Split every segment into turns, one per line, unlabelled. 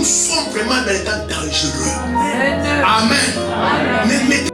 sommes vraiment dans les temps dangereux. Amen. Mais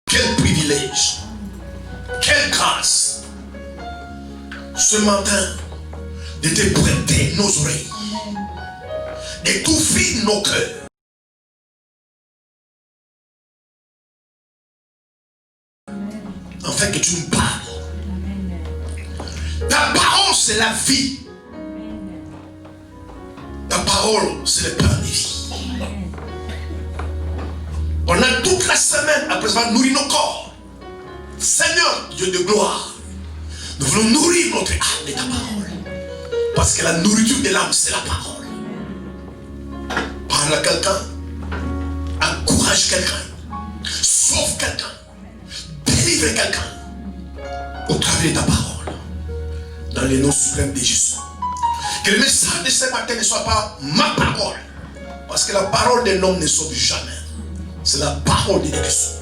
quel privilège, quelle grâce, ce matin, de te prêter nos oreilles, de t'ouvrir nos cœurs. Afin que tu nous parles. Ta parole, c'est la vie. Ta parole, c'est le pain de vie. On a toute la semaine après avoir nourri nos corps. Seigneur, Dieu de gloire, nous voulons nourrir notre âme de ta parole. Parce que la nourriture de l'âme, c'est la parole. Parle à quelqu'un, encourage quelqu'un, sauve quelqu'un, délivre quelqu'un au travers de ta parole. Dans le nom suprême de Jésus. Que le message de ce matin ne soit pas ma parole. Parce que la parole d'un homme ne sauve jamais. C'est la parole de Dieu qui sauve.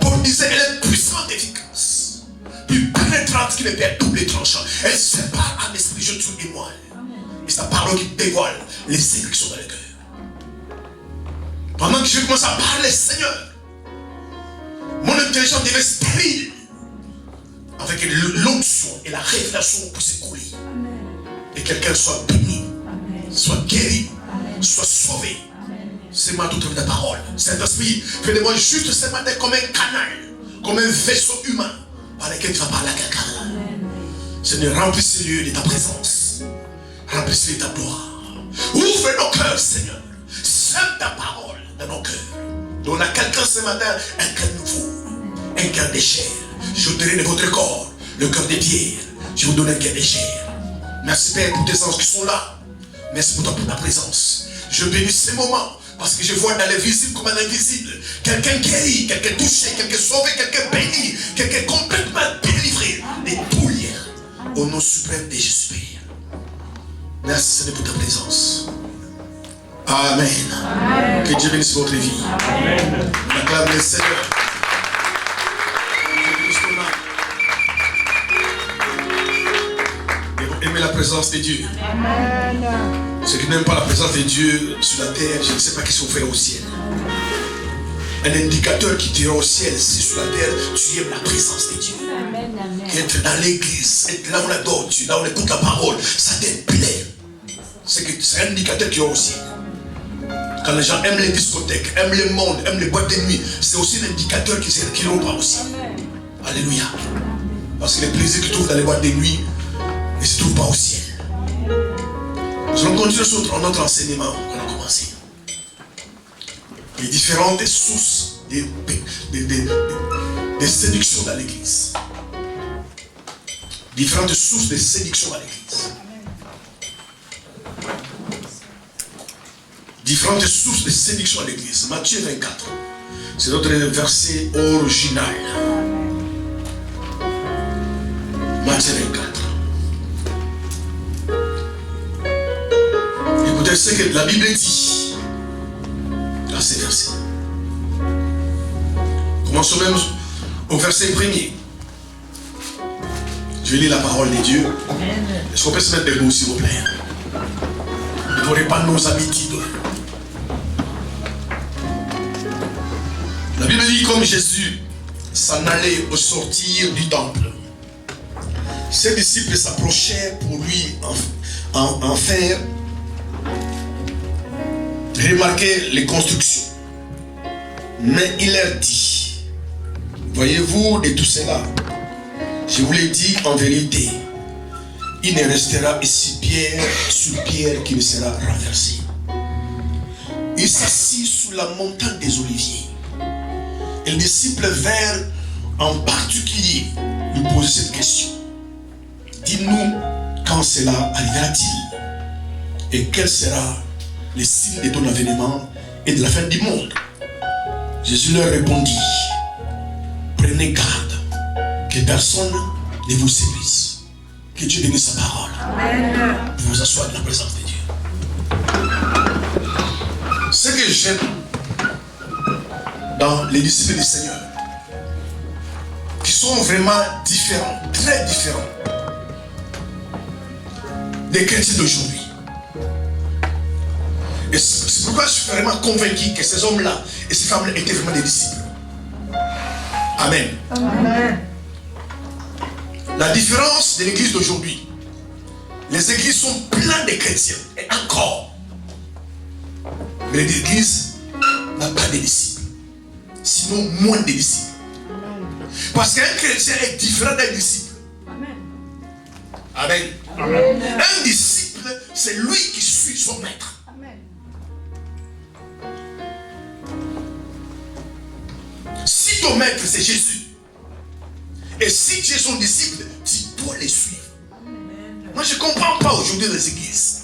Paul disait, elle est puissante et efficace. Plus pénétrante qui ne perd double tranchant. Elle sépare un esprit, je tue et moi. Et c'est la parole qui dévoile les secrets qui sont dans le cœur. Pendant que je commence à parler, Seigneur, mon intelligence devait stérile. Avec l'onction et la révélation pour s'écouler. Et quelqu'un soit béni, soit guéri, soit sauvé. C'est ma toute ta parole. Saint-Esprit, fais de moi juste ce matin comme un canal, comme un vaisseau humain par lequel tu vas parler à quelqu'un. Seigneur, remplis ce lieu de ta présence. Remplis-le de ta gloire. Ouvre nos cœurs, Seigneur. Sème ta parole dans nos cœurs. Donne à quelqu'un ce matin un cœur nouveau, un cœur de chair. Je vous donnerai de votre corps le cœur de pierre. Je vous donne un cœur de chair. Merci Père pour tes anges qui sont là. Merci pour ta présence. Je bénis ces moments. Parce que je vois dans l'invisible comme dans l'invisible. Quelqu'un guéri, quelqu'un touché, quelqu'un sauvé, quelqu'un béni, quelqu'un complètement délivré de tout lien. Au nom suprême de Jésus. Merci Seigneur pour ta présence. Amen. Amen. Que Dieu bénisse votre vie. Amen. On acclame le Seigneur. Et vous aimez la présence de Dieu. Amen. Ceux qui n'aiment pas la présence de Dieu sur la terre, je ne sais pas qu'est-ce qu'on fait au ciel. Un indicateur qui te rend au ciel, c'est sur la terre, tu aimes la présence de Dieu. Amen, amen. Être dans l'église, être là où on adore Dieu, là où on écoute la parole, ça te plaît. C'est un indicateur qui rend au ciel. Quand les gens aiment les discothèques, aiment le monde, aiment les boîtes de nuit, c'est aussi un indicateur qui ne rend pas au ciel. Alléluia. Parce que les plaisirs que tu trouves dans les boîtes de nuit ne se trouvent pas au ciel. Nous allons continuer sur notre enseignement qu'on a commencé. Les différentes sources de séduction dans l'église. Différentes sources de séduction dans l'église. Différentes sources de séduction à l'église. Matthieu 24. C'est notre verset original. Matthieu 24. Écoutez ce que la Bible dit dans ces versets. Commençons même au verset premier. Je vais lire la parole de Dieu. Est-ce qu'on peut se mettre debout, s'il vous plaît? Ne prenez pas nos habitudes. Puis comme Jésus s'en allait au sortir du temple, ses disciples s'approchaient pour lui en faire remarquer les constructions. Mais il leur dit, voyez-vous de tout cela, je vous l'ai dit en vérité, il ne restera ici pierre sur pierre qui ne sera renversée. Il s'assit sous la montagne des Oliviers. Et les disciples vinrent en particulier lui poser cette question. Dis-nous quand cela arrivera-t-il et quel sera le signe de ton avènement et de la fin du monde. Jésus leur répondit, prenez garde que personne ne vous séduise. Que Dieu bénisse sa parole. Amen. Vous vous asseoir dans la présence de Dieu. Ce que j'aime dans les disciples du Seigneur, qui sont vraiment différents, très différents des chrétiens d'aujourd'hui. Et c'est pourquoi je suis vraiment convaincu que ces hommes-là et ces femmes-là étaient vraiment des disciples. Amen. Amen. La différence de l'église d'aujourd'hui, les églises sont pleines de chrétiens, et encore. Mais l'église n'a pas de disciples. Sinon, moins de disciples. Parce qu'un chrétien est différent d'un disciple. Amen. Amen. Un disciple, c'est lui qui suit son maître. Amen. Si ton maître c'est Jésus, et si tu es son disciple, tu dois les suivre. Amen. Moi je ne comprends pas aujourd'hui les églises.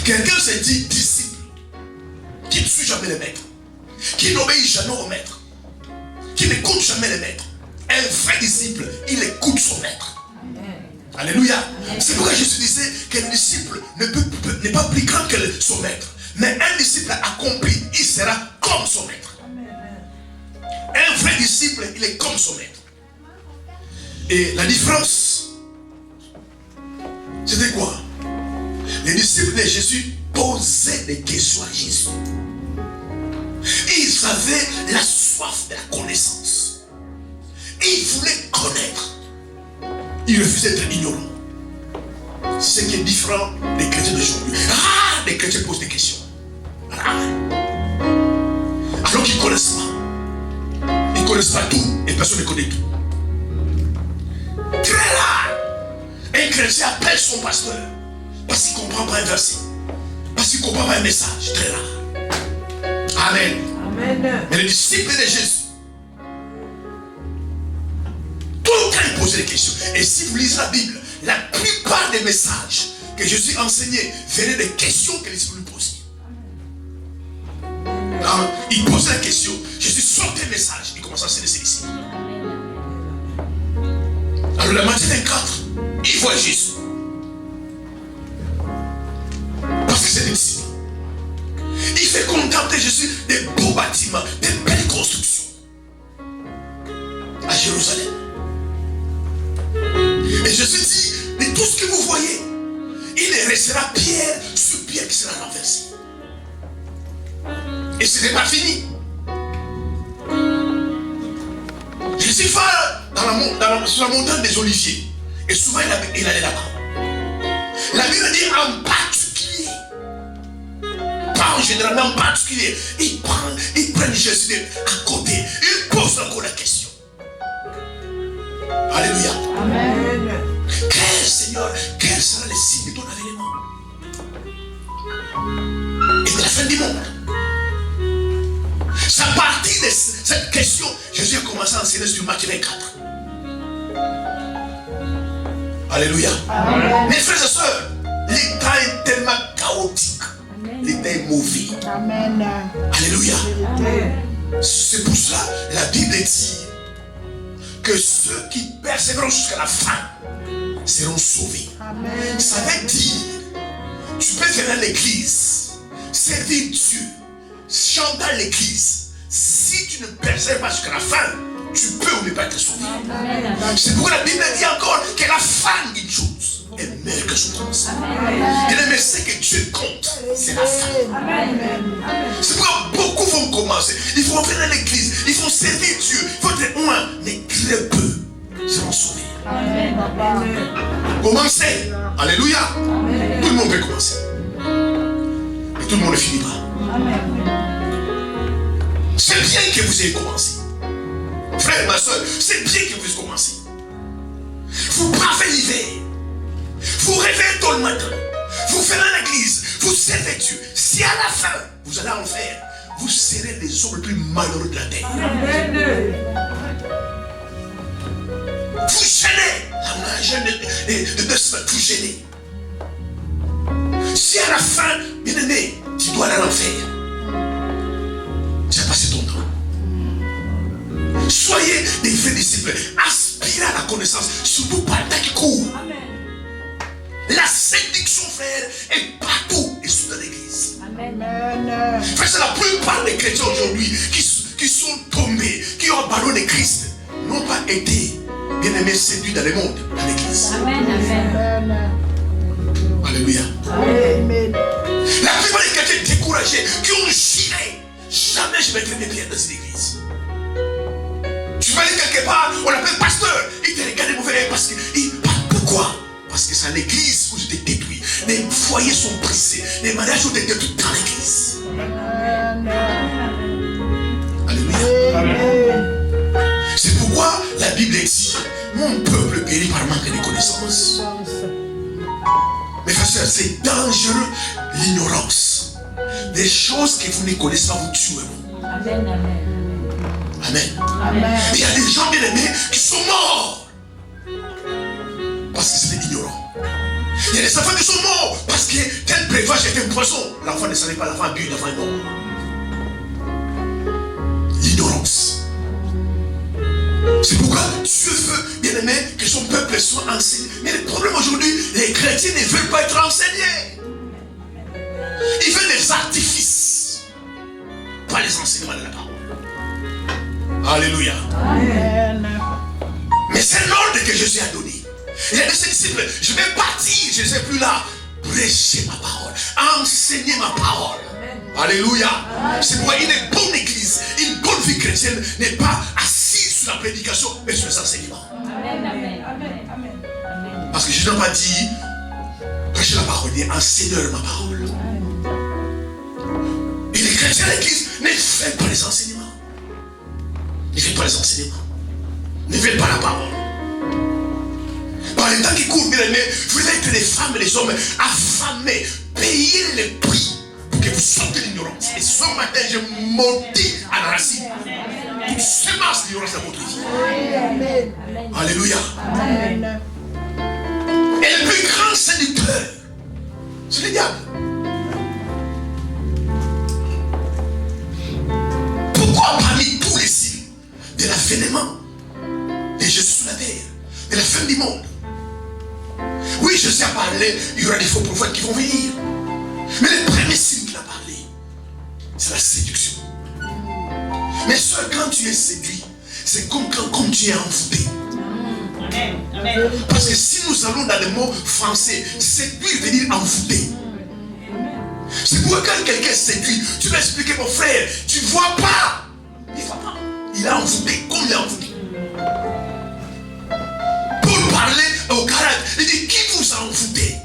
Quelqu'un se dit disciple, qui ne suit jamais le maître, qui n'obéit jamais au maître, qui n'écoute jamais le maître. Un vrai disciple, il écoute son maître. Alléluia. C'est pourquoi Jésus disait qu'un disciple n'est pas plus grand que son maître. Mais un disciple accompli, il sera comme son maître. Un vrai disciple, il est comme son maître. Et la différence, c'était quoi? Les disciples de Jésus posaient des questions à Jésus. Ils avaient la soif de la connaissance. Ils voulaient connaître. Ils refusaient d'être ignorants. Ce qui est différent des chrétiens d'aujourd'hui. Ah, les chrétiens posent des questions. Ah. Alors qu'ils ne connaissent pas. Ils ne connaissent pas tout et personne ne connaît tout. Très rare. Un chrétien appelle son pasteur parce qu'il ne comprend pas un verset. Parce qu'il ne comprend pas un message. Très rare. Amen. Amen. Mais les disciples de Jésus, tout le temps ils posaient des questions. Et si vous lisez la Bible, la plupart des messages que Jésus enseignait venaient des questions que les disciples lui posaient. Quand il posait la question, Jésus sortait le message, il commençait à enseigner ses disciples. Alors la matin 24, il voit Jésus. Parce que c'est des disciples. Il fait contempler Jésus des beaux bâtiments, des belles constructions. À Jérusalem. Et Jésus dit, mais tout ce que vous voyez, il ne restera pierre sur pierre qui sera renversée. Et ce n'est pas fini. Jésus va sur la montagne des Oliviers. Et souvent il allait là-bas. La Bible dit en particulier. Pas en général, mais en particulier. Il prend Jésus à côté. Il pose encore la question. Alléluia. Amen. Seigneur, quel sera le signe de ton avènement et de la fin du monde? C'est à partir de cette question, Jésus a commencé à enseigner sur Matthieu 24. Alléluia. Amen. Mes frères et sœurs, l'état est tellement chaotique. L'état est mauvais. Amen. Alléluia. Amen. C'est pour cela la Bible dit que ceux qui persévèrent jusqu'à la fin seront sauvés. Amen. Ça veut dire, tu peux venir à l'église, servir Dieu, chanter à l'église. Si tu ne persévères pas jusqu'à la fin, tu peux ou ne pas être sauvé. Amen. C'est pourquoi la Bible dit encore que la fin d'une chose est meilleure que son commencement. Et le message que Dieu compte, c'est la fin. Amen. C'est pourquoi beaucoup vont commencer commencer. Il faut venir à l'église. Il faut servir Dieu. Il faut être loin. Mais très peu seront sauvés.
Amen.
Commencez. Alléluia. Amen. Tout le monde peut commencer. Mais tout le monde ne finit pas.
Amen.
C'est bien que vous ayez commencé. Frère, ma soeur, c'est bien que vous ayez commencé. Vous bravez l'hiver. Vous réveillez tôt le matin. Vous faites à l'église. Vous servez Dieu. Si à la fin, vous allez en faire, vous serez les hommes les plus malheureux de la terre.
Amen.
Vous gênez. Là, on a un jeûne de 2 semaines. Vous gênez. Si à la fin, bien aimé, tu dois aller en faire, tu as passé ton temps. Soyez des vrais disciples. Aspirez à la connaissance. Surtout par le temps qui court.
Amen.
La séduction, frère, est partout et surtout dans l'église.
Amen.
Frère, c'est la plupart des chrétiens aujourd'hui qui sont tombés, qui ont abandonné Christ, n'ont pas été bien aimés, séduits dans le monde, dans l'église.
Amen. Amen.
Alléluia.
Amen.
La plupart des chrétiens découragés, qui ont juré, jamais je mettrai mes pieds dans une église. Tu vas aller quelque part, on l'appelle pasteur, il te regarde mauvais parce que. Pourquoi? Parce que c'est l'église où je t'ai détruit. Les foyers sont brisés, les mariages ont été détruits dans l'église. Alléluia. C'est pourquoi la Bible dit, mon peuple périt par manque de connaissances. Mais frères, c'est dangereux l'ignorance. Des choses que vous ne connaissez pas vous tuent.
Amen.
Amen.
Amen.
Il y a des gens bien aimés qui sont morts parce qu'ils étaient ignorants. Il y a des enfants qui sont morts parce que tel breuvage était un poison. L'enfant ne savait pas, l'enfant a bu, l'enfant est mort. L'ignorance. C'est pourquoi Dieu veut, bien aimé, que son peuple soit enseigné. Mais le problème aujourd'hui, les chrétiens ne veulent pas être enseignés. Ils veulent des artifices, pas les enseignements de la parole. Alléluia.
Amen.
Mais c'est l'ordre que Jésus a donné. Il a dit à ses disciples, je vais partir, je ne serai plus là. Prêchez ma parole, enseignez ma parole. Alléluia. C'est pourquoi une bonne église, une bonne vie chrétienne n'est pas assise sur la prédication, mais sur les enseignements.
Amen.
Parce que Jésus n'a pas dit, prêchez la parole, il dit, enseignez ma parole. Et les chrétiens de l'église ne font pas les enseignements. Ne font pas les enseignements. Ne font pas la parole. Par les temps qui courent, bien aimés, vous êtes les femmes et les hommes affamés. Payez les prix pour que vous sortez de l'ignorance. Et ce matin, je maudis à la racine toute semence d'ignorance dans votre vie. Alléluia.
Amen.
Et le plus grand séducteur, c'est le diable. Pourquoi parmi tous les signes de l'avènement de Jésus sur la terre, de la fin du monde? Oui, Jésus a parlé, il y aura des faux prophètes qui vont venir. Mais le premier signe qu'il a parlé, c'est la séduction. Mais soeur, quand tu es séduit, c'est comme quand tu es envoûté.
Amen.
Parce que si nous allons dans le mot français, séduire veut dire envoûter. C'est pourquoi quand quelqu'un séduit, tu vas expliquer mon frère, tu ne vois pas. Il ne voit pas. Il a envoûté comme il a envoûté. Pour parler au caractère, il dit, qui vous a envoûté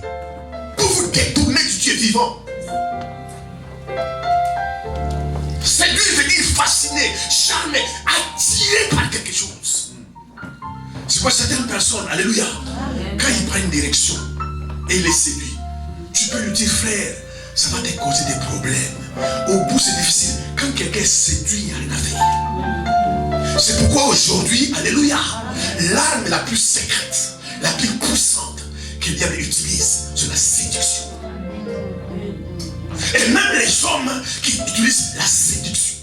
pour vous détourner du Dieu vivant? Séduire veut dire fasciner, charmer, attirer par quelque chose. C'est pourquoi certaines personnes, alléluia, quand ils prennent une direction et les séduisent, tu peux lui dire, frère, ça va te causer des problèmes. Au bout, c'est difficile. Quand quelqu'un séduit, il n'y a rien à faire. C'est pourquoi aujourd'hui, alléluia, l'arme la plus secrète, la plus puissante que le diable utilise, c'est la séduction. Et même les hommes qui utilisent la séduction.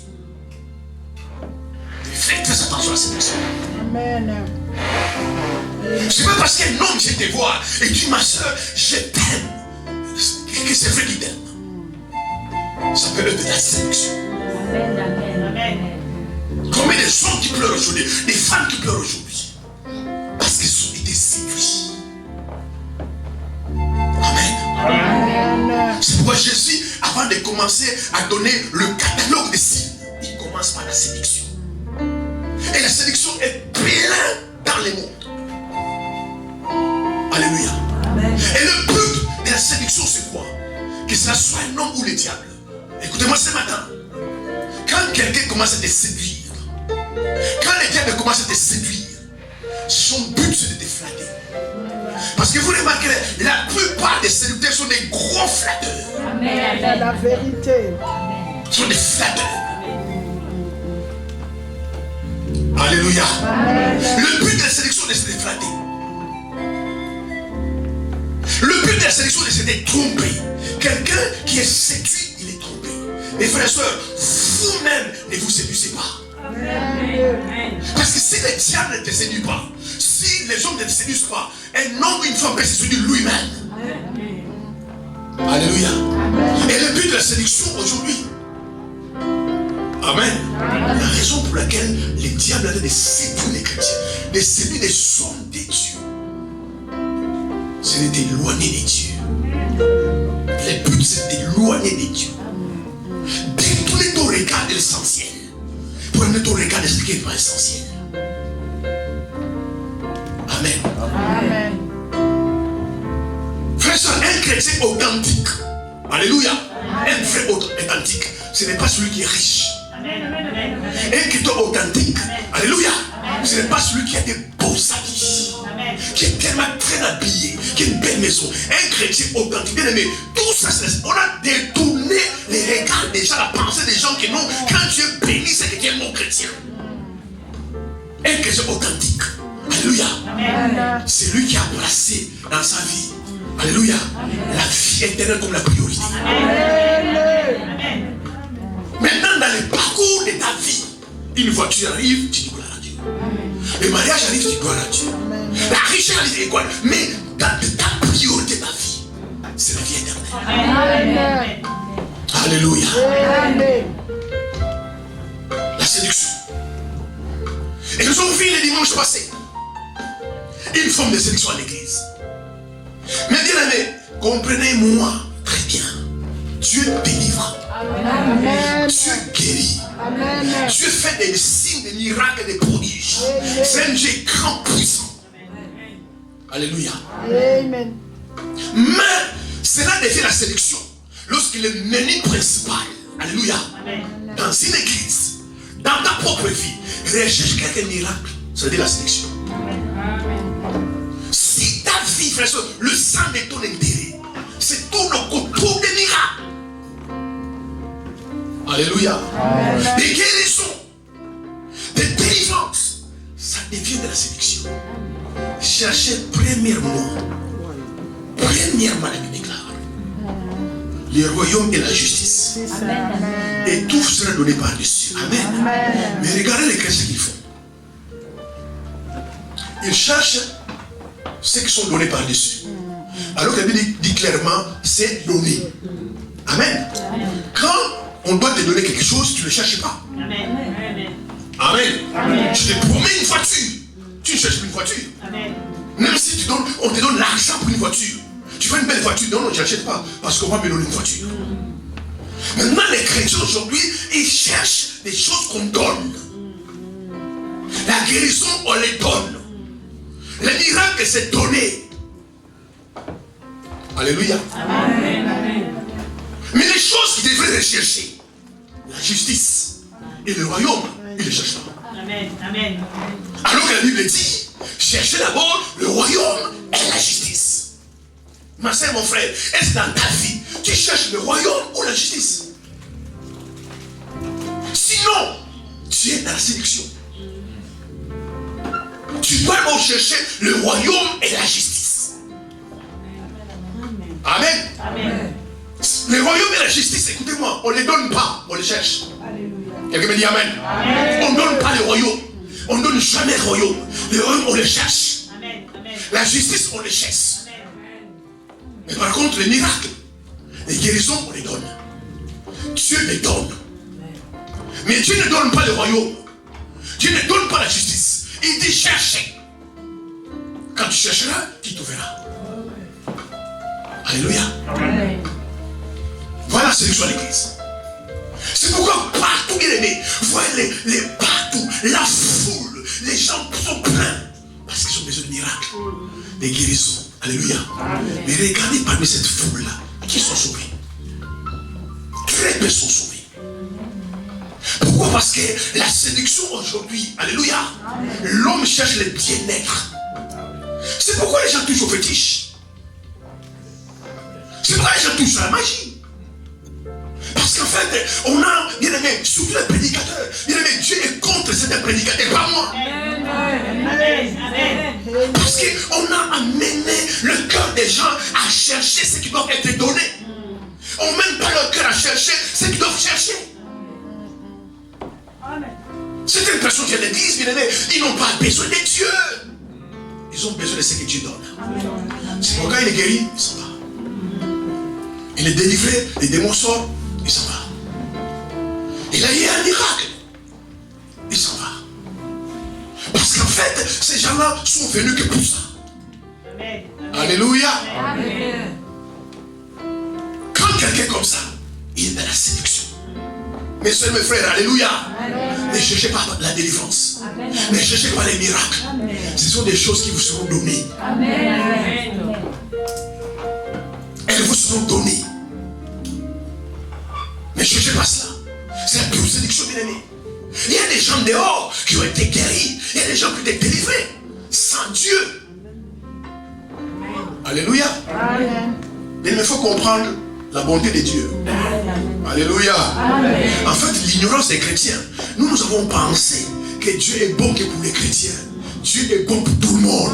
Faites très attention à cette personne.
Amen.
C'est pas parce qu'un homme vient te voir et dit, ma soeur, je t'aime, que c'est vrai qu'il t'aime. Ça peut être de la séduction.
Amen.
Combien de gens qui pleurent aujourd'hui, des femmes qui pleurent aujourd'hui, parce qu'ils ont été séduits. Amen.
Amen.
C'est pourquoi Jésus, avant de commencer à donner le catalogue des signes, il commence commence par la séduction. Et la séduction est pleine dans les mondes. Alléluia.
Amen.
Et le but de la séduction, c'est quoi? Que ce soit un homme ou le diable. Écoutez-moi ce matin. Quand quelqu'un commence à te séduire, quand le diable commence à te séduire, son but c'est de te flatter. Parce que vous remarquerez, la plupart des séducteurs sont des gros flatteurs.
Amen.
C'est la vérité.
Ils sont des flatteurs. Alléluia. Le but de la sélection, c'est de flatter. Le but de la sélection, c'est de tromper. Quelqu'un qui est séduit, il est trompé. Mes frères et sœurs, vous-même ne vous séduisez pas. Parce que si le diable ne te séduit pas, si les hommes ne te séduisent pas, un homme ou une femme peut se séduire lui-même. Alléluia. Et le but de la séduction aujourd'hui, amen. La raison pour laquelle le diable a de séduire les chrétiens, de séduire les hommes de Dieu, c'est d'éloigner de Dieu. Le but c'est d'éloigner de Dieu. Détourner ton regard de l'essentiel. Pour amener ton regard de ce qui n'est pas essentiel. Amen.
Amen.
Frère, un chrétien authentique. Alléluia. Un vrai authentique. Ce n'est pas celui qui est riche. Un chrétien authentique. Alléluia. Ce n'est pas celui qui a des beaux habits. Qui est tellement très habillé. Qui a une belle maison. Un chrétien authentique. Bien aimé. Tout ça, on a détourné les regards des gens, la pensée des gens qui non. Quand Dieu bénit, c'est que tu es mon chrétien. Un chrétien authentique. Alléluia. C'est lui qui a placé dans sa vie. Alléluia. La vie éternelle comme la priorité. Maintenant, dans le parcours de ta vie, une voiture arrive, tu dis gloire à Dieu. Le mariage arrive, tu dis gloire à Dieu. La richesse arrive, tu dis gloire. Mais dans ta priorité de ta vie, c'est la vie éternelle. Alléluia. La séduction. Et nous avons vu le dimanche passé une forme de séduction à l'église. Mais bien aimé, comprenez-moi très bien. Dieu délivre.
Amen.
Dieu guérit.
Amen.
Dieu fait des signes, des miracles, des prodiges. C'est un Dieu grand puissant. Alléluia.
Amen.
Mais cela devient la sélection lorsque le menu principal, alléluia, dans une église, dans ta propre vie, recherche quelques miracles. C'est-à-dire la sélection. Si ta vie, frère, le sang de ton intérêt, c'est tout le contour des miracles. Alléluia. Des guérisons, des délivrances, ça devient de la sélection. Cherchez premièrement la Bible déclare le royaume et la justice.
Amen.
Et tout sera donné par-dessus. Amen. Mais regardez les chrétiens qu'ils font. Ils cherchent ceux qui sont donnés par-dessus. Alors que la Bible dit clairement, c'est donné. Amen. Quand on doit te donner quelque chose, tu ne le cherches pas. Amen. Je te promets une voiture. Tu ne cherches pas une voiture. Même si on te donne l'argent pour une voiture. Tu veux une belle voiture. Non, je n'achète pas. Parce qu'on va me donner une voiture. Maintenant, les chrétiens aujourd'hui, ils cherchent des choses qu'on donne. La guérison, on les donne. Le miracle, c'est donné. Alléluia. Mais les choses qu'ils devraient rechercher, la justice et le royaume, ils ne les cherchent pas. Alors que la Bible dit, cherchez d'abord le royaume et la justice. Ma soeur, mon frère, est-ce que dans ta vie, tu cherches le royaume ou la justice? Sinon, tu es dans la séduction. Tu dois donc chercher le royaume et la justice. Amen. Le royaume et la justice, écoutez-moi, on ne les donne pas, on les cherche. Quelqu'un me dit amen. On ne donne pas le royaume. On ne donne jamais le royaume. Le royaume, on le cherche. La justice, on le cherche. Mais par contre, les miracles, les guérisons, on les donne. Dieu les donne. Mais Dieu ne donne pas le royaume. Dieu ne donne pas la justice. Il dit cherchez. Quand tu chercheras, tu trouveras. Alléluia. Voilà la séduction à l'église. C'est pourquoi partout, bien aimé, voyez partout, la foule, les gens sont pleins. Parce qu'ils ont besoin de miracles, de guérisons. Alléluia. Mais regardez parmi cette foule-là, qui sont sauvés? Très peu sont sauvés. Pourquoi? Parce que la séduction aujourd'hui, alléluia, l'homme cherche le bien-être. C'est pourquoi les gens touchent au fétiche. C'est pourquoi les gens touchent à la magie. Parce qu'en fait, on a, bien aimé, surtout les prédicateurs, bien aimé, Dieu est contre certains prédicateurs, pas moi. Parce qu'on a amené le cœur des gens à chercher ce qui doit être donné. On ne mène pas leur cœur à chercher ce qu'ils doivent chercher. Certaines personnes qui viennent à l'église, bien aimé, ils n'ont pas besoin de Dieu. Ils ont besoin de ce que Dieu donne. C'est pourquoi il est guéri, il s'en va. Il est délivré, les démons sortent, il s'en va. Il a eu un miracle, il s'en va. Parce qu'en fait, ces gens-là sont venus que pour ça. Amen. Alléluia. Amen. Quand quelqu'un comme ça, il est dans la séduction. Mes soeurs, mes frères, alléluia. Amen. Ne cherchez pas la délivrance. Amen. Ne cherchez pas les miracles. Amen. Ce sont des choses qui vous seront données. Amen. Elles vous seront données. Ne cherchez pas cela. C'est la pure séduction, bien aimé. Il y a des gens dehors qui ont été guéris. Il y a des gens qui ont été délivrés. Sans Dieu. Amen. Alléluia. Amen. Mais il faut comprendre la bonté de Dieu. Amen. Alléluia. Amen. En fait, l'ignorance des chrétiens. Nous avons pensé que Dieu est bon que pour les chrétiens. Dieu est bon pour tout le monde.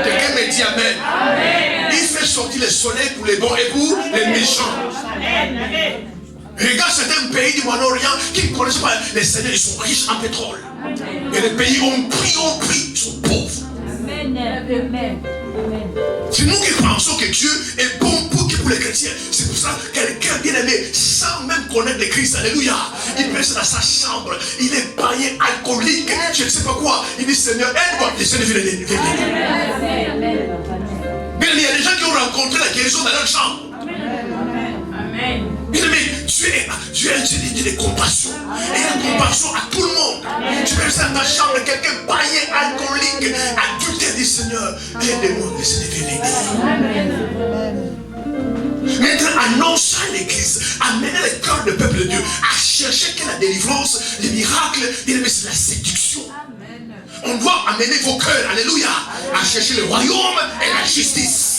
Quelqu'un me dit Amen. Amen. Il fait sortir le soleil pour les bons et pour les méchants. Amen. Regarde certains pays du Moyen-Orient qui ne connaissent pas les Seigneurs, ils sont riches en pétrole. Amen. Et les pays ont pris, ils sont pauvres. Amen. Amen. C'est nous qui pensons que Dieu est bon pour les chrétiens. C'est pour ça que quelqu'un bien aimé, sans même connaître le Christ, alléluia, il reste dans sa chambre, il est païen, alcoolique, je ne sais pas quoi. Il dit Seigneur, aide-moi. Le Seigneur vient l'aider. Mais il y a des gens qui ont rencontré la guérison dans leur chambre. Amen. Bien aimé, Dieu est un Dieu de compassion. Et il a compassion à tout le monde. Amen. Tu peux rester dans ta chambre, quelqu'un païen, alcoolique, adultère, dit Seigneur, aide-moi, le Seigneur vient l'aider. Maintenant, annonçant l'église, amener le cœur du peuple de Dieu à chercher que la délivrance, les miracles, bien aimé, c'est la séduction. Amen. On doit amener vos cœurs, alléluia, à chercher le royaume et la justice.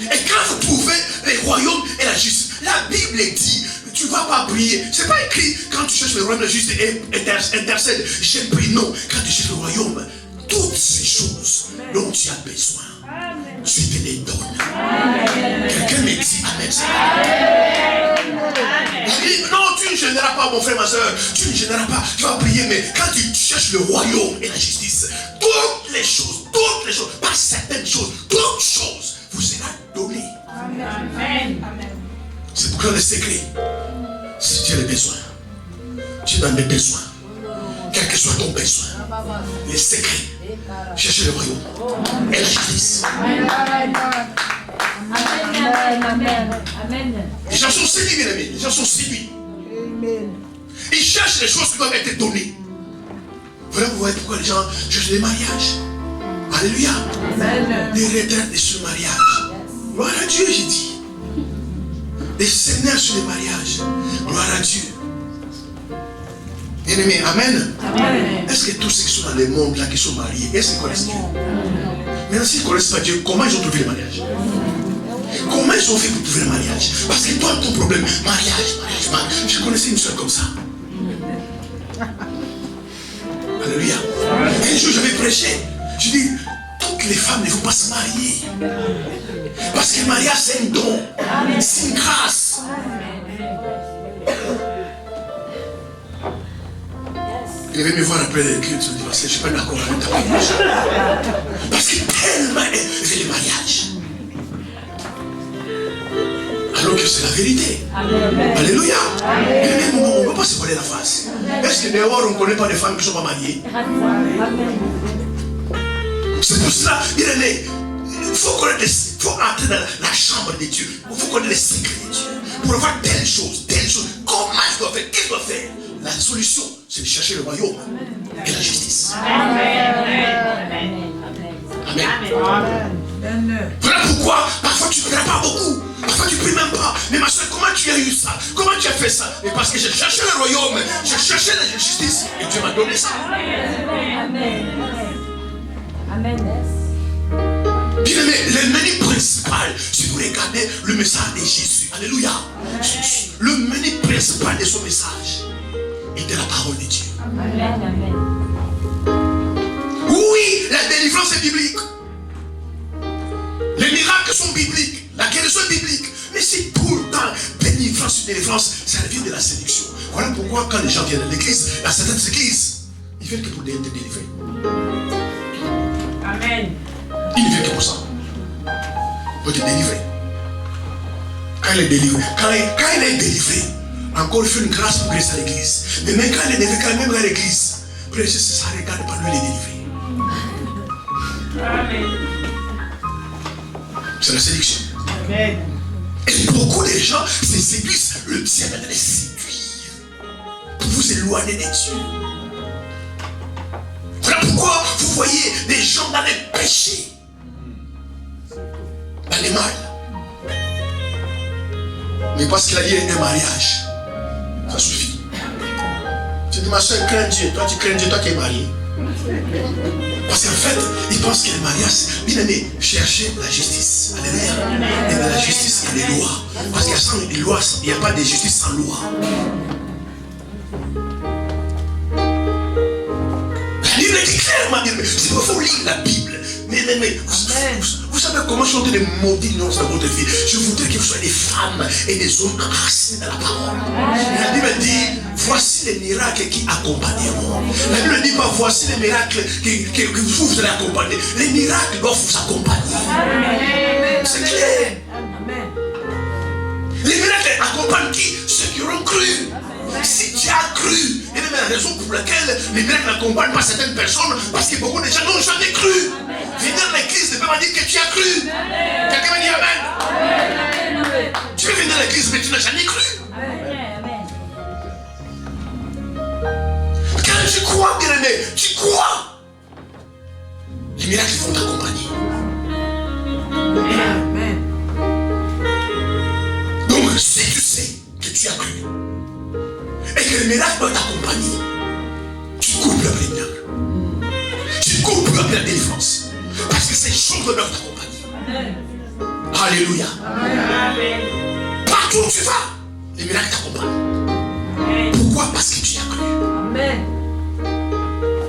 Et quand vous trouvez les royaumes et la justice, la Bible dit, tu ne vas pas prier. Ce n'est pas écrit, quand tu cherches le royaume et la justice, intercède, j'ai prié. Non, quand tu cherches le royaume, toutes ces choses dont tu as besoin, tu te les donnes. Quelqu'un me dit Amen. Non, tu ne gêneras pas, mon frère, ma soeur. Tu ne gêneras pas. Tu vas prier, mais quand tu cherches le royaume et la justice, toutes les choses, pas certaines choses, toutes choses vous seront données. Amen. C'est pourquoi le secret, si tu as des besoins, tu donnes des besoins. Quel que soit ton besoin, les secrets, cherchez le royaume et la justice. Amen. Les gens sont séduits, bien aimés. Les gens sont séduits. Ils cherchent les choses qui doivent être données. Voilà, vous voyez pourquoi les gens cherchent les mariages. Alléluia. Des retraites sur le mariage. Gloire à Dieu, j'ai dit. Des séminaires sur les mariages. Gloire à Dieu. Bien-aimés, amen. Amen. Est-ce que tous ceux qui sont dans le monde là, qui sont mariés, est-ce qu'ils connaissent Dieu? Maintenant, s'ils ne connaissent pas Dieu, comment ils ont trouvé le mariage? Comment ils ont fait pour trouver le mariage? Parce que toi, ton problème, mariage. Je connaissais une soeur comme ça. Alléluia. Un jour, j'avais prêché. Je dis, toutes les femmes ne vont pas se marier. Parce que le mariage, c'est un don. C'est une grâce. Il devait me voir après le culte, il dit, parce que je ne suis pas d'accord avec ta parole. Parce que tellement elle fait le mariage. Alors que c'est la vérité. Amen. Alléluia. Amen. On ne peut pas se voler la face. Est-ce que dehors on ne connaît pas des femmes qui ne sont pas mariées? C'est pour cela, bien aimé, il faut connaître, faut entrer dans la chambre de Dieu. Il faut connaître les secrets de Dieu. Pour avoir telle chose, fait, qu'est-ce qu'il doit faire? La solution, c'est de chercher le royaume et la justice. Amen. Voilà pourquoi, parfois tu ne pries pas beaucoup. Parfois tu ne pries même pas. Mais ma soeur, comment tu as eu ça? Comment tu as fait ça? Mais parce que j'ai cherché le royaume, j'ai cherché la justice et Dieu m'a donné ça.
Amen.
Bien aimé, le menu principal, si vous regardez le message de Jésus, alléluia, le menu principal de son message était la parole de Dieu.
Amen.
Oui, la délivrance est biblique. Les miracles sont bibliques. La guérison est biblique. Mais c'est tout le temps délivrance, ça vient de la séduction. Voilà pourquoi quand les gens viennent à l'église, dans certaines églises, ils viennent que pour être délivrés.
Amen.
Il ne vient que pour ça. Pour être délivré. Quand il est délivré, quand il est délivré, encore il fait une grâce pour grâce à l'église. Mais même quand il est délivré, quand même à l'église, prêcher, ça regarde pas lui, il est délivré.
Amen.
C'est la séduction.
Amen.
Et beaucoup de gens, ces églises, le diable va les séduire pour vous éloigner des dieux. Voilà pourquoi vous voyez des gens dans les péchés, dans les mal. Mais parce qu'il a dit un mariage, ça suffit. Tu dis, ma soeur, crains Dieu. Toi, tu crains Dieu, toi qui es marié. Parce qu'en fait, ils pensent que le mariage, bien aimé, chercher la justice. Alléluia. Et dans la justice, il y a des lois. Parce qu'il y a sans des lois, il n'y a pas de justice sans loi. La Bible dit clairement, si vous faut lire la Bible, mais vous savez comment je suis en train de maudire dans votre vie. Je voudrais que vous soyez des femmes et des hommes enracinés dans la parole. La Bible dit, voici les miracles qui accompagneront. La Bible ne dit pas, voici les miracles que vous allez accompagner. Les miracles doivent vous accompagner. C'est clair. Les miracles accompagnent qui? Ceux qui auront cru. Si tu as cru, il y a la raison pour laquelle les miracles n'accompagnent pas certaines personnes, parce que beaucoup de gens n'ont jamais cru. Venir à l'église ne peut pas dire que tu as cru. Quelqu'un m'a dit Amen. Tu peux venir à l'église, mais tu n'as jamais cru. Quand tu crois, bien aimé, tu crois. Les miracles vont t'accompagner. Donc, si tu sais que tu as cru, et que le miracle doit t'accompagner, tu cours plus après les miracles. Tu cours plus après la délivrance. Parce que ces choses doivent t'accompagner. Alléluia. Partout où tu vas, les miracles t'accompagnent. Pourquoi? Parce que tu as cru.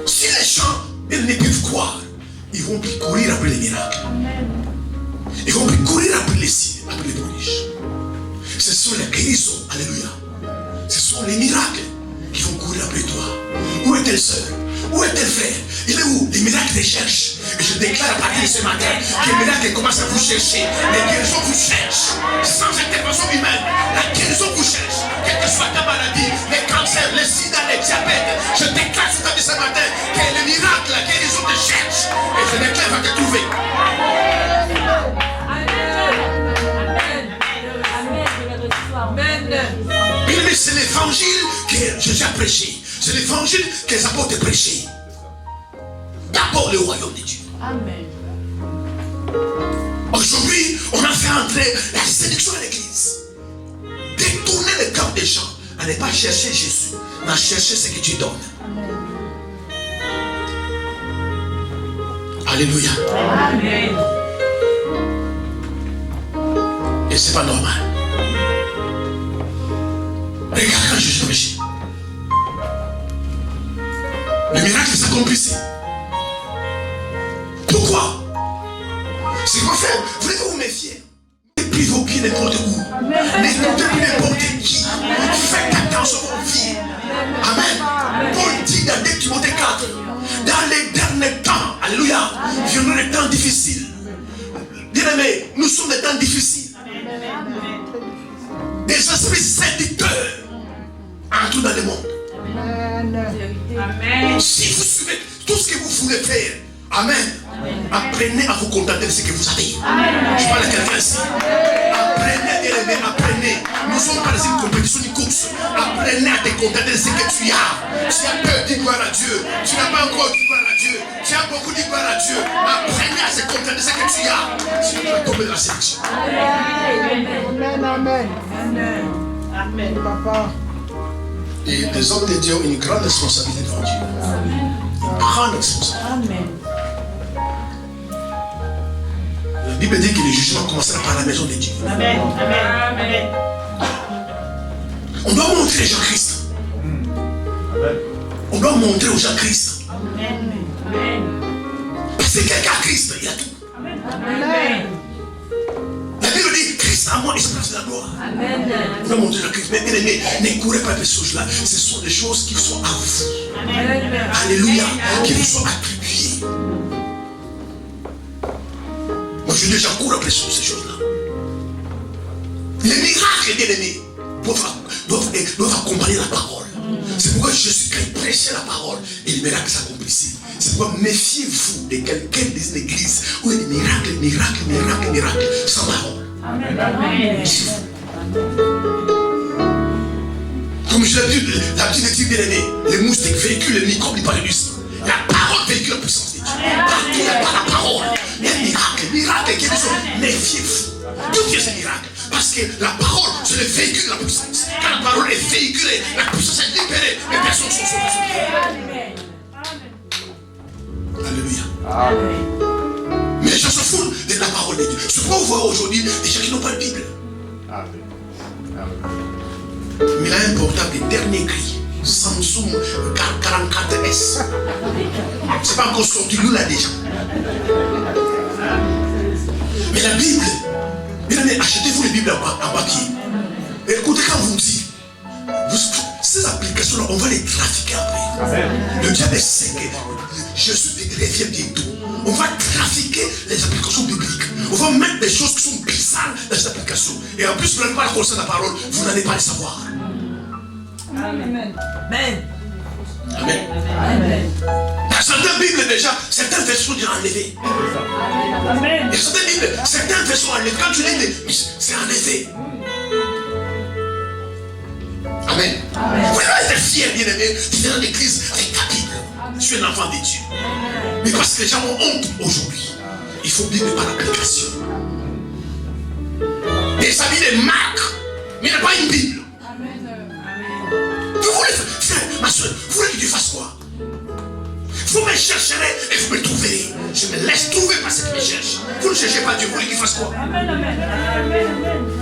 Si les gens ne peuvent croire, ils vont plus courir après les miracles. Ils vont plus courir après les signes, après les prodiges. Ce sont les guérisons. Alléluia. Ce sont les miracles qui vont courir après toi. Où est-elle sœur? Où est-elle frère? Il est où? Les miracles les cherchent. Et je déclare à partir de ce matin que les miracles commencent à vous chercher. Les guérisons vous cherchent. Sans intervention humaine. La guérison vous cherche. Quelle que soit ta maladie, les cancers, les sida, les diabètes. Je déclare ce matin que les miracles, la guérison te cherche. Et je déclare va te trouver. Mais c'est l'évangile que Jésus a prêché. C'est l'évangile que les apôtres prêchaient. D'abord le royaume de Dieu.
Amen.
Aujourd'hui, on a fait entrer la séduction à l'église. Détourner le cœur des gens à ne pas chercher Jésus, mais à chercher ce que tu donnes. Alléluia.
Amen.
Et c'est pas normal. Regarde quand Jésus prêchait. Le miracle s'accomplissait. Pourquoi? C'est quoi faire? Vous voulez que vous méfiez? Ne provoquez n'importe où. N'écoutez plus n'importe qui. Faites attention à vos vies. Amen. Paul dit dans 2 Timothée 4, dans les derniers temps, alléluia, viendront des temps difficiles. Bien aimés, nous sommes des temps difficiles. Des esprits séducteurs entrent dans le monde.
Amen.
Si vous suivez tout ce que vous voulez faire, amen, apprenez à vous contenter de ce que vous avez. Je parle à quelqu'un ici. Apprenez, bien aimé, apprenez. Nous sommes pas dans une compétition, une course. Apprenez Apprenez à te contenter de ce que tu as. Tu as peur, dis gloire à Dieu. Tu n'as pas encore dit gloire à Dieu. Tu as beaucoup dit gloire à Dieu. Apprenez à se contenter de ce que tu as. Sinon tu vas tomber dans la sélection.
Amen, amen.
Amen.
Papa.
Et les hommes de Dieu ont une grande responsabilité devant Dieu. Une grande responsabilité.
Amen.
La Bible dit que le jugement commencera par la maison de Dieu.
Amen. Amen. Amen.
On doit montrer les gens Christ. On doit montrer aux gens Christ.
Amen.
Parce que quelqu'un a Christ, il a tout.
Amen.
La Bible dit Christ à moi, espérance de la gloire.
Amen.
On doit montrer le Christ. Mais bien aimé, ne courez pas de ces choses-là. Ce sont des choses qui sont à vous.
Amen.
Alléluia. Qui vous sont attribuées. Moi je dis, j'encours après ces choses-là. Les miracles, bien aimés, doivent accompagner la parole. C'est pourquoi Jésus-Christ prêchait la parole et les miracles s'accomplissaient. C'est pourquoi méfiez-vous de quelqu'un de l'église où il y a des miracles, sans parole.
Amen.
Comme je l'ai dit, l'habitude de dire, bien aimé, les moustiques véhiculent les microbes du paludisme. La parole véhicule la puissance de Dieu. Partout, il n'y a pas la parole. Il y a des miracles qui sont. Méfiez-vous. Tout est ce miracle. Parce que la parole, c'est le véhicule de la puissance. Quand la parole est véhiculée, la puissance est libérée. Les personnes sont sauvées. Alléluia. Mais les gens se foutent de la parole de Dieu. C'est pourquoi vous voyez aujourd'hui des gens qui n'ont pas de Bible. Mais il a un portable de dernier cri. Samsung 44S. C'est pas encore sorti, nous là déjà. Mais la Bible, achetez-vous les Bibles en papier. Et écoutez, quand vous dites, ces applications-là, on va les trafiquer après. Le diable sait que Jésus revient bientôt. On va trafiquer les applications bibliques. On va mettre des choses qui sont bizarres dans ces applications. Et en plus, vous n'allez pas connaître la parole, vous n'allez pas les savoir.
Amen. Amen.
Amen.
Amen.
Dans certaines Bibles déjà, certaines versions sont enlevées.
Amen.
Et certaines Bibles, certaines versions sont enlevées. Quand tu lis, c'est enlevé. Amen. Vous devez être fier, bien aimé, de venir dans l'église avec ta Bible. Je suis un enfant de Dieu. Mais parce que les gens ont honte aujourd'hui, il faut Bible par application. Des amis de Marc, mais il n'y a pas une Bible. Vous voulez, frère, ma soeur, vous voulez que Dieu fasse quoi? Vous me chercherez et vous me trouverez. Je me laisse trouver par ceux qui me cherchent. Vous ne cherchez pas Dieu, vous voulez qu'il fasse quoi?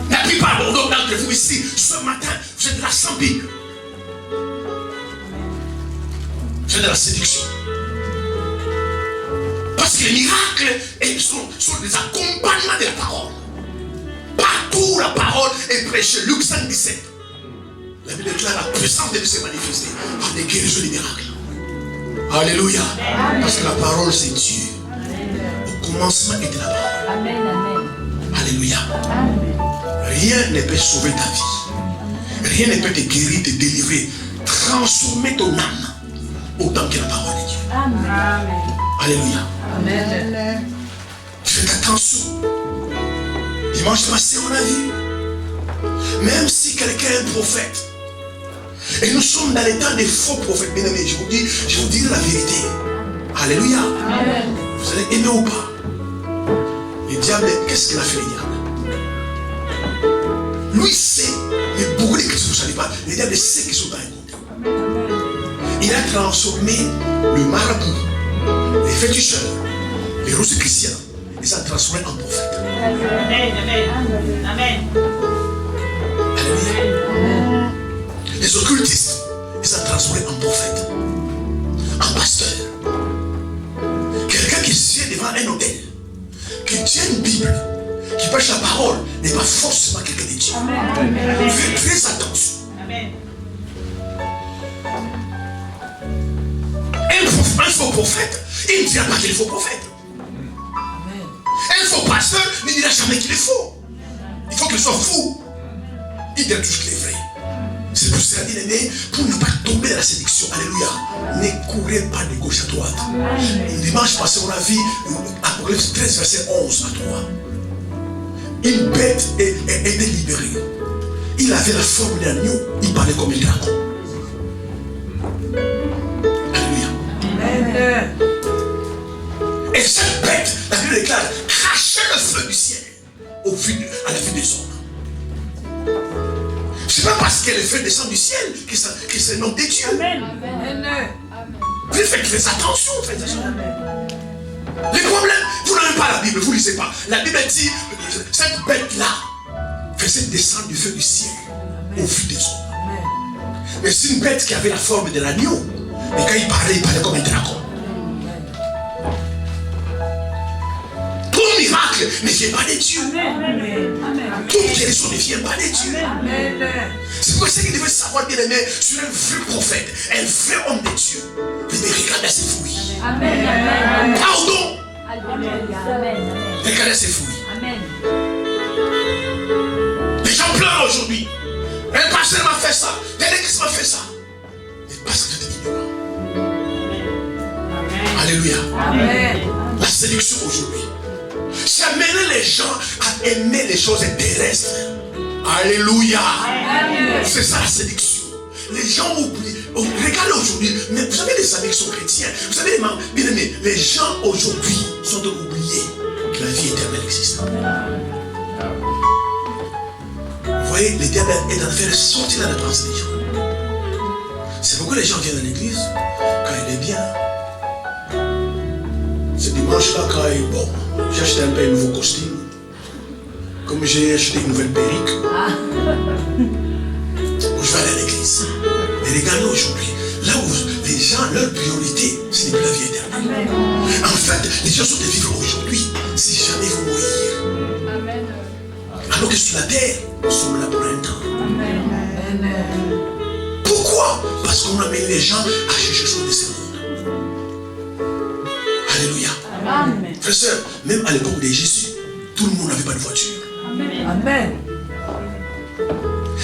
La plupart d'entre vous ici, ce matin, vous êtes là sans Bible. Vous êtes dans la séduction. Parce que les miracles sont des accompagnements de la parole. Partout la parole est prêchée. Luc 5,17. La Bible déclare la puissance de Dieu s'est manifestée par des guérisons et des miracles. Alléluia. Parce que la parole c'est Dieu. Au commencement était la parole.
Amen. Amen.
Alléluia. Rien ne peut sauver ta vie. Rien ne peut te guérir, te délivrer, transformer ton âme autant que la parole de Dieu.
Amen.
Alléluia.
Amen.
Faites attention. Dimanche passé, on a vu. Même si quelqu'un est un prophète, et nous sommes dans les temps des faux prophètes, bien aimés, je vous dis la vérité. Alléluia.
Amen.
Vous allez aimer ou pas? Le diable, qu'est-ce qu'il a fait, le diable? Lui sait, mais beaucoup de chrétiens ne savent pas. Le diable sait qu'ils sont dans un côté. Il a transformé le marabout, les féticheurs, les rosicruciens, il les a transformés en prophètes.
Amen. Amen. Amen.
Alléluia. Les occultistes, ils sont transformés en prophètes, en pasteurs. Quelqu'un qui se tient devant un hôtel, qui tient une Bible, qui prêche la parole, n'est pas forcément quelqu'un de Dieu. Faites très attention.
Amen.
Un faux prophète, il ne dira pas qu'il est faux prophète. Un faux pasteur ne dira jamais qu'il est faux. Il faut qu'il soit fou. Il dira toujours qu'il est vrai. C'est pour cela, bien aimé, pour ne pas tomber dans la séduction. Alléluia. Ne courez pas de gauche à droite. Le dimanche passé, on a vu Apocalypse 13, verset 11 à 3. Une bête était libérée. il avait la forme d'un agneau, il parlait comme un dragon. Alléluia.
Amen.
Et cette bête, la Bible déclare, crachait le feu du ciel à la vue des hommes. C'est pas parce que le feu descend du ciel que c'est le nom de Dieu.
Amen.
Vous faites très attention, faites attention. Les problèmes, vous n'avez pas la Bible, vous ne lisez pas. La Bible dit, cette bête-là faisait descendre du feu du ciel au vue des hommes. Mais c'est une bête qui avait la forme de l'agneau. Et quand il parlait comme un dragon. Tout miracle ne vient pas de Dieu. Toute guérison ne vient pas de Dieu. C'est pour ça qu'il devait savoir, bien aimé, sur un vrai prophète, un vrai homme de Dieu. Il devait regarder ses fruits. Pardon. Regardez ses fruits. Les gens pleurent aujourd'hui. Un pasteur m'a fait ça. Tel église m'a fait ça. Mais parce que tu es ignorant. Alléluia. La séduction aujourd'hui, c'est amener les gens à aimer les choses terrestres. Alléluia. C'est ça la séduction. Les gens oublient. Regardez aujourd'hui, mais vous avez des amis qui sont chrétiens. Vous savez, bien aimés, les gens aujourd'hui sont oubliés que la vie éternelle existe. Vous voyez, le diable est en train de faire sortir la dépense des gens. C'est pourquoi les gens viennent à l'église quand il est bien. Ce dimanche-là, quand j'ai acheté un peu un nouveau costume, comme j'ai acheté une nouvelle perruque, je vais aller à l'église. Mais regardez aujourd'hui, là où les gens, leur priorité, ce n'est plus la vie éternelle. En fait, les gens sont de vivre aujourd'hui, si jamais ils vont mourir. Alors que sur la terre, nous sommes là pour un temps. Pourquoi? Parce qu'on amène les gens à chercher chose de ce monde. Alléluia. Frère, sœur, même à l'époque de Jésus, tout le monde n'avait pas de voiture.
Amen.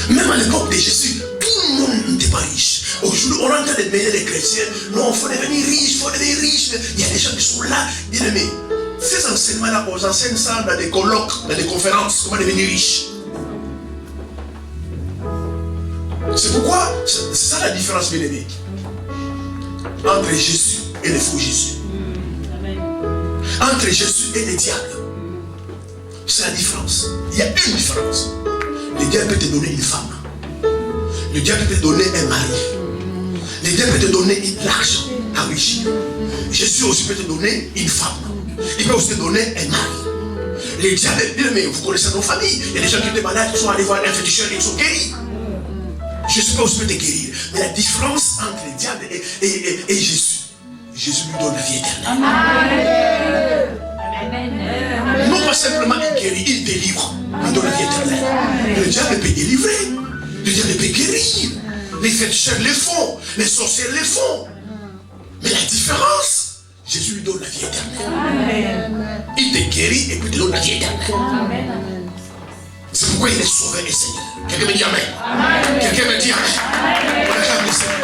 Même à l'époque de Jésus, tout le monde n'était pas riche. Aujourd'hui, on est en train de mêler les chrétiens. Non, il faut devenir riche, il faut devenir riche. Il y a des gens qui sont là, bien aimés. Ces enseignements-là, on enseigne ça dans des colloques, dans des conférences, comment devenir riche. C'est pourquoi, c'est ça la différence, bien aimés, entre Jésus et le faux Jésus. Entre Jésus et le diable. C'est la différence. Il y a une différence. Le diable peut te donner une femme. Le diable peut te donner un mari. Le diable peut te donner l'argent, enrichir. Jésus aussi peut te donner une femme. Il peut aussi te donner un mari. Les diables, bien aimé, vous connaissez nos familles. Il y a des gens qui étaient malades, qui sont allés voir un féticheur et ils sont guéris. Jésus peut aussi te guérir. Mais la différence entre le diable et Jésus, Jésus lui donne la vie éternelle. Amen. Non pas simplement il guérit, il délivre. Il donne la vie éternelle. Le diable peut délivrer. Le diable peut guérir. Les féticheurs les font. Les sorciers les font. Mais la différence, Jésus lui donne la vie éternelle. Amen. Il te guérit et puis il te donne la vie éternelle. Amen. C'est pourquoi il est sauveur et Seigneur. Quelqu'un me dit Amen. Amen. Quelqu'un me dit Amen. On acclame le Seigneur.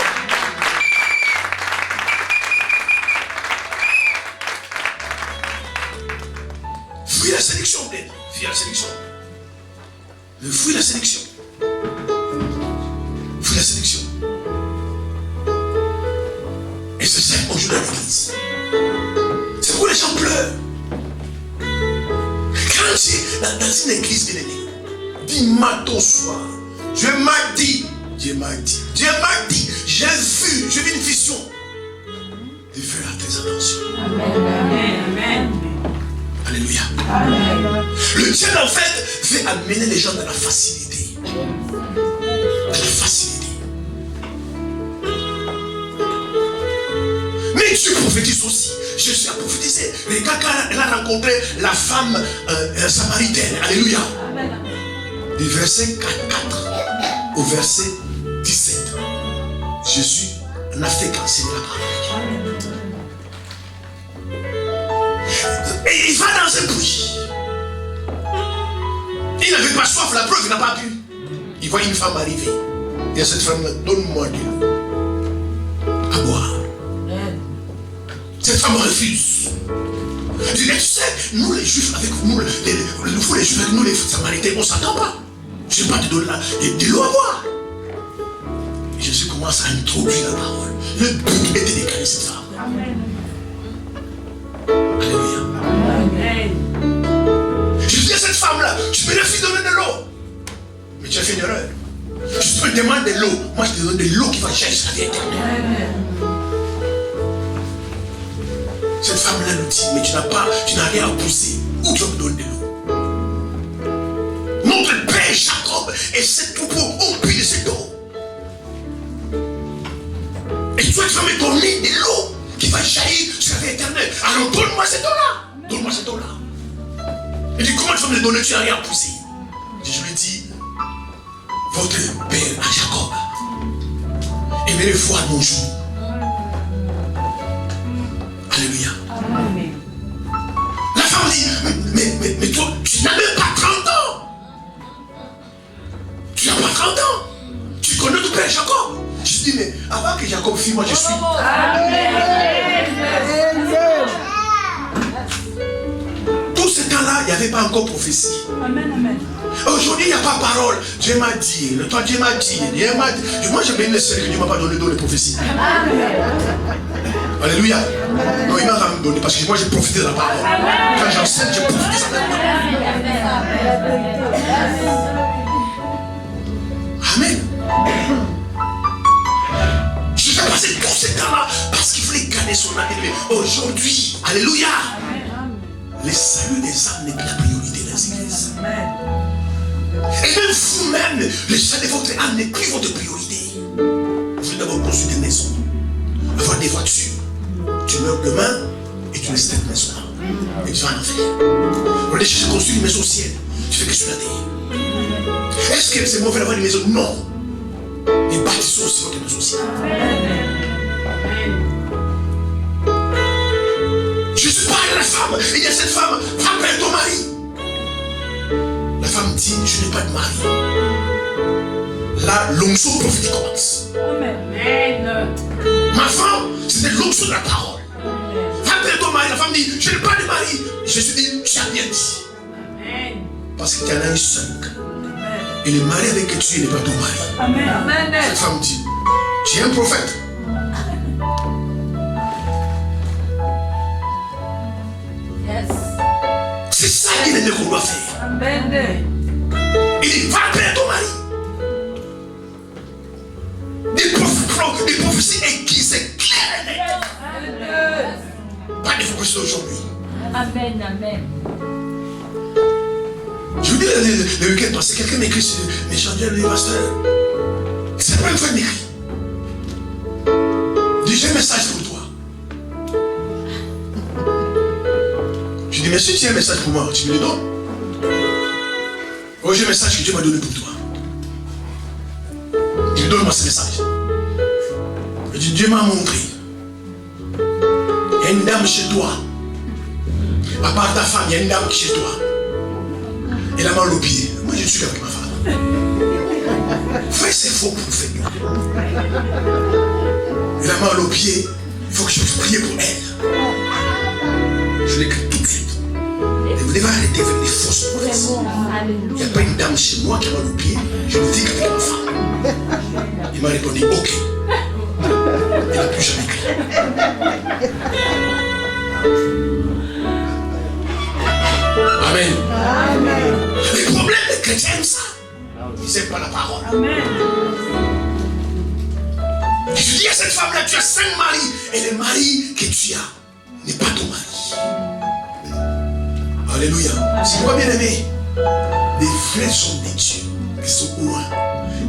Fuis la sélection, fuis la sélection. Fuis la sélection. Fuis la sélection. Et c'est ça qu'on joue dans l'église. C'est pourquoi les gens pleurent. Quand tu es dans une église bien aimée, dis matin au soir, Dieu m'a dit, Dieu m'a dit, Dieu m'a dit, j'ai vu une vision. Et fais très attention.
Amen. Amen.
Alléluia.
Amen.
Le diable en fait veut amener les gens dans la facilité. Dans la facilité. Mais Dieu prophétise aussi. Jésus a prophétisé. Regarde quand elle a rencontré la femme samaritaine. Alléluia. Du verset 4 au verset 17. Jésus n'a fait qu'enseigner la parole. Et il va dans un puits. Il n'avait pas soif, la preuve, il n'a pas bu. Il voit une femme arriver. Et à cette femme, donne-moi de l'eau à boire. Cette femme refuse. Tu sais, nous les juifs avec nous, les juifs avec nous les samaritains, on ne s'entend pas. je ne vais pas te donner de l'eau à boire. Et Jésus commence à introduire la parole. Le but était de gagner cette femme.
Amen.
Alléluia.
Amen.
Je dis à cette femme-là, tu me refuses de donner de l'eau. Mais tu as fait une erreur. Je te demande de l'eau. Moi, je te donne de l'eau qui va chercher la vie éternelle. Cette femme-là nous dit, mais tu n'as rien à pousser. Où tu vas me donner de l'eau? Notre père Jacob et ses troupeaux ont bu de cette eau. Et toi, tu vas me donner de l'eau qui va jaillir sur la vie éternelle. Alors donne-moi cette eau-là. Donne-moi cette eau-là. Il dit, comment tu vas me le donner? Tu n'as rien à pousser. Je lui dis, votre père à Jacob aimerait voir mon jour. Alléluia.
Amen.
La femme dit, mais toi, tu n'as même pas 30 ans. Tu n'as pas 30 ans. Tu connais ton père Jacob. Je dis, mais avant que Jacob fût, moi je suis. Tout ce temps-là, il n'y avait pas encore prophétie.
Amen. Amen.
Aujourd'hui, il n'y a pas parole. Dieu m'a dit. Toi, Dieu m'a dit. Dieu m'a dit. Moi, je bénis le Seigneur que Dieu ne m'a pas donné de prophétie. Alléluia. Non, il m'a rien donné parce que moi, j'ai profité de la parole. Quand j'enseigne, j'ai profité de ça. Amen. Je vais passer tout ce temps-là parce qu'il voulait gagner son âme. Aujourd'hui, alléluia. Le salut des âmes n'est plus la priorité dans les églises. Et même vous-même, le salut de votre âme n'est plus votre priorité. Vous voulez d'abord construire des maisons, avoir des voitures. Tu meurs demain et tu laisses cette maison-là. Et tu vas en enfer. Vous voulez chercher à construire une maison au ciel. Tu fais que sur la terre. Est-ce que c'est mauvais d'avoir une maison? Non. Et bâtissons aussi votre maison au ciel. Je suis pas à la femme. Il y a cette femme, rappelle ton mari. La femme dit, je n'ai pas de mari. Là, l'onction prophétique commence.
Amen.
Ma femme, c'était l'onction de la parole. Rappelle ton mari. La femme dit, je n'ai pas de mari. Jésus dit, tu as bien dit.
Amen.
Parce que tu en as un seul. Et le mari avec qui tu es n'est pas ton mari.
Amen.
Cette femme dit, tu es un prophète. C'est ça qu'il est qu'on doit faire. Il dit, va appeler ton mari. Des prophéties aiguisées, c'est clair et net. Pas des prophéties d'aujourd'hui.
Amen.
Je vous dis le week-end passé, quelqu'un m'écrit sur mes chantiers, le pasteur. C'est pas une fois m'écrit. Dis, j'ai un message pour toi. Je dis, mais si tu as un message pour moi, tu me le donnes. Oh, j'ai un message que Dieu m'a donné pour toi. Je lui donne moi ce message. Je dis, Dieu m'a montré. Il y a une dame chez toi. À part ta femme, il y a une dame chez toi. Elle a mal au pied. Moi, je suis avec ma femme. Frère, c'est faux pour faire. Elle a mal au pied. Il faut que je puisse prier pour elle. Je l'écris tout de suite. Et vous devez arrêter avec les fausses promesses. Il n'y a pas une dame chez moi qui a mal au pied. Je le dis qu'avec ma femme. Il m'a répondu, ok. Il n'a plus jamais crié. Amen. Le problème des chrétiens, ça. Ils n'aiment pas la parole.
Amen.
Et je dis à cette femme-là, tu as 5 maris. Et le mari que tu as n'est pas ton mari. Alléluia. C'est quoi, bien aimé? Les vrais sont des dieux qui sont loin.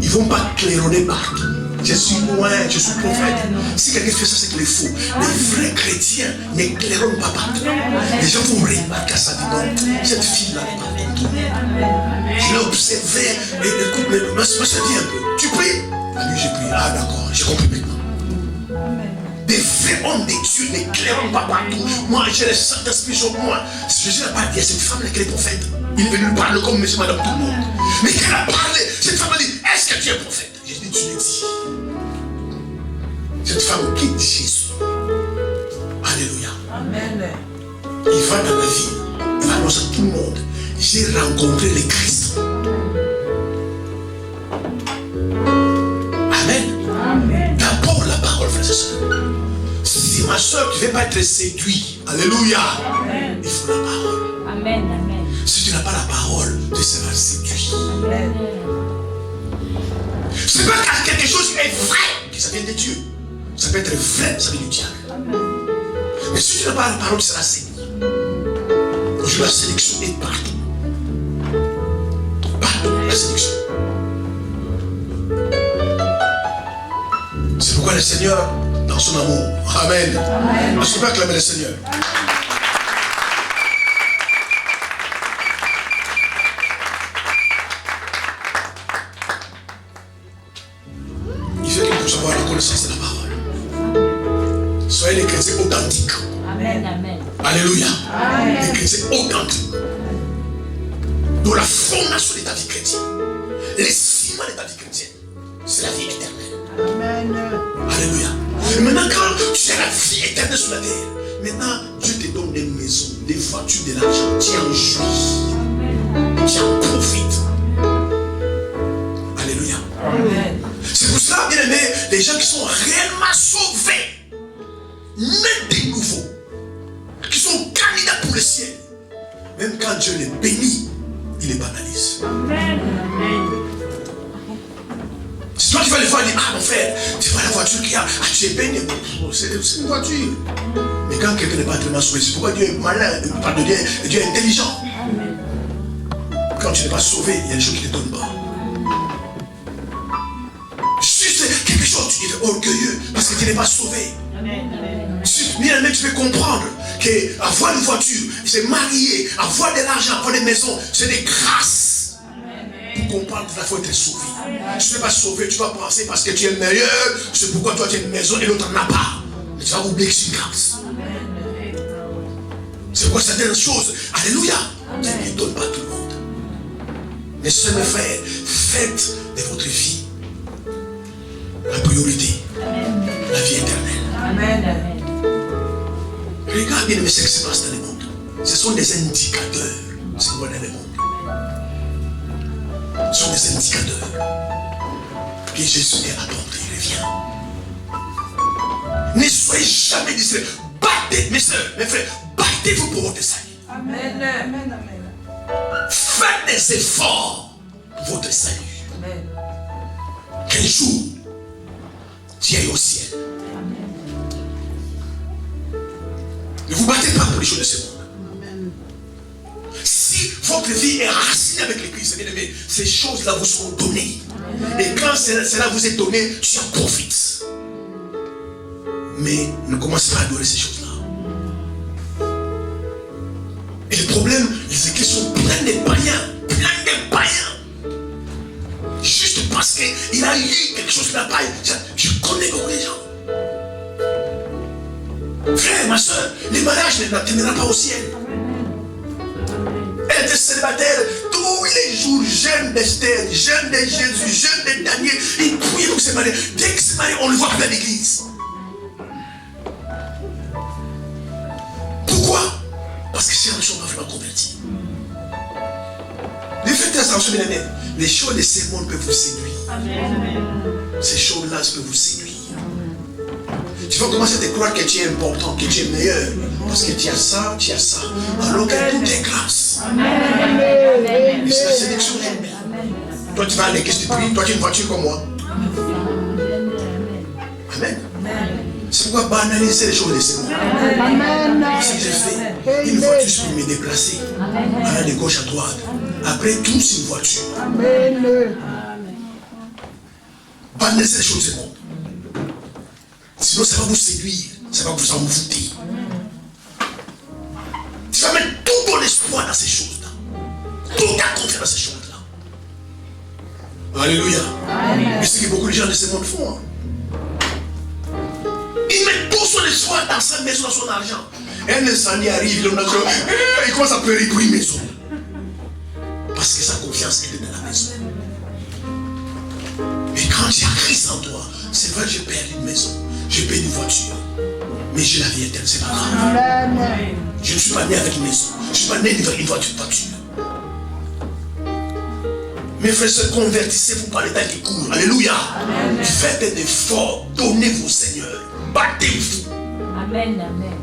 Ils ne vont pas claironner partout. Je suis loin, je suis prophète. Si quelqu'un fait ça, c'est qu'il est faux. Les vrais chrétiens n'éclaironnent pas partout. Les gens vont remarquer à ça. Cette fille-là n'est pas comme tout. Je l'ai observé. Et écoute, ma soeur, viens un peu. Tu pries? Ah oui, j'ai prié. Ah d'accord, j'ai compris maintenant. Des vrais hommes des dieux n'éclaironnent pas partout. Moi, j'ai le Saint-Esprit sur moi. Jésus n'a pas dit à cette femme-là qu'elle est prophète. Il est venu lui parler comme monsieur, madame, tout le monde. Mais quand elle a parlé, cette femme a dit, est-ce que tu es prophète? J'ai dit, tu l'as dit. Cette femme quitte Jésus. Alléluia.
Amen.
Il va dans la ville. Il va annoncer à tout le monde. J'ai rencontré le Christ. Amen. D'abord la parole, frères et sœurs. Si ma soeur, tu ne veux pas être séduit, alléluia, il faut la parole.
Amen. Amen.
Si tu n'as pas la parole, tu seras séduit.
Amen.
Ce n'est pas car quelque chose est vrai que ça vient de Dieu. Ça peut être vrai, ça vient du diable. Mais si tu n'as pas la parole, tu seras séduit. Aujourd'hui, la sélection est partout. Partout, la sélection. C'est pourquoi le Seigneur, dans son amour, Amen. Est-ce qu'on peut acclamer le Seigneur? Il fait que nous puissions avoir la connaissance de la parole. Soyez des chrétiens authentiques.
Amen. Amen.
Alléluia. Des chrétiens authentiques. Dont la fondation de ta vie chrétienne, les ciments de ta vie chrétienne, c'est la vie éternelle. Alléluia. Et maintenant, quand tu as la vie éternelle sur la terre, maintenant, Dieu te donne des maisons, des voitures, de l'argent. Tu en jouis. Tu en profites. Alléluia.
Amen.
C'est pour cela, bien aimé, les gens qui sont réellement sauvés, même des nouveaux, qui sont candidats pour le ciel, même quand Dieu les bénit, il les banalise.
Amen.
C'est toi qui vas les voir et dire, ah mon frère, tu vois la voiture qu'il y a, ah tu es béni, c'est une voiture. Mais quand quelqu'un n'est pas tellement sauvé, c'est pourquoi Dieu est malin, pardon, Dieu est intelligent. Quand tu n'es pas sauvé, il y a des choses qui ne te donnent pas. Juste quelque chose, tu es orgueilleux parce que tu n'es pas sauvé. Bien aimé, tu peux comprendre qu'avoir une voiture, c'est marier, avoir de l'argent, avoir des maisons, c'est des grâces. Pour comprendre qu'il faut être sauvé. Si tu n'es pas sauvé, tu vas penser parce que tu es meilleur, c'est pourquoi toi tu as une maison et l'autre n'en a pas. Mais tu vas oublier que c'est une grâce. C'est pourquoi certaines choses, alléluia, Dieu ne les donne pas à tout le monde. Mes soeurs, mes frères, faites de votre vie la priorité, la vie éternelle.
Amen.
Regarde bien ce qui se passe dans le monde. Ce sont des indicateurs. Ce qu'on voit dans le monde. Ce sont des indicateurs que Jésus est à la porte, il revient. Ne soyez jamais distraits. Battez, mes soeurs, mes frères, battez-vous pour votre salut.
Amen.
Faites des efforts pour votre salut.
Amen.
Qu'un jour, tu ailles au ciel. Ne vous battez pas pour les choses de ce monde. Si votre vie est racinée avec l'Église, bien aimé, ces choses-là vous seront données. Et quand cela vous est donné, tu en profites. Mais ne commencez pas à adorer ces choses-là. Et le problème, les églises sont pleines de païens. Juste parce qu'il a lu quelque chose de la paille. Je connais beaucoup de gens. Frère, ma soeur, les mariages ne t'amèneront pas au ciel. Elle était célibataire tous les jours, jeune d'Esther, jeune de Jésus, jeune de Daniel. Il priait pour se marier. Dès qu'il se marie, on le voit plus dans l'église. Pourquoi? Parce que ces gens ne sont pas vraiment convertis. Ne faites attention, bien aimés. Les choses de ce monde peuvent vous séduire. Ces choses-là peuvent vous séduire. Tu vas commencer à te croire que tu es important, que tu es meilleur. Parce que tu as ça. Alors que tout est grâce. Et c'est la sélection. Toi, tu vas à l'église, tu pries. Toi, tu as une voiture comme moi. Amen. C'est pourquoi banaliser les choses de ce monde. Ce que j'ai fait, une voiture, je peux me déplacer. Aller de gauche à droite. Après, tout, c'est une voiture. Banaliser les choses de ce monde. Sinon, ça va vous séduire, ça va vous envoûter. Tu vas mettre tout ton espoir dans ces choses-là. Toute ta confiance dans ces choses-là. Alléluia. Et c'est ce que beaucoup de gens de ce monde font. Ils mettent tout son espoir dans sa maison, dans son argent. Un incendie arrive, il commence à pleurer pour une maison. Parce que sa confiance est dans la maison. Mais quand il y a Christ en toi, c'est vrai que j'ai perdu une maison. J'ai payé une voiture, mais j'ai la vie éternelle, c'est pas grave. Je ne suis pas né avec une maison, je ne suis pas né avec une voiture. Mes frères, se convertissez-vous par les temps qui courent. Alléluia. Amen. Faites des efforts. Donnez-vous au Seigneur. Battez-vous.
Amen. Amen.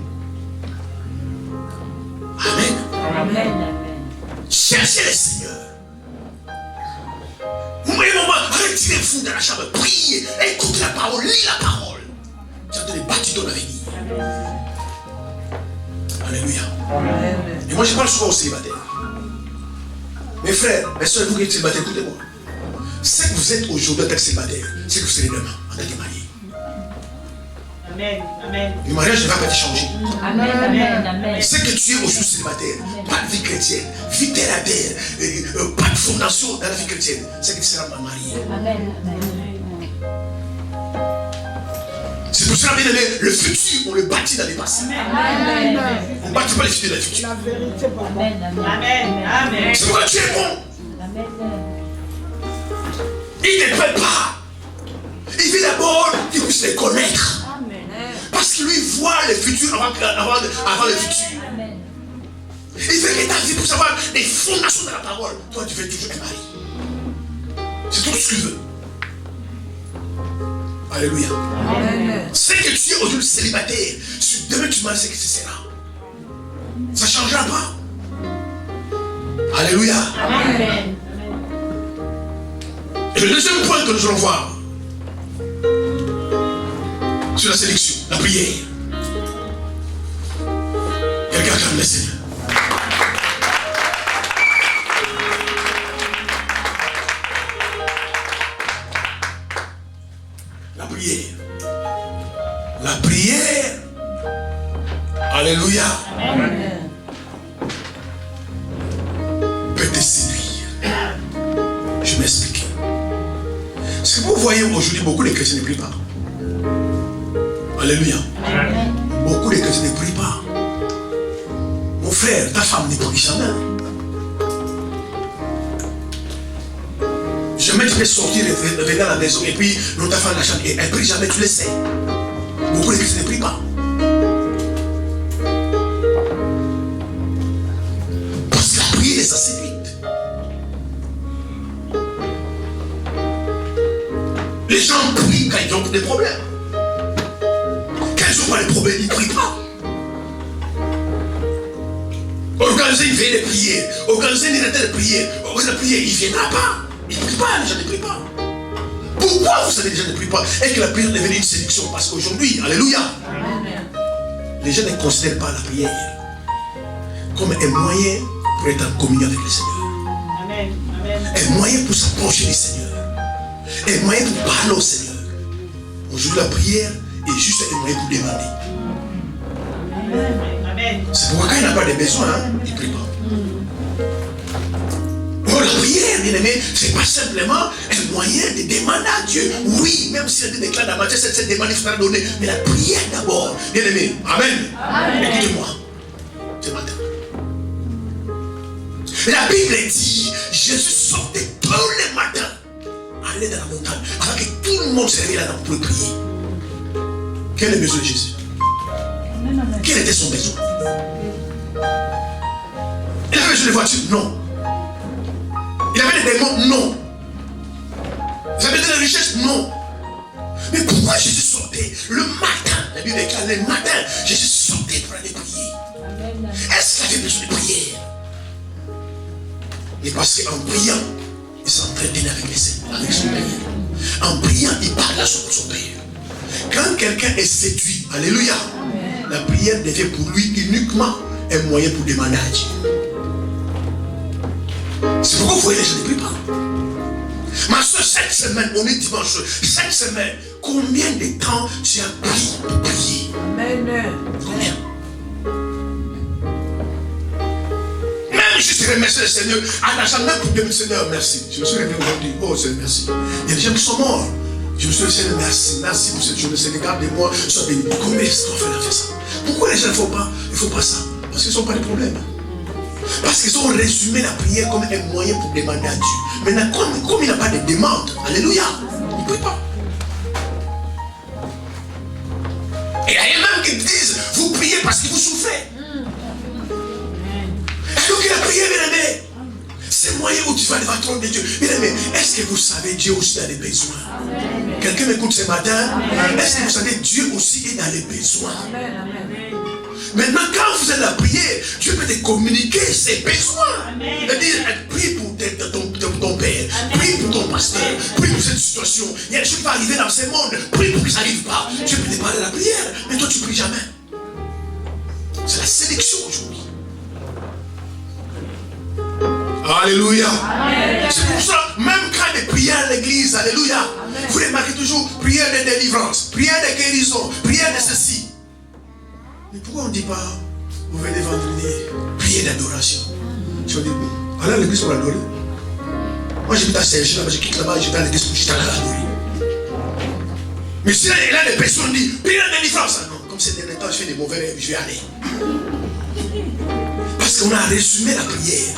Amen.
Amen. Amen.
Cherchez le Seigneur. Retirez-vous dans la chambre. Priez. Écoutez la parole. Lisez la parole. Tu as des bâtis dans l'avenir. Alléluia. Amen. Et moi, je parle souvent aux célibataires. Mes frères, mes soeurs, vous qui êtes célibataires, écoutez-moi. Ce que vous êtes aujourd'hui en tant que célibataire, c'est que vous serez demain en tant que marié.
Amen. Amen.
Le mariage ne va pas te changer.
Amen. Amen. Amen.
Ce que tu es aujourd'hui célibataire, pas de vie chrétienne, vie terre à terre, pas de fondation dans la vie chrétienne, c'est que tu seras marié.
Amen. Amen.
C'est pour cela, bien aimé, le futur, on le bâtit dans les passés.
Amen.
On ne bâtit pas le futur dans le futur.
La vérité, papa.
Amen.
Amen. Amen.
C'est pourquoi tu es bon.
Amen.
Il ne prépare. Il veut d'abord qu'il puisse les connaître.
Amen.
Parce que lui voit le futur avant le futur.
Amen.
Il veut que ta vie puisse avoir des fondations dans la parole. Toi, tu veux toujours un mari. C'est tout ce qu'il veut. Alléluia.
Amen.
C'est que tu es aujourd'hui célibataire. Si demain tu m'as dit que ce sera. Ça ne changera pas. Alléluia.
Amen.
Et le deuxième point que nous allons voir sur la sélection, la prière. Quelqu'un acclame le Seigneur. La prière. La prière. Alléluia.
Amen.
Peut te séduire. Je m'explique. Ce que vous voyez aujourd'hui, beaucoup de chrétiens ne prient pas. Alléluia.
Amen.
Beaucoup de chrétiens ne prient pas. Mon frère, ta femme ne prie jamais. Jamais tu peux sortir et venir à la maison et puis ta femme la chambre et elle ne prie jamais, tu le sais. Beaucoup de chrétiens ne prient pas. Parce que la prière les a séduites. Les gens prient quand ils ont des problèmes. Quand ils n'ont pas de problèmes, ils ne prient pas. Organiser une veille de prière, organiser une retraite de prière, organiser la prière, il ne viendra pas. Il ne prie pas, les gens ne prient pas. Pourquoi vous savez les gens ne prient pas et que la prière est devenue une séduction? Parce qu'aujourd'hui, alléluia, les gens ne considèrent pas la prière comme un moyen pour être en communion avec le Seigneur.
Amen. Amen.
Un moyen pour s'approcher du Seigneur. Un moyen pour parler au Seigneur. Aujourd'hui, la prière est juste un moyen pour demander.
Amen.
C'est pourquoi quand il n'a pas de besoin, il ne prie pas. Oh, la prière, bien aimé, c'est pas simplement un moyen de demander à Dieu. Oui, même s'il y a des déclats dans la matière, cette demande il faudra donner. Mais la prière d'abord, bien aimé. Amen. Écoutez-moi. Ce matin. La Bible dit, Jésus sortait tous les matins, allait dans la montagne, avant que tout le monde se réveille là-dedans pour prier. Quel est le besoin de Jésus? Quel était son besoin? Il avait besoin de voitures? Non. Il avait des démons? Non. Il avait des richesses? Non. Mais pourquoi Jésus sortait le matin? La Bible déclare le matin, Jésus sortait pour aller prier. Est-ce qu'il avait besoin de prière? Et parce qu'en priant, il s'entretenait avec les Seigneurs, avec son Père. En priant, il parlait à son Père. Quand quelqu'un est séduit, alléluia, la prière devient pour lui uniquement un moyen pour demander à Dieu. C'est pourquoi vous voyez les gens ne prient pas. Ma soeur, cette semaine, on est dimanche, cette semaine, combien de temps tu as pris pour prier?
Amen.
Combien? Même juste remercier le Seigneur, à la chambre, même pour dire Seigneur, merci. Je me suis réveillé aujourd'hui, oh Seigneur, merci. Il y a des gens qui sont morts. Je me suis dit, Seigneur, merci, merci pour cette journée, Seigneur, garde-moi, sois béni. Combien est-ce qu'on fait ça? Pourquoi les gens ne font pas? Il ne faut pas ça. Parce qu'ils n'ont pas de problème. Parce qu'ils ont résumé la prière comme un moyen pour demander à Dieu. Maintenant, comme il n'a pas de demande, alléluia, il ne prie pas. Et il y a même qui disent, vous priez parce que vous souffrez. Et donc la prière, bien aimé, c'est un moyen où tu vas devant le trône de Dieu. Bien aimé, est-ce que vous savez Dieu aussi a des besoins? Quelqu'un m'écoute ce matin? Est-ce que vous savez Dieu aussi est dans les besoins? Maintenant, quand vous êtes à la prière, Dieu peut te communiquer ses besoins. C'est-à-dire, prie pour ton père, prie pour ton pasteur, prie pour cette situation. Il y a des choses qui vont arriver dans ce monde, prie pour que ça n'arrive pas. Dieu peut te parler de la prière, mais toi tu ne pries jamais. C'est la sélection aujourd'hui. Alléluia. C'est pour ça, même quand des prières à l'église, alléluia, vous remarquez toujours prière de délivrance, prière de guérison, prière de ceci. Mais pourquoi on ne dit pas, vous venez vendredi, prière d'adoration? Je vais dire, allez à l'église pour adorer. Moi j'habite à Serge, là-bas, je quitte là-bas, je vais à l'église pour juste aller adorer. Mais si là, les personnes disent, prière de délivrance, non, comme c'est dernier temps, je fais des mauvais rêves, je vais aller. Parce qu'on a résumé la prière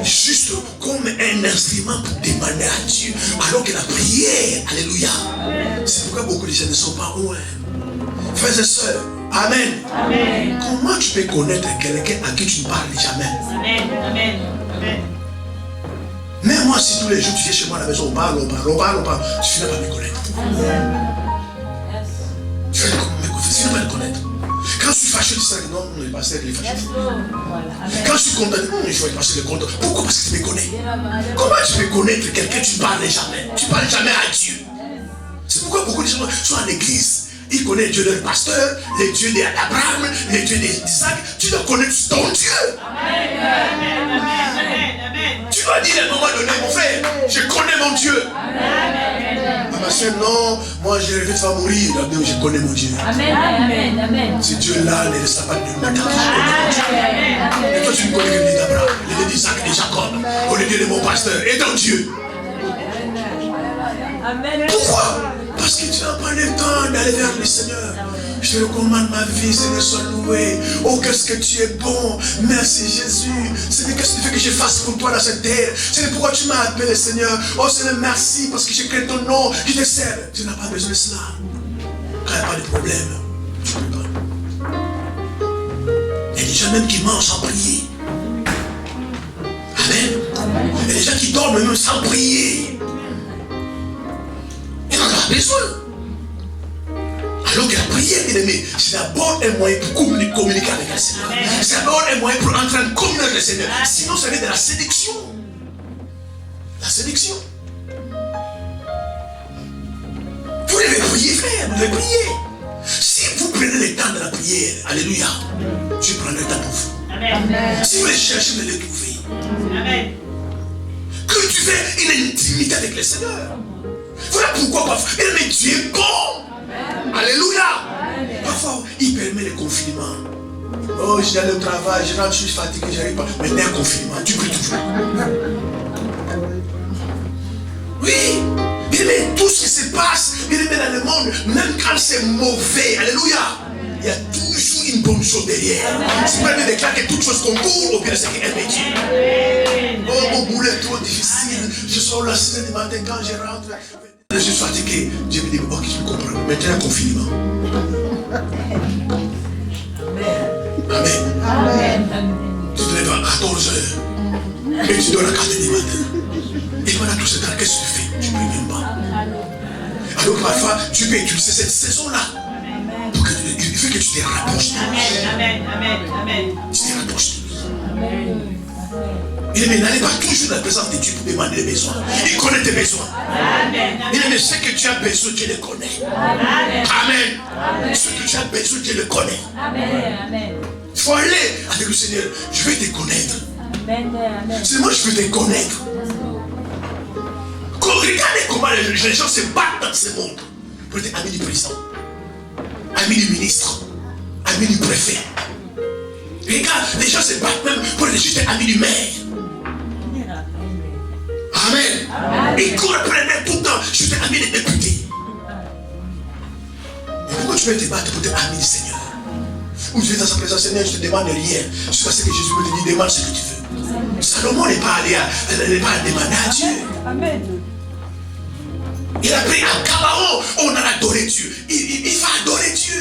juste comme un instrument pour demander à Dieu. Alors que la prière, alléluia, c'est pourquoi beaucoup de gens ne sont pas loin. Frères et sœurs, amen.
Amen.
Comment tu peux connaître quelqu'un à qui tu ne parles jamais?
Amen. Amen. Amen.
Même moi, si tous les jours tu viens chez moi à la maison, on parle, tu finis pas à me connaître. Tu finis pas à me connaître. Quand je suis fâché, tu sais que non, le pasteur il est fâché. Quand je suis content, non, il faut être pasteur est content. Pourquoi? Parce que tu me connais. Comment tu peux connaître quelqu'un que tu ne parles jamais? Tu ne parles jamais à Dieu. C'est pourquoi beaucoup de gens sont en église. Ils connaissent Dieu de leur pasteur, les dieux d'Abraham, les dieux d'Isaac. Tu dois connaître ton Dieu.
Amen.
Tu dois dire à un moment donné, mon frère, je connais mon Dieu. Ma soeur, non, moi je rêve de mourir. Je connais mon Dieu.
Amen.
Ce Dieu-là ne restera pas de matin. Et toi, tu ne connais que le Dieu d'Abraham, le Dieu d'Isaac et de Jacob, ou le Dieu de mon pasteur et ton Dieu. Pourquoi? Parce que tu n'as pas le temps d'aller vers le Seigneur. Je te recommande ma vie, Seigneur, sois loué. Oh, qu'est-ce que tu es bon. Merci Jésus. Seigneur, qu'est-ce que tu veux que je fasse pour toi dans cette terre? Seigneur, pourquoi tu m'as appelé, Seigneur? Oh Seigneur, merci parce que j'ai créé ton nom. Je te sers. Tu n'as pas besoin de cela. Quand il n'y a pas de problème, tu ne peux pas. Il y a des gens même qui mangent sans prier. Amen. Il y a des gens qui dorment même sans prier. Il n'en a pas besoin. Alors que la prière, bien aimé, c'est d'abord un moyen pour communiquer avec le Seigneur. C'est d'abord un moyen pour entrer en communion avec le Seigneur. Sinon, ça vient de la séduction. La séduction. Vous devez prier, frère, vous devez prier. Si vous prenez le temps de la prière, alléluia, Dieu prendra le temps pour vous.
Amen.
Si vous les cherchez, vous les trouvez.
Amen.
Cultivez une intimité avec le Seigneur. Voilà pourquoi parfois, mais Dieu est bon. Alléluia. Parfois, il permet le confinement. Oh, je vais au travail, je rentre, je suis fatigué, je n'arrive pas. Maintenant, un confinement, tu pries toujours. Oui. Mais tout ce qui se passe, bien aimé, dans le monde, même quand c'est mauvais, alléluia, il y a toujours une bonne chose derrière. C'est pas de déclarer que toute chose concourt au bien de ce qu'elle me dit. Oh, mon boulot est trop difficile. Je sors la 6h du matin quand je rentre. Je suis fatigué. Dieu me dit, ok, je comprends. Maintenant, un confinement. Amen. Tu te lèves à 14h et tu dors à 4h du matin. Et pendant tout ce temps, qu'est-ce que tu fais? Tu ne pries même pas. Alors parfois, tu peux utiliser cette saison-là pour que il faut que tu te rapproches de lui.
Amen.
Tu te rapproches de lui. Il n'allez pas toujours dans la présence de Dieu pour demander des besoins. Il connaît tes besoins. Il sait que tu as besoin, Dieu le connaît. Amen. Ce que tu as besoin, Dieu le connaît. Il faut aller avec le Seigneur. Je vais te connaître. C'est moi, je veux te connaître. Regardez comment les gens se battent dans ce monde pour être amis du président, amis du ministre, amis du préfet. Regarde, les gens se battent même pour être juste amis du maire. Amen. Ils courent après tout le temps, je suis ami des députés. Mais pourquoi tu veux te battre pour être ami du Seigneur? Ou tu es dans sa présence, Seigneur, je te demande rien. C'est parce que Jésus me dit, demande ce que tu veux. Salomon n'est pas allé demander à Dieu.
Amen.
Il a pris à Gabaon, on a adoré Dieu. Il va adorer Dieu.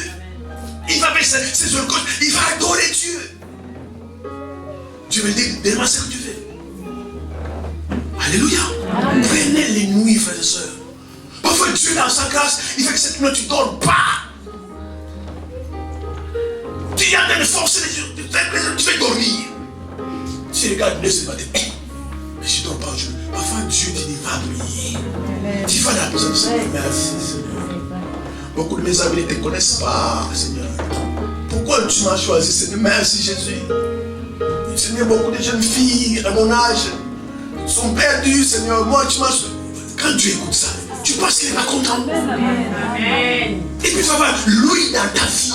Il va mettre ses orgues, il va adorer Dieu. Dieu me dit, demande ce que tu veux. Alléluia. Prenez les nuits, frères et sœurs. Parfois Dieu dans sa grâce, il fait que cette nuit tu ne dors pas. Tu es en train de forcer les yeux, tu fais dormir. Tu regardes, ne sais pas des mais je ne dors pas aujourd'hui. Parfois Dieu te dit, va prier. Tu vas dans la présence du Seigneur. Merci Seigneur. Beaucoup de mes amis ne te connaissent pas, Seigneur. Pourquoi tu m'as choisi, Seigneur? Merci Jésus. Seigneur, beaucoup de jeunes filles à mon âge sont perdues, Seigneur. Moi, tu m'as choisi. Quand tu écoutes ça, tu penses qu'il n'est pas content.
Amen.
Et puis, il va avoir lui dans ta vie.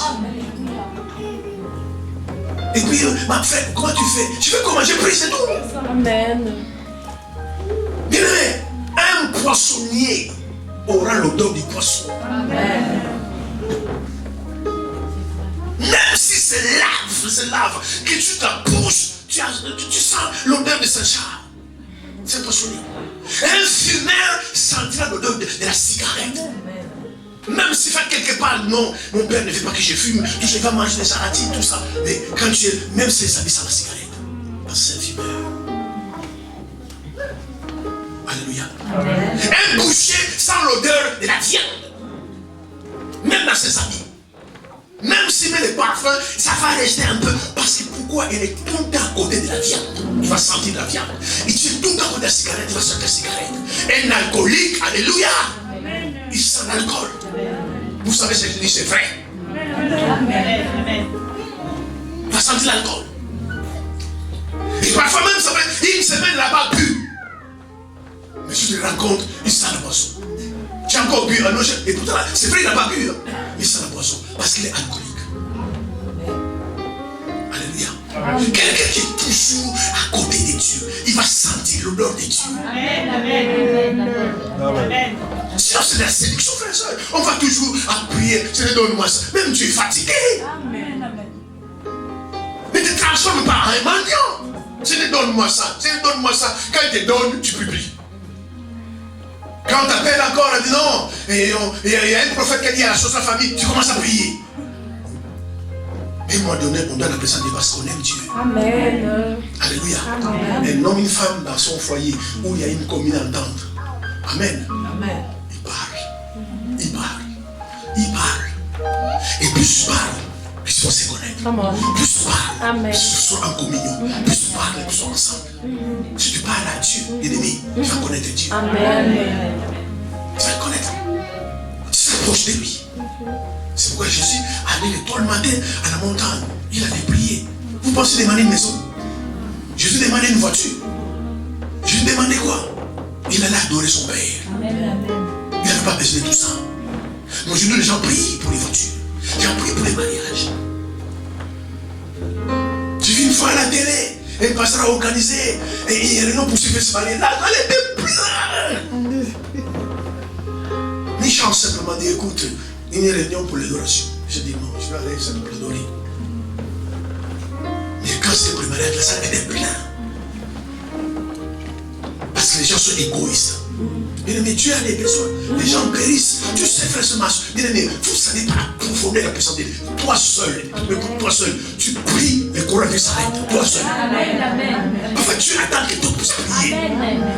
Et puis, ma frère, comment tu fais? Je fais comment? Je prie, c'est tout.
Amen.
Bien aimé, un poissonnier aura l'odeur du poisson.
Amen.
Même si c'est lave, que tu t'approches, tu sens l'odeur de Saint-Charles. C'est un poissonnier. Un fumeur sentira l'odeur de la cigarette. Même si fait quelque part, non, mon père ne veut pas que je fume, que je vais manger des salatines, tout ça. Mais quand tu es, même si ça sent la cigarette, parce que c'est un fumeur. Alléluia. Amen. Un boucher sent l'odeur de la viande. Même dans ses amis. Même s'il met le parfum, ça va rester un peu. Parce que pourquoi? Il est tout le temps à côté de la viande. Il va sentir la viande. Et tu es tout le temps à côté de la cigarette, il va sentir la cigarette. Un alcoolique, alléluia, il sent l'alcool. Vous savez ce que je dis, c'est vrai.
Amen.
Il va sentir l'alcool. Et parfois même, ça fait une semaine là-bas, bu. Mais je te rencontre, il sent la boisson. Tu as encore bu un autre, et pourtant, c'est vrai, il n'a pas bu. Il sent la boisson, parce qu'il est alcoolique. Alléluia. Quelqu'un qui est toujours à côté de Dieu, il va sentir l'odeur de Dieu.
Amen.
Sinon, c'est la séduction, frère et soeur. On va toujours appuyer, Seigneur, donne-moi ça. Même tu es fatigué. Ne te transforme pas en un mendiant. Seigneur, donne-moi ça. Seigneur, donne-moi ça. Quand il te donne, tu publies. Quand on t'appelle encore, on dit non, il y a un prophète qui a dit à la chose de la famille, tu commences à prier. Mais à un moment donné, on doit la présenter parce qu'on aime Dieu.
Amen.
Alléluia.
Amen.
Un homme, une femme dans son foyer où il y a une commune entente. Amen.
Amen.
Il parle. Et plus tu parles, plus ils vont se connaître.
Come on.
Plus tu parles,
Amen.
plus ils sont en communion. Plus tu parles, plus ils sont ensemble. Si tu parles à Dieu, l'ennemi, tu vas connaître Dieu.
Amen.
Tu vas le connaître. Tu s'approches de lui. C'est pourquoi Jésus allait le tôt le matin à la montagne. Il allait prier. Vous pensez demander une maison? Jésus demandait une voiture. Jésus demandait quoi? Il allait adorer son Père. Il n'avait pas besoin de tout ça. Mais aujourd'hui, les gens prient pour les voitures. Les gens prient pour les mariages. J'ai vu une fois à la télé, un pasteur a organisé une réunion pour suivre ce mariage. Là, elle était pleine. Ni chance simplement dire, écoute, une réunion pour l'adoration. Je dis non, je vais aller ça pour l'adorer. Mais quand c'était pour le mariage, la salle était pleine. Parce que les gens sont égoïstes. Bien-aimé, Dieu a des besoins. Les gens périssent. Tu sais, frère, ce match. Bien-aimé, vous savez pas la profondeur de la personne de Dieu. Toi seul, tu pries, le courant s'arrête. Toi seul. Enfin, Dieu attend que toi puisses prier.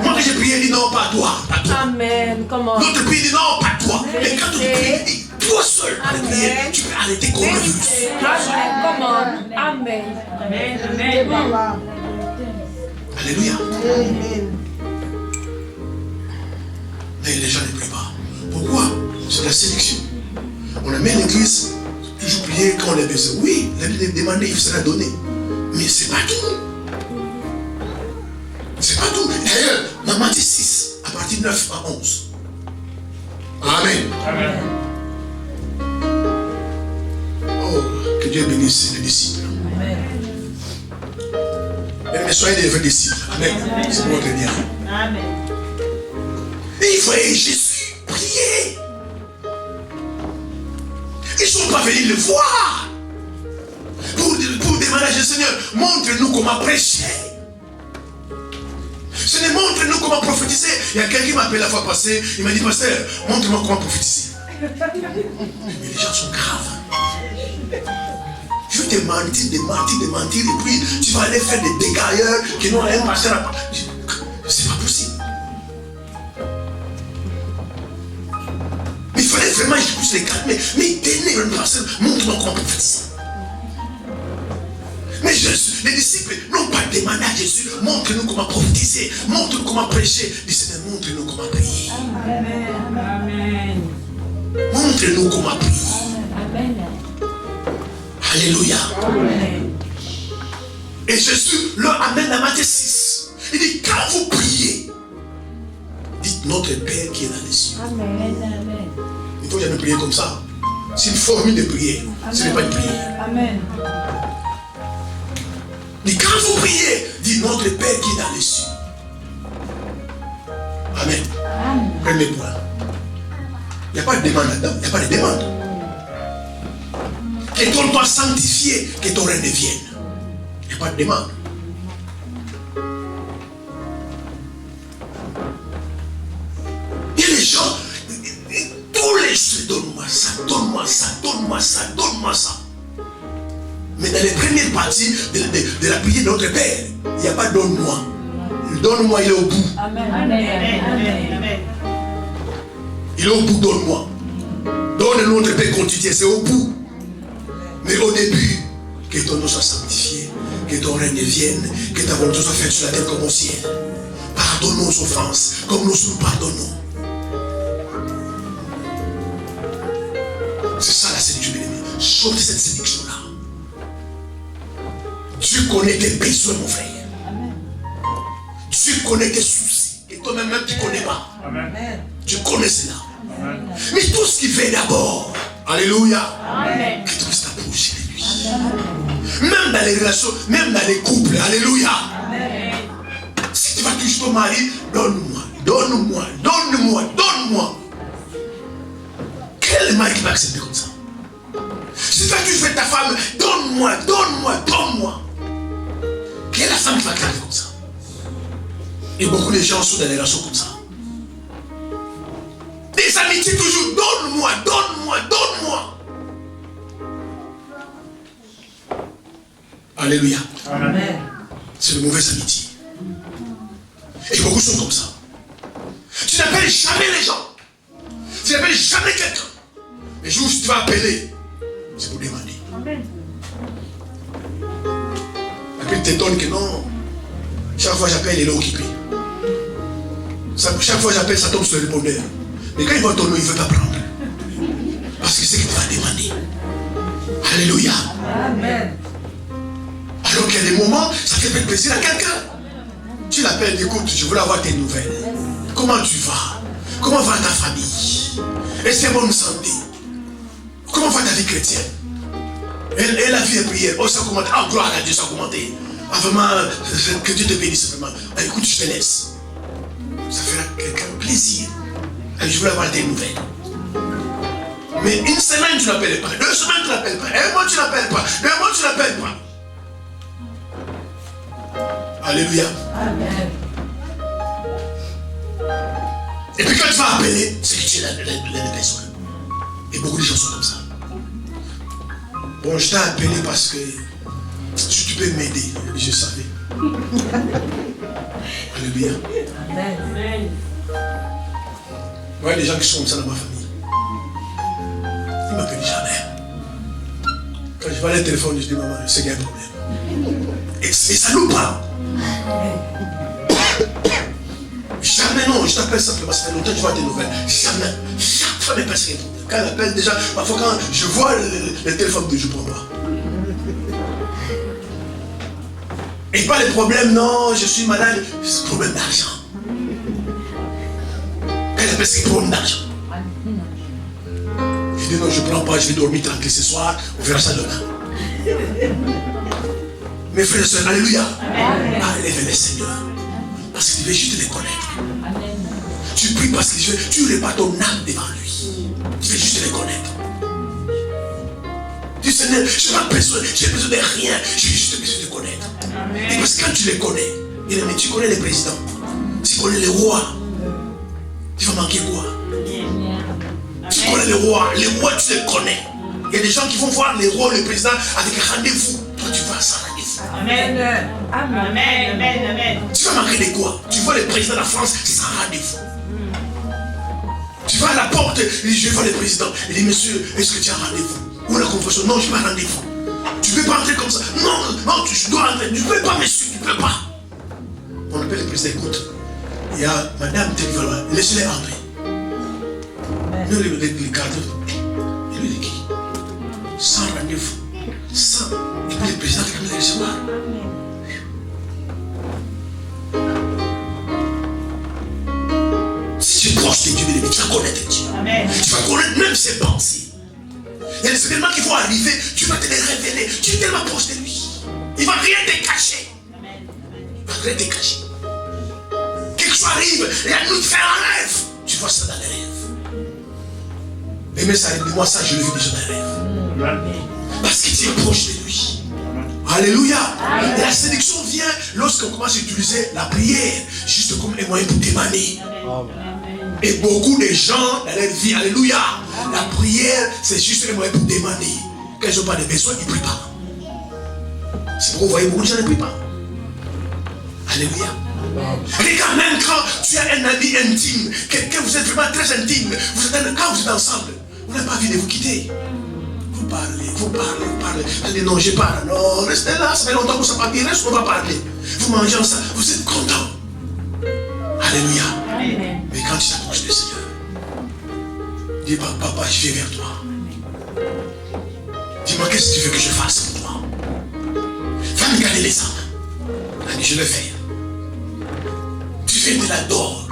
Moi, que j'ai prié, il dit non, pas toi. Pas toi.
Amen. Come on.
L'autre prie, il dit non, pas toi. Mais quand tu pries, il dit toi seul. À prier, tu peux arrêter le coronavirus.
Come on. Amen.
Alléluia. Mais les gens ne prient pas. Pourquoi? C'est la sélection. On amène l'église, toujours prier quand on a besoin. Oui, la Bible demande, il sera donné. Mais c'est pas tout. C'est pas tout. D'ailleurs, dans Matthieu 6, à partir de 9 à 11. Amen. Oh, que Dieu bénisse les disciples. Mais soyez des vrais disciples. Amen. C'est votre bien.
Amen.
Et il voyait Jésus prier. Ils ne sont pas venus le voir pour demander à Jésus, Seigneur, montre-nous comment prêcher. Seigneur, montre-nous comment prophétiser. Il y a quelqu'un qui m'a appelé la fois passée, il m'a dit, pasteur, montre-moi comment prophétiser. Mais les gens sont graves. Je vais te mentir, et puis tu vas aller faire des dégâts ailleurs qui n'ont un pasteur. C'est pas possible. vraiment, je puisse les calmer. Mais tenez une parcelle, montre-moi comment prophétiser. Mais Jésus, les disciples n'ont pas demandé à Jésus, montre-nous comment prophétiser, montre-nous comment prêcher. Il dit, Seigneur, montre-nous comment prier.
Amen.
Montre-nous comment prier.
Amen.
Alléluia.
Amen.
Et Jésus leur amène dans Matthieu 6. Il dit, quand vous priez, dites notre Père qui est dans les cieux.
Amen.
Il faut jamais prier comme ça. C'est une formule de prière. Ce n'est pas une prière.
Amen.
Mais quand vous priez, dites notre Père qui est dans les cieux. Amen. Premier point. Il n'y a pas de demande là-dedans. Il n'y a pas de demande. Que ton nom soit sanctifié, que ton règne vienne. Il n'y a pas de demande. Il y a des gens, tous les jours, donne-moi ça, donne-moi ça, donne-moi ça, donne-moi ça. Mais dans les premières parties de la prière de notre Père, il n'y a pas donne-moi. Donne-moi, il est au bout.
Amen.
Amen.
Il est au bout, donne-moi. Donne notre Père quotidien, c'est au bout. Mais au début, que ton nom soit sanctifié, que ton règne vienne, que ta volonté soit faite sur la terre comme au ciel. Pardonne nos offenses, comme nous nous pardonnons. C'est ça la séduction, bien-aimé. Saute cette séduction-là. Tu connais tes besoins, mon frère. Tu connais tes soucis. Et toi-même, tu ne connais pas.
Amen.
Tu connais cela. Mais tout ce qui fait d'abord, alléluia,
Amen.
que tu puisses t'approcher de lui. Même dans les relations, même dans les couples, alléluia.
Amen.
Si tu vas toucher ton mari, donne-moi, donne-moi, donne-moi, donne-moi. Quel est le mari qui va accepter comme ça? Si toi tu fais ta femme, donne-moi, donne-moi, donne-moi. Quelle est la femme qui va accepter comme ça? Et beaucoup de gens sont dans les relations comme ça. Des amitiés toujours, donne-moi, donne-moi, donne-moi. Alléluia.
Amen.
C'est de mauvaises amitiés. Et beaucoup sont comme ça. Tu n'appelles jamais les gens. Tu n'appelles jamais quelqu'un. Les jours où tu vas appeler, c'est pour demander.
Amen.
Après, tu t'étonnes que non. Chaque fois que j'appelle, il est occupé. Chaque fois que j'appelle, ça tombe sur le répondeur. Mais quand il voit ton nom, il ne veut pas prendre. Parce que c'est ce que tu vas demander. Alléluia.
Amen.
Alors qu'il y a des moments, ça fait plaisir à quelqu'un. Tu l'appelles, écoute, je veux avoir tes nouvelles. Comment tu vas? Comment va ta famille? Est-ce que bonne santé? Comment va ta vie chrétienne? Et la vie est prière. Oh, ça commente. Ah, gloire à Dieu, ça commente. Ah, vraiment, que Dieu te bénisse vraiment. Ah, écoute, je te laisse. Ça fera quelqu'un plaisir. Je veux avoir tes nouvelles. Mais une semaine, tu n'appelles pas. 2 semaines, tu n'appelles pas. 1 mois, tu n'appelles pas. 2 mois, tu n'appelles pas. Alléluia.
Amen.
Et puis quand tu vas appeler, c'est que tu es les besoins. Et beaucoup de gens sont comme ça. Bon, je t'ai appelé parce que si tu peux m'aider, je savais. Alléluia.
Amen.
Amen.
Moi, il y a des gens qui sont comme ça dans ma famille. Ils ne m'appellent jamais. Quand je vois le téléphone, je dis maman, c'est qu'il y a un problème. Et ça loupe pas. Jamais non, je t'appelle simplement, ça fait longtemps que je vois tes nouvelles. Jamais. Chaque fois, mais parce que quand elle appelle déjà, parfois quand je vois le téléphone, je prends pas. Et pas les problèmes, non, je suis malade, c'est problème d'argent. Quand elle appelle, c'est problème d'argent. Je dis non, je ne prends pas, je vais dormir tranquille ce soir, on verra ça demain. Mes frères et sœurs, alléluia. Ah, élève les Seigneur. Parce que tu veux juste les connaître. Tu pries parce que tu répars ton âme devant lui. Tu veux juste les connaître. Tu dis Seigneur, je n'ai pas besoin, j'ai besoin de rien, j'ai juste besoin de connaître. Et parce que quand tu les connais, mais tu connais les présidents, tu connais les rois, tu vas manquer quoi? Tu connais les rois tu les connais. Il y a des gens qui vont voir les rois, les présidents avec un rendez-vous. Toi tu vas sans rendez-vous.
Amen. Amen. Amen.
Tu vas manquer de quoi? Tu vois le président de la France, c'est sans rendez-vous. Tu vas à la porte, il dit, je vois le président. Il dit, monsieur, est-ce que tu as rendez-vous? Ou la conversation? Non, je n'ai pas rendez-vous. Tu ne peux pas entrer comme ça. Non, non, tu dois entrer. Tu ne peux pas, monsieur, tu ne peux pas. On appelle le président, écoute. Il y a madame Télévala, laissez-les entrer. Nous, les gardiens, il lui dit qui? Sans rendez-vous. Sans. Et puis le président qui les recevoir. Si tu es proche de Dieu, tu vas connaître Dieu.
Amen.
Tu vas connaître même ses pensées. Il y a des événements qui vont arriver, tu vas te les révéler. Tu es tellement proche de lui. Il ne va rien te cacher.
Amen.
Il ne va rien te cacher. Quelque chose arrive, et à nous de faire un rêve. Tu vois ça dans les rêves. Mais ça arrive de moi, ça je le vis déjà dans les rêves. Parce que tu es proche de lui. Alléluia. Et la séduction vient lorsqu'on commence à utiliser la prière juste comme un moyen pour demander. Et beaucoup de gens dans leur vie, alléluia, la prière c'est juste un moyen pour demander. Quand ils n'ont pas de besoin, ils ne prient pas. C'est pourquoi vous voyez beaucoup de gens ne prient pas. Alléluia. Regarde, même quand tu as un ami intime, quelqu'un, vous êtes vraiment très intime, quand vous êtes ensemble, vous n'avez pas envie de vous quitter. Vous parlez. Elle dit non, je parle. Non, restez là, ça fait longtemps que ça va bien, reste, on va parler. Vous mangez ensemble, vous êtes content. Alléluia.
Amen.
Mais quand tu t'approches du Seigneur, dis papa, je viens vers toi. Dis-moi, qu'est-ce que tu veux que je fasse pour toi? Va me garder les âmes. Elle dit, je le fais. Tu viens de l'adorer.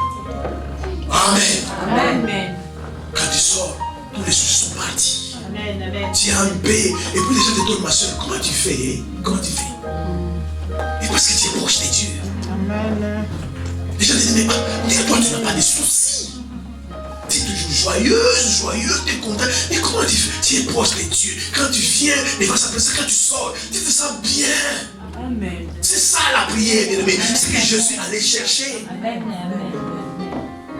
Amen.
Amen.
Quand tu sors, tous les soucis sont partis.
Amen. Amen.
Tu as un paix. Et puis les gens te donnent, ma soeur, comment tu fais? Comment tu fais? Et parce que tu es proche de Dieu.
Amen.
Les gens te disent, mais toi, tu n'as pas de soucis. Tu es toujours joyeux, tu es content. Mais comment tu fais? Tu es proche de Dieu. Quand tu viens devant sa présence, quand tu sors, tu te sens bien.
Amen.
C'est ça la prière, bien-aimé. C'est que je suis allé chercher.
Amen.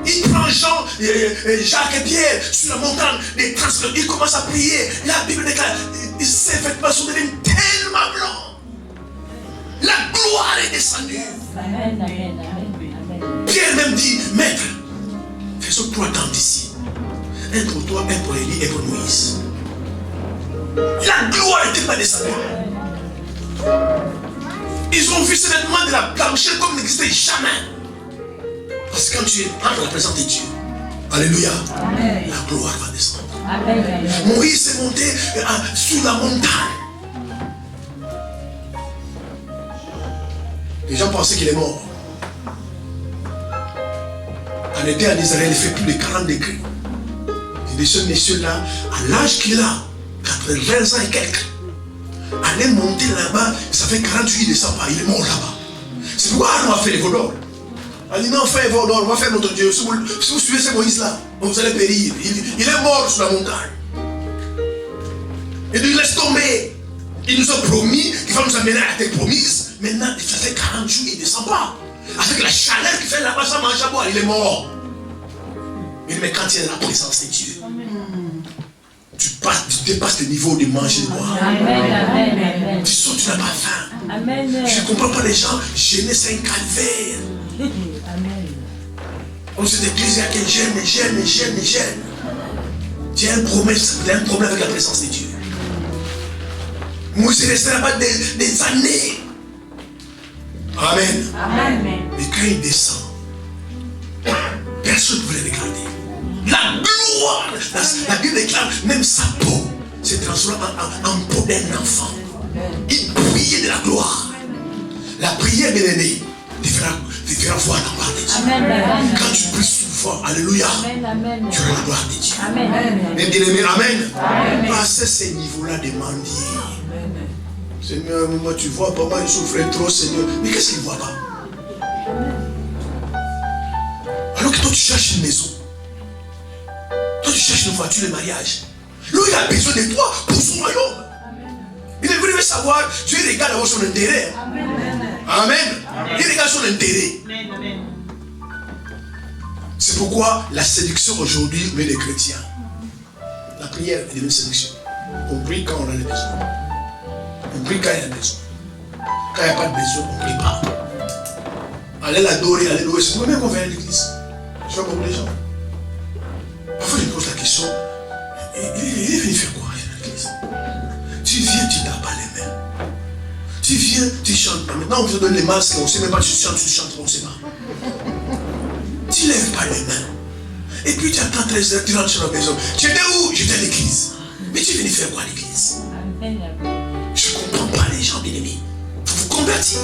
Il prend Jean, Jacques et Pierre sur la montagne des transferts. Il commence à prier. La Bible déclare, ses vêtements sont devenus tellement blancs. La gloire est descendue.
Amen.
Pierre même dit, maître, faisons 3 temps d'ici. Un pour toi, un pour Élie et pour Moïse. La gloire était pas descendue. Ils ont vu ce vêtement de la blancheur comme n'existait jamais. Parce que quand tu entres dans la présence de Dieu, alléluia, la gloire va descendre.
Amen.
Moïse est monté sur la montagne. Les gens pensaient qu'il est mort. En été en Israël, il fait plus de 40 degrés. Et ce monsieur-là, à l'âge qu'il a, 80 ans et quelques, allait monter là-bas, ça fait 48, il ne descend pas, il est mort là-bas. C'est pourquoi on a fait les vaudors. On dit non, fais vaudor, on va faire notre Dieu. Si vous suivez ce Moïse-là, vous allez périr. Il est mort sur la montagne. Il dit laisse tomber. Il nous a promis qu'il va nous amener à la terre promise. Maintenant, ça fait 40 jours, il ne descend pas. Avec la chaleur qu'il fait là-bas, ça mange à boire, il est mort. Mais quand il est dans la présence de Dieu, tu dépasses le niveau de manger de boire.
Amen.
Tu sens que tu n'as pas faim.
Amen.
Je ne comprends pas les gens. Gêner, c'est un calvaire.
Amen.
On se dit qu'il gêne. Tu as un problème avec la présence de Dieu. Moïse est resté là-bas des années. Amen.
Amen.
Mais quand il descend, personne ne pouvait le regarder. La gloire, la Bible déclare, même sa peau se transforme en peau d'un enfant. Il brillait de la gloire. La prière de l'aîné te fera voir la gloire de Dieu.
Amen.
Quand tu pries souvent, alléluia,
Amen.
tu auras la gloire de Dieu.
Amen.
Mais bien aimé, amen.
Amen.
Passez ces niveaux-là de mendier. Seigneur, moi tu vois, papa, il souffrait trop, Seigneur. Mais qu'est-ce qu'il ne voit pas? Alors que toi tu cherches une maison. Toi tu cherches une voiture de mariage. Lui il a besoin de toi pour son royaume. Il devrait savoir, Dieu regarde d'abord son intérêt. Amen. Il regarde son intérêt.
Amen.
C'est pourquoi la séduction aujourd'hui met les chrétiens. La prière est une séduction. On prie quand on a les besoins. On prie quand il y a besoin. Quand il n'y a pas de besoin, on ne prie pas. Allez l'adorer, allez louer. C'est pour même qu'on vient à l'église. Je vois beaucoup de gens. Parfois, je me pose la question, il est venu faire quoi à l'église? Tu viens, tu tapes pas les mains. Tu viens, tu chantes pas. Maintenant, on vous donne les masques, on ne sait même pas si tu chantes, on ne sait pas. Tu ne lèves pas les mains. Et puis tu attends 13 heures, tu rentres chez la maison. Tu étais où? J'étais à l'église. Mais tu es venu faire quoi à l'église? Je ne comprends pas les gens, bien aimés. Il faut vous convertir.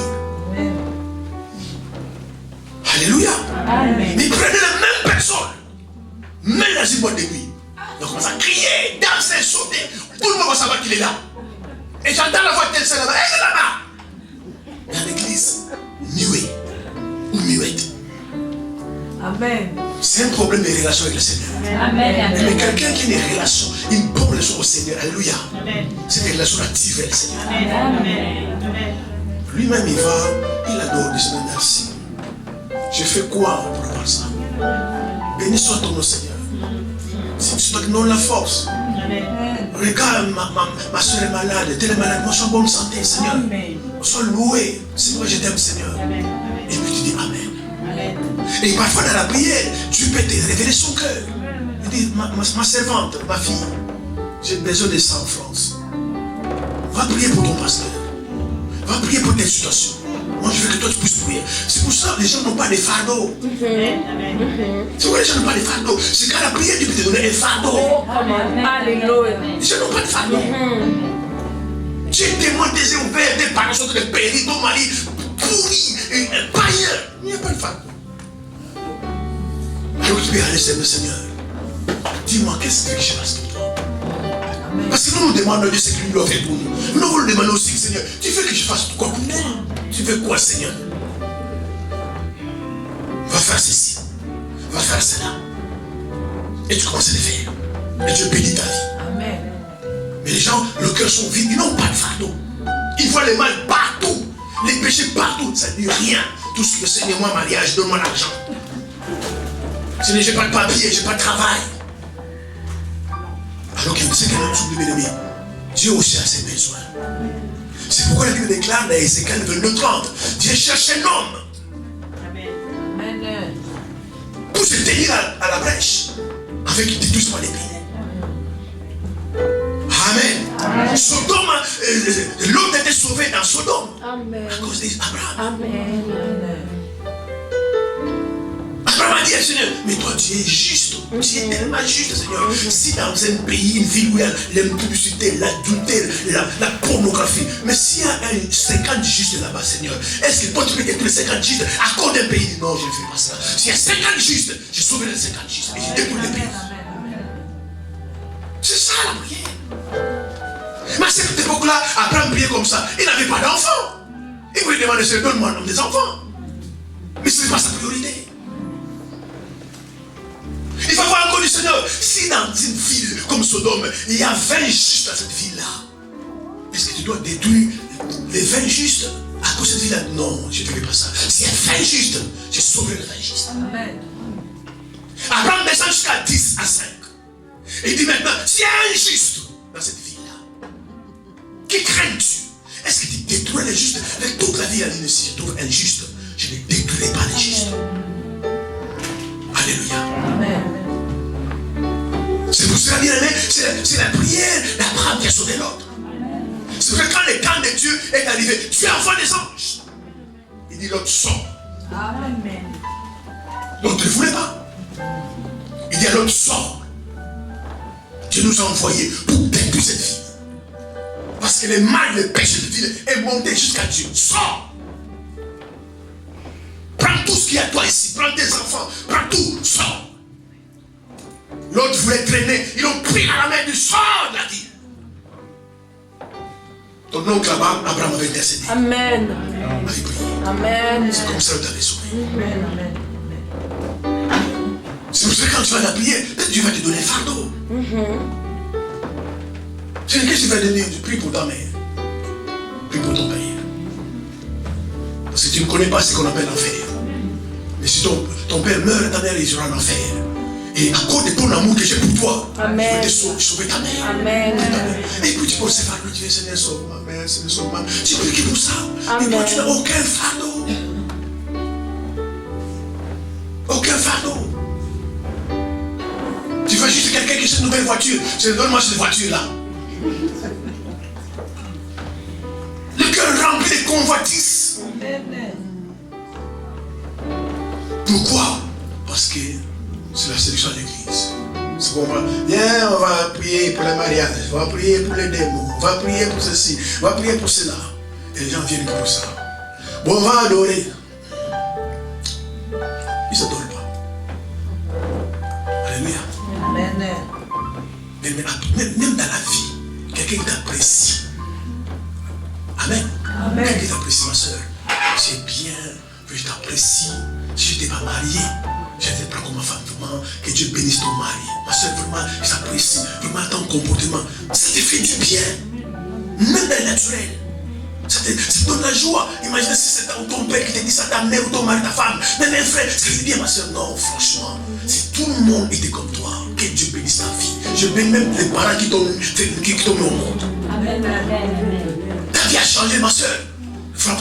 Alléluia.
Amen.
Mais prenez la même personne. Même dans une boîte de nuit. On commence à crier, danser, sauter. Tout le monde va savoir qu'il est là. Et j'entends la voix de tel là-bas. Elle est là-bas. Dans l'église, muet ou muette.
Amen.
C'est un problème de relation avec le Seigneur.
Amen.
Mais quelqu'un qui a une relation, une bonne relation au Seigneur, alléluia. C'est une relation active avec le Seigneur. Lui-même, il va, il adore, il dit Seigneur, merci. J'ai fait quoi pour avoir ça? Béni soit ton nom, Seigneur. C'est toi qui donnes la force. Regarde, ma soeur est malade, elle est malade, moi je suis en bonne santé, Seigneur. Sois loué. C'est moi je t'aime, Seigneur. Et puis tu dis Amen. Et parfois dans la prière, Dieu peut te révéler son cœur. Il dit, ma servante, ma fille, j'ai besoin de ça en France. Va prier pour ton pasteur. Va prier pour telle situation. Moi je veux que toi tu puisses prier. C'est pour ça que les gens n'ont pas de fardeau. C'est pourquoi les gens n'ont pas de fardeau. C'est quand la prière Dieu peut te donner un fardeau.
Alléluia.
Les gens n'ont pas de fardeau. Tu es témoin, tes yeux ouverts, tes parents sont de périr, ton mari pourri, un païen. Il n'y a pas de fardeau. Alors tu peux aller le Seigneur. Dis-moi, qu'est-ce que je fasse pour toi? Parce que nous nous demandons Dieu ce qu'il doit faire pour nous. Nous vous le demandons aussi, Seigneur, tu veux que je fasse quoi pour toi? Tu veux quoi, Seigneur? Va faire ceci. Va faire cela. Et tu commences à le faire. Et Dieu bénit ta vie.
Amen.
Mais les gens, le cœur sont vides, ils n'ont pas de fardeau. Ils voient le mal partout. Les péchés partout. Ça ne dit rien. Tout ce que Seigneur, moi, mariage, donne-moi l'argent. Seigneur, je n'ai pas de papier, je n'ai pas de travail. Alors que c'est qu'un homme soumis, bien aimé. Dieu aussi a ses besoins. C'est pourquoi la Bible déclare dans Ézéchiel 22:30, Dieu cherche un homme.
Amen.
Pour se tenir à la brèche. Avec qui ne touche pas les pieds. Amen. Sodome, l'homme était sauvé dans Sodome.
Amen.
À cause d'Abraham.
Amen.
Abraham a dit à Seigneur, mais toi tu es juste, tu es tellement juste, Seigneur. Si dans un pays, une ville où il y a l'impudicité, l'adultère, la pornographie, mais s'il y a 50 justes là-bas, Seigneur, est-ce que toi tu peux détruire les 50 justes à cause d'un pays? Non, je ne fais pas ça. S'il y a 50 justes, je sauverai les 50 justes et je détruis le pays. C'est ça la prière. Mais à cette époque-là, Abraham priait comme ça. Il n'avait pas d'enfants. Il voulait demander, Seigneur, donne-moi un homme des enfants. Mais ce n'est pas sa priorité. Il va voir encore du Seigneur. Si dans une ville comme Sodome, il y a 20 justes dans cette ville-là, est-ce que tu dois détruire les 20 justes à cause de cette ville-là? Non, je ne fais pas ça. S'il y a 20 justes, j'ai sauvé les 20 justes.
Amen.
Abraham descend jusqu'à 10 à 5. Et il dit maintenant, s'il y a un juste dans cette ville-là, qui crains-tu? Est-ce que tu détruis les justes? Avec toute la vie, il a dit, si je trouve un juste, je ne détruirai pas les justes. Alléluia.
Amen.
C'est pour cela, bien aimé, c'est la prière d'Abraham qui a sauvé l'autre. C'est vrai que quand le temps de Dieu est arrivé, Dieu envoie des anges. Il dit l'autre sort.
Amen.
L'autre ne voulait pas. Il dit à l'autre sort. Dieu nous a envoyés pour détruire cette ville. Parce que le mal, le péché de cette ville est monté jusqu'à Dieu. Sors. Prends tout ce qu'il y a à toi ici. Prends tes enfants. Prends tout. Sors. L'autre voulait traîner. Ils l'ont pris à la main du sort de la ville. Ton oncle là-bas, Abraham avait intercédé.
Amen.
Avait prié.
Amen.
C'est comme ça que tu avais sauvé.
Amen.
C'est pour ça que quand tu vas la prière, peut-être Dieu va te donner un fardeau. C'est qu'est-ce que tu vas donner? Prie pour ta mère. Prie pour ton père. Parce que tu ne connais pas ce qu'on appelle l'enfer. Mais si ton père meurt, ta mère, il sera en enfer. Et à cause de ton amour que j'ai pour toi,
Amen.
je vais te sauver ta mère.
Amen.
Et puis tu peux se faire, tu veux, Seigneur, sauve ma mère, Seigneur, sauve ma mère. Tu pries pour ça.
Amen.
Et toi, tu n'as aucun fardeau. Aucun fardeau. Tu vas vois juste quelqu'un qui achète une nouvelle voiture. Je donne-moi cette voiture-là. Le cœur rempli de convoitises. Pourquoi? Parce que c'est la sélection de l'église. C'est qu'on va, viens, on va prier pour le mariage, on va prier pour les démons, on va prier pour ceci, on va prier pour cela. Et les gens viennent pour ça. Bon, on va adorer. Ils ne s'adorent pas. Alléluia.
Amen.
Même dans la vie, quelqu'un t'apprécie. Amen.
Amen.
Quelqu'un t'apprécie, ma soeur. C'est bien que je t'apprécie. Si je n'étais pas marié, je te prends comme ma femme. Vraiment, que Dieu bénisse ton mari. Ma soeur, vraiment, je t'apprécie. Vraiment, ton comportement, ça te fait du bien. Même dans le naturel. Ça te donne la joie. Imaginez si c'est ton père qui te dit ça, ta mère ou ton mari, ta femme. Mais mes frères, ça fait bien, ma soeur. Non, franchement, si tout le monde était comme toi, que Dieu bénisse ta vie. Je bénis même les parents qui t'ont mis au monde.
Amen.
Ta vie a changé, ma soeur. Frère,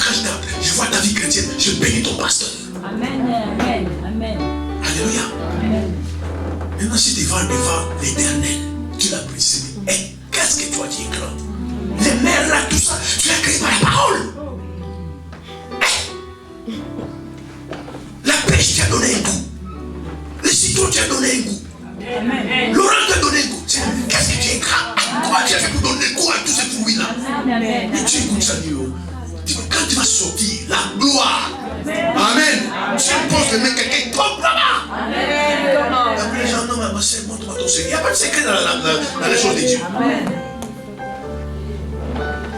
je vois ta vie chrétienne, je bénis ton pasteur.
Amen. Amen.
Alléluia.
Amen.
Maintenant, si tu vas devant l'éternel, tu l'as précisé. Et qu'est-ce que tu as dit, grand? Les mères là, tout ça, tu l'as créé par la parole. La pêche t'a donné un goût. Le citron t'a donné un goût. L'orange t'a donné un goût. Qu'est-ce que tu es grand? Comment tu as fait pour donner goût à tous ces fruits-là?
Amen.
Et tu écoutes ça, Dieu. Quand tu vas sortir, la gloire. Amen. Tu penses que même quelqu'un tombe là-bas. Après les gens, non, ma soeur, montre-moi ton secret. Il n'y a pas de secret dans les choses de Dieu.
Amen.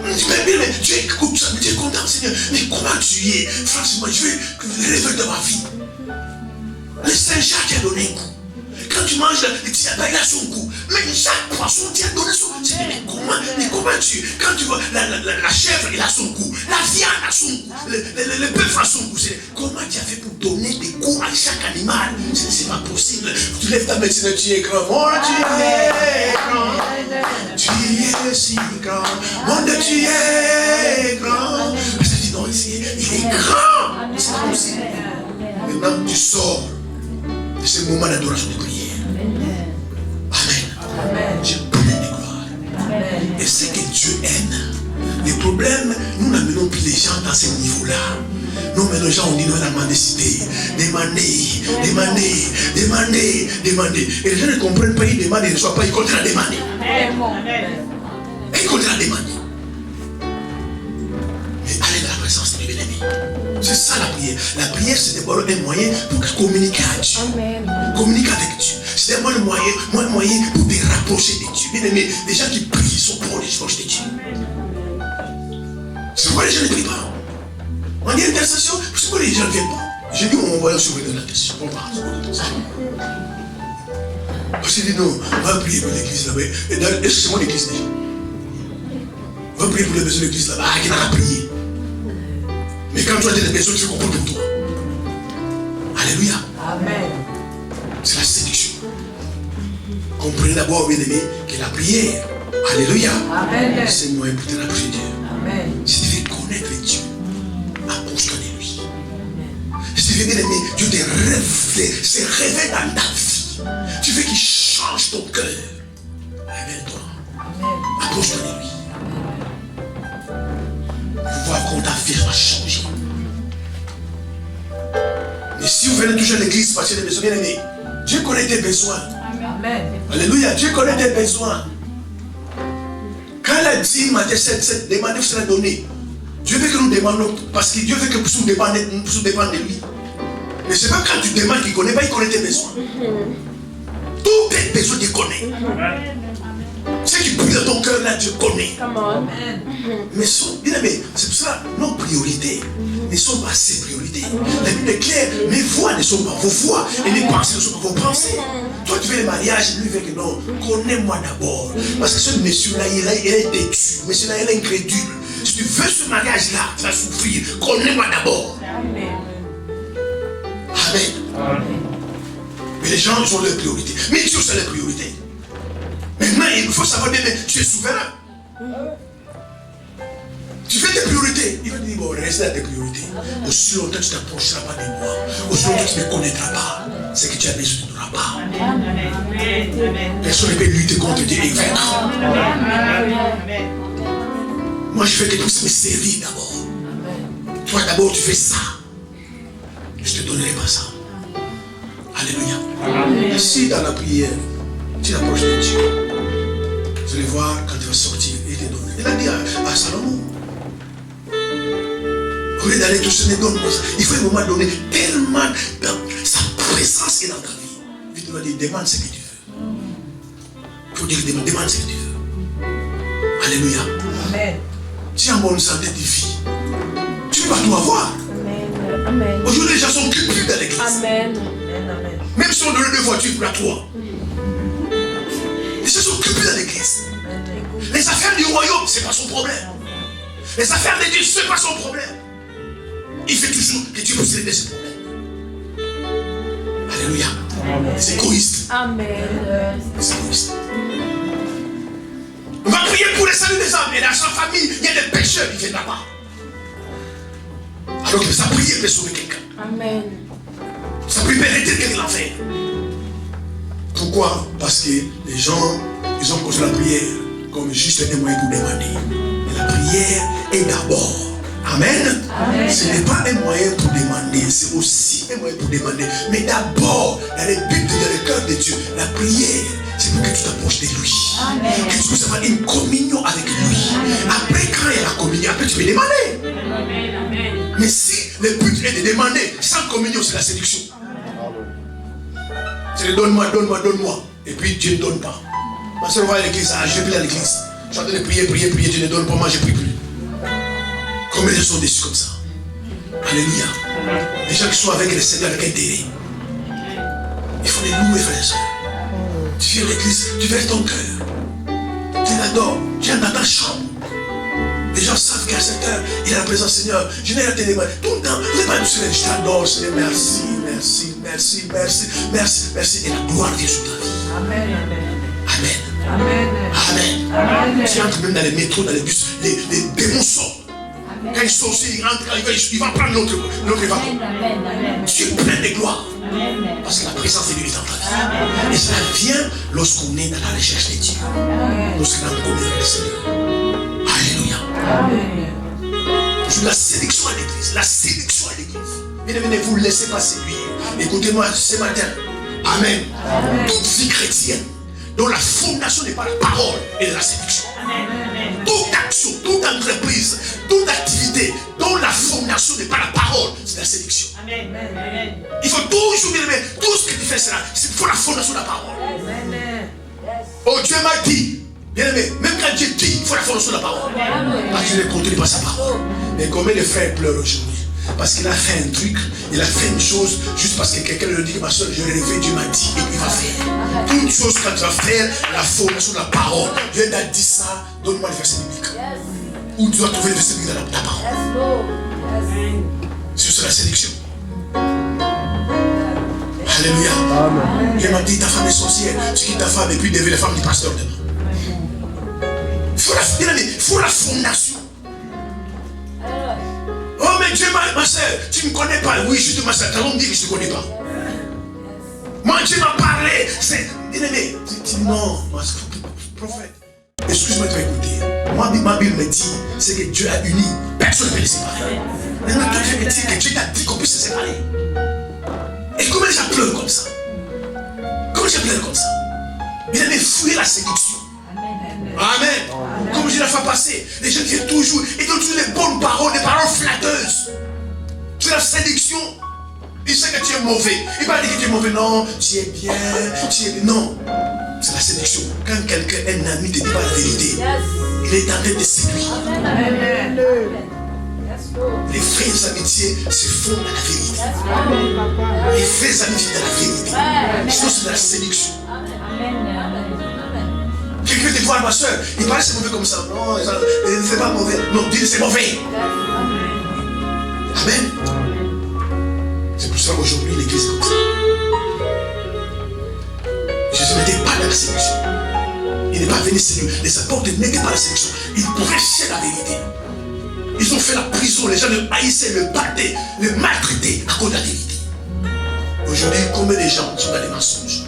Mais tu écoutes ça, mais tu es content, Seigneur. Mais comment tu es? Franchement, je veux que le réveil de ma vie. Le Saint-Jacques t'a donné un coup. Quand tu manges le petit lapin, il a son goût. Mais chaque poisson t'a donné son goût. Mais comment tu... Quand tu vois la chèvre, il a son goût. La viande a son goût. Le bœuf a son goût. Comment tu as fait pour donner des goûts à chaque animal? C'est pas possible. Tu lèves ta main, Seigneur, tu es grand. Mon Dieu est grand. Tu es si grand. Mon Dieu, tu es grand. Parce que tu dis non, il est grand. C'est pas possible. Maintenant, tu sors de ce moment d'adoration de prière. Amen. Je bénis les gloires. Et ce que Dieu aime. Les problèmes, nous n'amenons plus les gens dans ce niveau-là. Nous, mais les gens, on dit non, la mendicité. Demander. Et les gens ne comprennent pas, ils demandent, ils ne reçoivent pas, ils continuent à demander. Ils continuent à demander. Mais allez dans la présence de bien-aimés. C'est ça la prière. La prière, c'est d'abord un moyen pour communiquer à Dieu. Communiquer avec Dieu. C'est d'abord un moyen pour te rapprocher de Dieu. Bien aimé, les gens qui prient sont pour les proches de Dieu. C'est pourquoi les gens ne prient pas. On dit intercession, c'est pourquoi les gens ne viennent pas. J'ai dit, on va surveiller la question. On va parce qu'il dit non, on va prier pour l'église là-bas. Est-ce que c'est mon église déjà? On va prier pour les besoins de l'église là-bas. Ah, qui n'a pas prié. Mais quand tu as des besoins, tu comprends pour toi. Alléluia.
Amen.
C'est la séduction. Comprenez d'abord, bien aimé, que la prière, alléluia, c'est le moyen pour te rapprocher de Dieu.
Amen.
Si tu veux connaître Dieu, approche-toi de lui. Si tu veux, bien aimé, Dieu se révèle dans ta vie. Tu veux qu'il change ton cœur. Révèle-toi. Approche-toi de lui. Voir comment ta vie va changer. Mais si vous venez toujours à l'église parce que les besoins, bien aimés, Dieu connaît tes besoins.
Amen.
Alléluia, Dieu connaît tes besoins. Quand il a dit, Matthieu 7, demandez, vous serez donné. Dieu veut que nous demandons, parce que Dieu veut que nous dépendons de lui. Mais c'est pas quand tu demandes qu'il connaît pas, il connaît tes besoins. Tous tes besoins, il connaît. Ce qui brille dans ton cœur là, Dieu connaît.
Amen.
Mais c'est pour ça nos priorités ne sont pas ses priorités. La Bible est claire, mes voix ne sont pas vos voix et mes pensées ne sont pas vos pensées. Toi tu veux le mariage, lui veut que non, connais-moi d'abord. Parce que ce monsieur-là, il est têtu, monsieur-là, il est incrédule. Si tu veux ce mariage-là, tu vas souffrir. Connais-moi d'abord. Amen. Mais les gens ont leurs priorités. Mais Dieu c'est les priorités. Maintenant, il faut savoir bien, mais tu es souverain. Tu fais tes priorités. Il va te dire, bon, reste à tes priorités. Aussi longtemps que tu ne t'approcheras pas de moi, aussi longtemps que tu ne me connaîtras pas, c'est que tu as besoin de nous n'arrivera pas.
Amen.
Personne ne peut lutter contre Dieu et vaincre. Moi, je fais que tout me servir d'abord. Toi, d'abord, tu fais ça. Je ne te donnerai pas ça. Alléluia. Si dans la prière, tu approches de Dieu, vous allez voir quand tu vas sortir, il te donne. Il a dit à Salomon, au lieu d'aller tout seul, donne-moi ça. Il faut à un moment donné tellement sa présence est dans ta vie. Il te dit, demande ce que tu veux. Il faut dire, demande ce que tu veux. Alléluia.
Amen.
Tu es en bonne santé de vie. Tu vas tout avoir.
Amen.
Aujourd'hui, les gens sont culpés dans l'église.
Amen.
Amen.
Même si on donne 2 voitures pour la 3. Les gens sont culpés dans l'église. Les affaires du royaume, ce n'est pas son problème. Les affaires de Dieu, ce n'est pas son problème. Il fait toujours que Dieu puisse régler ses problèmes. Alléluia. C'est égoïste.
Amen.
C'est égoïste. On va prier pour le salut des âmes. Et dans sa famille, il y a des pécheurs qui viennent là-bas. Alors que sa prière peut sauver quelqu'un.
Amen.
Sa prière peut retirer quelqu'un de l'enfer. Pourquoi? Parce que les gens, ils ont posé la prière comme juste un moyen pour demander. Et la prière est d'abord. Amen. Amen. Ce n'est pas un moyen pour demander, c'est aussi un moyen pour demander. Mais d'abord, dans le but, dans le cœur de Dieu, la prière, c'est pour que tu t'approches de lui. Amen. Que tu puisses avoir une communion avec lui. Amen. Après, quand il y a la communion, après tu peux demander. Amen. Mais si le but est de demander sans communion, c'est la séduction. C'est le donne-moi, donne-moi, donne-moi. Et puis Dieu ne donne pas. Ma soeur va à l'église, je vais plus à l'église. Je suis en train de prier, prier, prier, Dieu ne donne pas, moi je ne prie plus. Combien de gens sont déçus comme ça? Alléluia. Les gens qui sont avec le Seigneur avec intérêt. Il faut les louer, frères et sœurs. Tu viens à l'église, tu verses ton cœur. Tu l'adores, tu viens dans ta chambre. Les gens savent qu'à cette heure, il est la présence du Seigneur. Je n'ai rien à téléphone. Tout le temps, vous n'êtes pas du Seigneur. Je t'adore, Seigneur. Merci, merci, merci, merci, merci, merci. Et la gloire vient sur ta vie.
Amen.
Amen.
Amen.
Amen.
Amen.
Tu entres même dans les métros, dans les bus, les démons sortent. Quand ils sont aussi, ils rentrent, il va prendre l'autre wagon. Tu es plein de gloire. Parce que la présence de Dieu est dans ta vie. Et cela vient lorsqu'on est dans la recherche de Dieu. Lorsqu'on a une communion avec le Seigneur. Alléluia.
Amen.
Sur la séduction à l'église. La séduction à l'église. Bien aimé, ne vous laissez pas séduire. Écoutez-moi ce matin. Amen. Toute vie chrétienne dont la fondation n'est pas la parole et la séduction. Toute action, toute entreprise, toute activité dont la fondation n'est pas la parole, c'est la séduction. Il faut toujours, bien aimé, tout ce que tu fais, c'est pour la fondation de la parole. Oh, Dieu m'a dit. Bien aimé, même quand Dieu dit, il faut la fondation de la parole. Parce qu'il ne contrôle pas sa parole. Mais combien de frères pleurent aujourd'hui? Parce qu'il a fait un truc, il a fait une chose, juste parce que quelqu'un lui dit que ma soeur, je l'ai rêvé, Dieu m'a dit, et il va faire. Toute chose quand tu vas faire, la fondation de la parole. Dieu t'a dit ça, donne-moi le verset biblique. Où tu dois trouver le verset biblique dans ta parole. C'est la sélection. Alléluia. Dieu m'a dit, ta femme est sorcière, tu quittes ta femme et puis deviens la femme du pasteur demain. Il faut la fondation. Oh mais Dieu, ma soeur, tu ne me connais pas. Oui, justement, ça t'a dit que je ne te connais pas. Moi, Dieu m'a parlé. C'est bien-aimé. Non, prophète. Excuse-moi de t'écouter. Moi, ma Bible me dit, c'est que Dieu a uni. Personne ne peut les séparer. Maintenant, toi, tu me dis que Dieu t'a dit qu'on puisse se séparer. Et comment ça pleure comme ça? Comment ça pleure comme ça? Bien-aimé, fouillez la séduction. Amen. Comme je l'ai fait passer, les gens viennent toujours et donnent toujours les bonnes paroles, des paroles flatteuses. C'est la séduction. Il sait que tu es mauvais. Il va dire que tu es mauvais. Non, tu es bien, tu es bien. Non. C'est la séduction. Quand quelqu'un, un ami, te dit pas la vérité, il est en train de séduire.
Amen.
Les vraies amitiés se font à la vérité. Les vraies amitiés de la vérité. Sinon, c'est de la séduction. Quelqu'un te voit, ma soeur, il paraît que c'est mauvais comme ça. Non, c'est pas mauvais. Non, dis que c'est mauvais. Amen. C'est pour ça qu'aujourd'hui, l'église est comme ça. Jésus n'était pas dans la séduction. Il n'est pas venu séduire. Les apôtres n'étaient pas dans la séduction. Ils prêchaient la vérité. Ils ont fait la prison. Les gens le haïssaient, le battaient, le maltraitaient à cause de la vérité. Aujourd'hui, combien de gens sont dans les mensonges?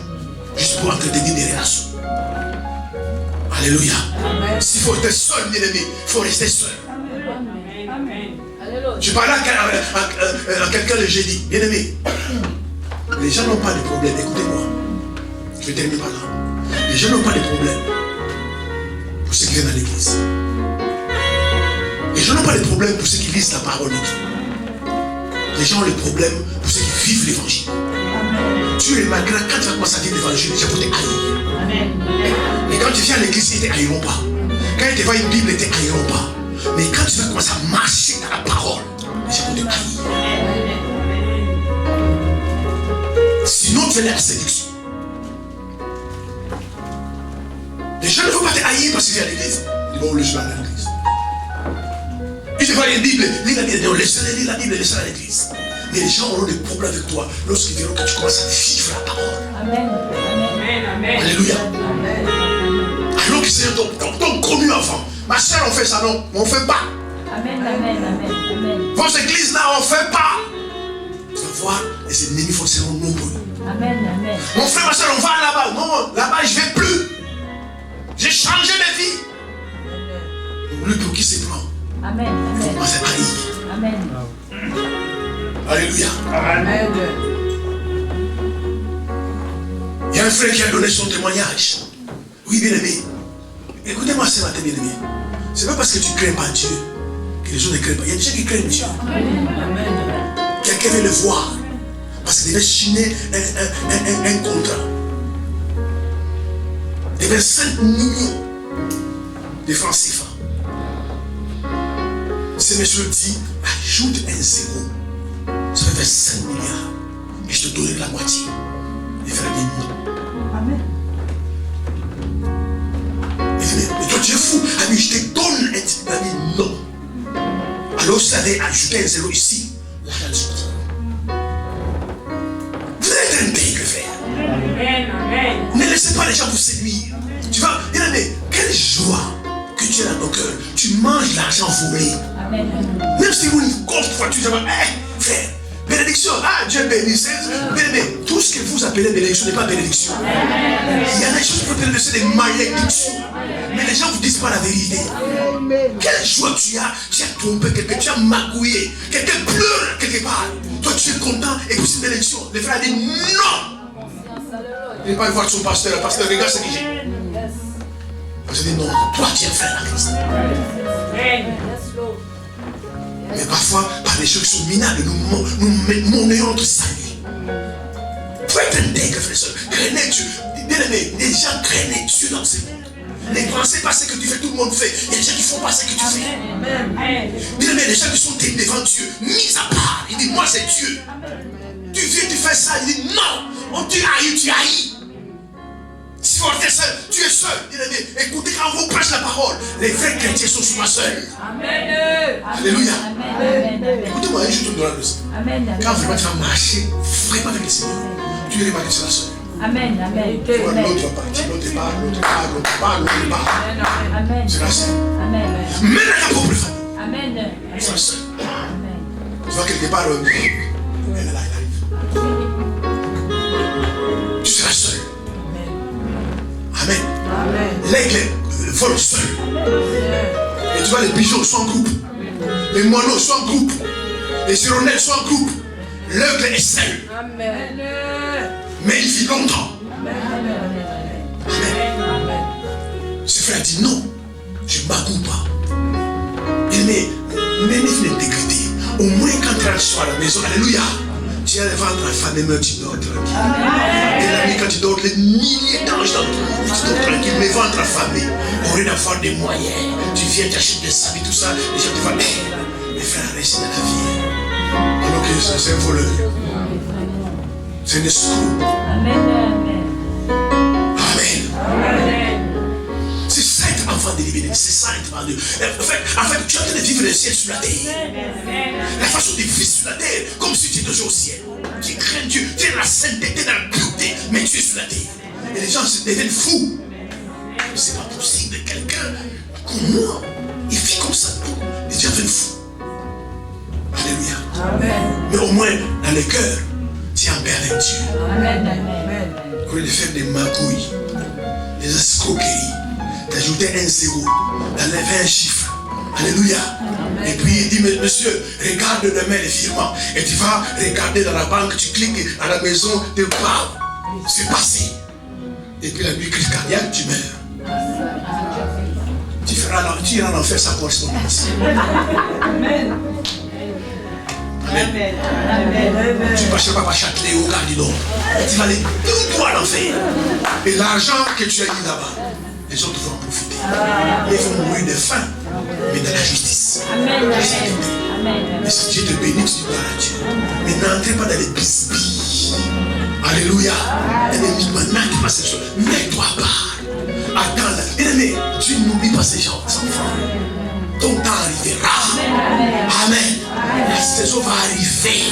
Juste pour entretenir des relations. Alléluia. S'il faut être seul, bien aimé, il faut rester seul. Je parlais à quelqu'un le jeudi, bien aimé. Les gens n'ont pas de problème, écoutez-moi. Je vais terminer par là. Les gens n'ont pas de problème pour ceux qui viennent à l'église. Les gens n'ont pas de problème pour ceux qui lisent la parole de Dieu. Les gens ont des problèmes pour ceux qui vivent l'évangile. Tu remarqueras quand tu vas commencer à vivre l'évangile, les gens vont te haïr. Mais quand tu viens à l'église, ils ne te haïront pas. Quand ils te voient une Bible, ils ne te haïront pas. Mais quand tu vas commencer à marcher dans la parole, les gens vont te haïr. Sinon, tu es la séduction. Les gens ne vont pas te haïr parce que tu es à l'église. Ils vont le jouer à l'église. Ils te voient une Bible, lis la Bible, laisse-les lire la Bible, laisse-la à l'église. Mais les gens auront des problèmes avec toi lorsqu'ils verront que tu commences à vivre la parole.
Amen. Amen.
Alléluia. Alors que c'est ton connu avant. Ma soeur, on fait ça, non? On ne fait pas.
Amen. Amen.
Votre église là, on ne fait pas. Tu vas voir, les ennemis seront nombreux.
Amen.
Mon frère, ma soeur, on va là-bas. Non, là-bas, je ne vais plus. J'ai changé de vie. Lui, pour qui se prend?
Amen.
Il faut commencer à haïr.
Amen.
Alléluia.
Amen.
Il y a un frère qui a donné son témoignage. Oui, bien aimé. Écoutez-moi ce matin, bien aimé. Ce n'est pas parce que tu ne crains pas Dieu que les gens ne craignent pas. Il y a des gens qui craignent Dieu. Quelqu'un veut le voir. Parce qu'il devait signer un contrat. Il devait 5 millions de francs CFA. Ce monsieur dit, ajoute un zéro. Ça va faire 5 milliards. Et je te donnerai la moitié. Il frère dit non.
Amen.
Il dit, mais toi tu es fou. Ami, je te donne un. Il a dit non. Alors si tu avais ajouté un zéro ici, l'argent est sorti. Vous êtes un dingue, frère. Ne laissez pas les gens vous séduire. Tu vois, il a dit, quelle joie que tu es dans ton cœur. Tu manges l'argent volé.
Amen.
Même si vous une grosse voiture, tu vas frère, bénédiction, Dieu bénisse. Mais tout ce que vous appelez bénédiction n'est pas bénédiction. Il y a des choses que vous appelez des malédictions. Mais les gens ne vous disent pas la vérité. Quelle joie tu as trompé quelqu'un, tu as magouillé, quelqu'un pleure quelque part. Toi tu es content et puis c'est une bénédiction. Les frères disent non. Il n'est pas voir son pasteur, le pasteur, regarde ce que j'ai. Je dis non, toi tu es frère à Christ. Mais parfois, par des choses qui sont minables, nous monnayons notre salut. Faut être un dingue, frère et soeur. Craignez Dieu. Bien aimé, les gens craignent Dieu dans ce monde. Ne pensez pas ce que tu fais, tout le monde fait. Il y a des gens qui ne font pas ce que tu fais. Bien aimé, les gens qui sont devant Dieu, mis à part, il dit, moi c'est Dieu. Tu viens, tu fais ça, il dit, non. On te haït, tu haïs. Si vous êtes seul, tu es seul. Bien aimé, écoutez quand on vous prêche la parole, les vrais chrétiens sont souvent seuls.
Amen.
Alléluia.
Amen.
Écoutez-moi, je te donne ça.
Amen.
Quand vraiment tu vas marcher vraiment avec le Seigneur, tu verras que c'est la seule.
Amen.
L'autre va partir, l'autre part.
Amen.
C'est la seule.
Amen.
Même dans ta propre famille,
Amen.
c'est la seule.
Amen.
Tu vois quelque part, elle est là, elle arrive. Tu seras seul. Amen. L'aigle vole seul. Et tu vois, les pigeons sont en groupe. Les moineaux sont en groupe. Les hirondelles sont en groupe. L'aigle est seul.
Amen.
Mais il vit longtemps.
Amen.
Amen. Ce frère dit non, je ne m'agoue pas. Il met une intégrité. Au moins quand tu rentres à la maison, alléluia, tu as le ventre affamé, tu dors tranquille. Et la nuit quand tu dors, les milliers d'anges dans ton lit, tu dors tranquille, mais ventre affamé, au lieu d'avoir des moyens, tu viens t'acheter des habits, tout ça, les gens te voient, mes frères, reste dans la vie. Alors que c'est un voleur. C'est un escroc.
Amen.
Amen. C'est ça être enfant de Dieu. C'est ça être enfant de Dieu. En fait, tu es en train de vivre le ciel sur la terre. La façon de vivre sur la terre, comme si tu étais toujours au ciel. Tu crains Dieu, tu es dans la sainteté, tu es dans la pureté, mais tu es sur la terre. Et les gens se deviennent fous. C'est pas possible, quelqu'un comme moi, il vit comme ça. Les gens deviennent fous. Alléluia.
Amen.
Mais au moins, dans le cœur, Tu es en paix avec Dieu.
Amen.
Au lieu de faire des magouilles, des escroqueries, d'ajouter un zéro, d'enlever un chiffre. Alléluia. Et puis il dit, mais monsieur, regarde demain les virements. Et tu vas regarder dans la banque, tu cliques à la maison, tu parles. C'est passé. Et puis la nuit crise cardiaque, tu meurs. Tu iras en faire sa correspondance.
Amen.
Amen.
Amen.
Tu ne passeras pas par Châtelet ou Gardilon. Tu vas aller tout droit à l'enfer. Et l'argent que tu as mis là-bas, les autres vont en profiter. Ils vont mourir de faim, mais de la justice.
Amen.
Amen. Et si Dieu te bénit, tu dois à Dieu. Mais n'entrez pas dans les bisbilles. Alléluia. Et les maintenant qui passent ces choses. Mets-toi à part. Attends là. Bien-aimé, tu n'oublies pas ces gens, ces enfants. Ton temps arrivera. Amen. La saison va arriver.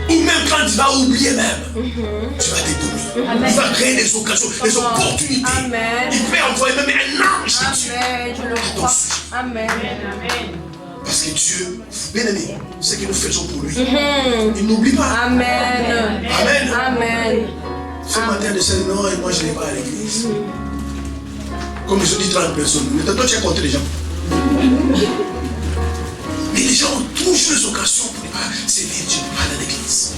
Ou même quand tu vas oublier même, tu vas t'étonner. Tu vas créer des occasions, des opportunités.
Amen.
Il peut envoyer même un ange de Dieu.
Amen. Je le crois. Amen.
Parce que Dieu, bien aimé, ce que nous faisons pour lui, il n'oublie pas.
Amen.
Amen.
Amen.
Ce matin, de ce non, et moi je n'ai pas à l'église. Comme je dis 30 personnes, mais toi tu as compté les gens. Mais les gens ont toujours des occasions pour ne pas servir Dieu, pas dans l'église.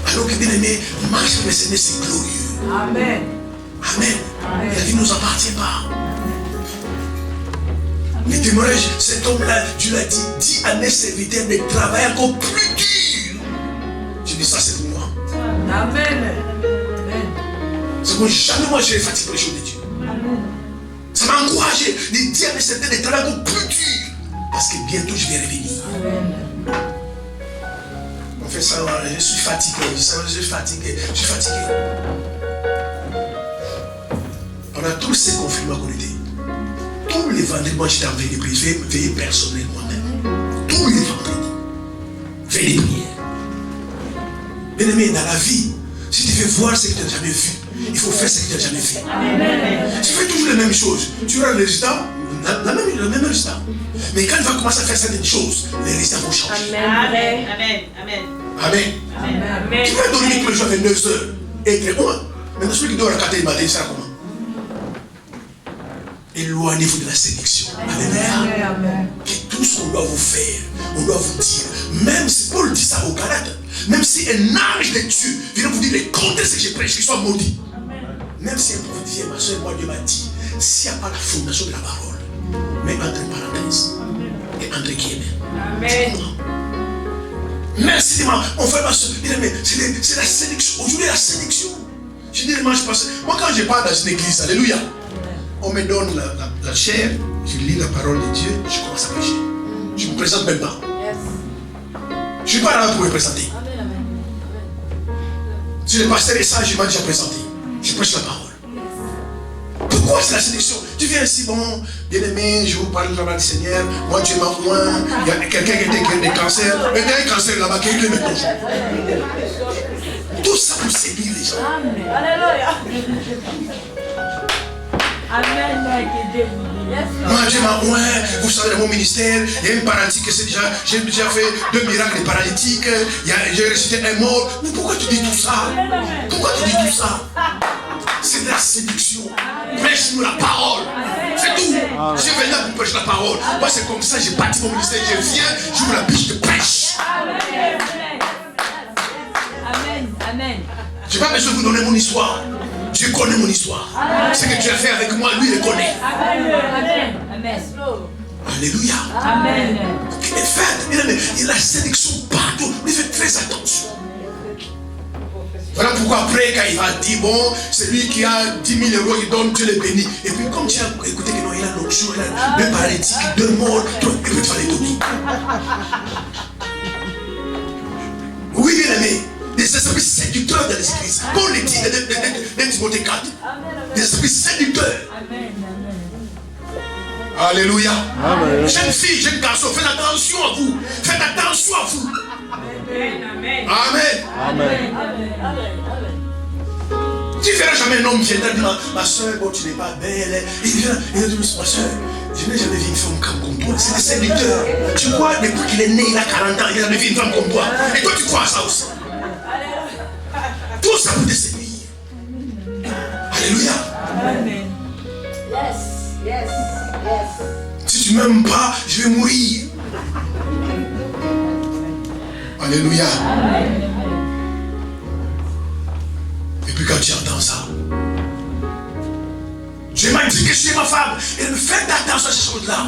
Alors que bien aimé, marche le Seigneur, c'est glorieux.
Amen.
Amen. La vie ne nous appartient pas. Mais témoignage, cet homme-là, Dieu l'a dit, dis à mes serviteurs de travailler encore plus dur. Je dis ça, c'est pour moi.
Amen.
C'est pour jamais moi je vais fatiguer pour les choses de Dieu. Ça m'a encouragé de dire à mes serviteurs de travailler encore plus dur. Parce que bientôt je vais revenir. On fait ça, je suis fatigué, je suis fatigué. On a tous ces conflits qu'on était. Tous les vendredis, moi j'étais en veille de prière, veiller personnellement moi-même. Tous les vendredis. Veille de prière. Bien aimé, dans la vie, si tu veux voir ce que tu n'as jamais vu, il faut faire ce que tu n'as jamais fait. Tu fais toujours les mêmes choses. Tu auras le résultat, le même résultat. Mais quand tu vas commencer à faire certaines choses, les résultats vont changer.
Amen.
Amen. Tu vas dormir tous les jours à 29h et très loin. Maintenant, celui qui dort à 4h du matin, il sera comment? Éloignez-vous de la séduction. Alléluia. Que tout ce qu'on doit vous faire, on doit vous dire, même si Paul dit ça au Galates, même si un ange de Dieu vient vous dire les contre ce que je prêche, qu'il soit maudit. Même si un prophète dit, ma soeur, moi Dieu m'a dit, s'il n'y a pas la fondation de la parole, mais entre parenthèses et entre guillemets.
Amen.
Merci, on fait ma soeur, c'est la séduction. Aujourd'hui, la séduction. Je dis, moi quand je parle dans une église, alléluia, on me donne la chair, je lis la parole de Dieu, je commence à prêcher. Je ne me présente même pas. Je ne suis pas là pour me présenter. Si le pasteur est sage, il m'a déjà présenté. Je prêche la parole. Pourquoi c'est la séduction? Tu viens ici, bon, bien aimé, je vous parle de la parole du Seigneur. Moi, Dieu m'a moins. Il y a quelqu'un qui était guéri des cancers. Mais il y a un cancer là-bas qui est guéri maintenant. Tout ça pour séduire les gens.
Alléluia.
Amen.
Moi, Dieu m'a moins. Vous savez, dans mon ministère, il y a une paralytique. J'ai déjà fait 2 miracles paralytiques. J'ai ressuscité un mort. Mais pourquoi tu dis tout ça? Pourquoi tu dis tout ça? C'est de la séduction. Prêche-nous la parole. C'est tout. Je viens là pour prêcher la parole. Moi, c'est comme ça, j'ai bâti mon ministère. Je viens, j'ouvre la biche, je prêche.
Amen.
Je n'ai pas besoin de vous donner mon histoire. Dieu connaît mon histoire. Ce que tu as fait avec moi, lui, il le connaît.
Amen.
Alléluia.
Amen.
Il est fait. Il a la séduction partout. Il fait très attention. Voilà pourquoi après, quand il va dire, bon, c'est lui qui a 10 000 €, il donne, Dieu le bénit. Et puis, comme tu as écouté que non, il a l'onction, il a 2 paralytiques, 2 morts, et puis tu vas les donner. Oui, bien aimé. Des esprits séducteurs dans les églises. Paul le dit dans Timothée 4. Des esprits séducteurs. Alléluia. Jeune fille, jeune garçon, faites attention à vous. Faites attention à vous. Amen. Tu ne verras jamais un homme qui viendra dire, ma soeur, bon, tu n'es pas belle. Il vient, il dit, ma soeur, je n'ai jamais vu une femme comme toi. C'est des séducteurs. Tu crois, depuis qu'il est né, il a 40 ans, il n'a jamais vu une femme comme toi. Et toi, tu crois à ça aussi. ça peut te séduire. Alléluia.
Amen.
Yes, yes, yes.
Si tu m'aimes pas, je vais mourir. Alléluia. Et puis quand tu entends ça, Dieu m'a dit que je suis ma femme. Et faites attention à ces choses-là.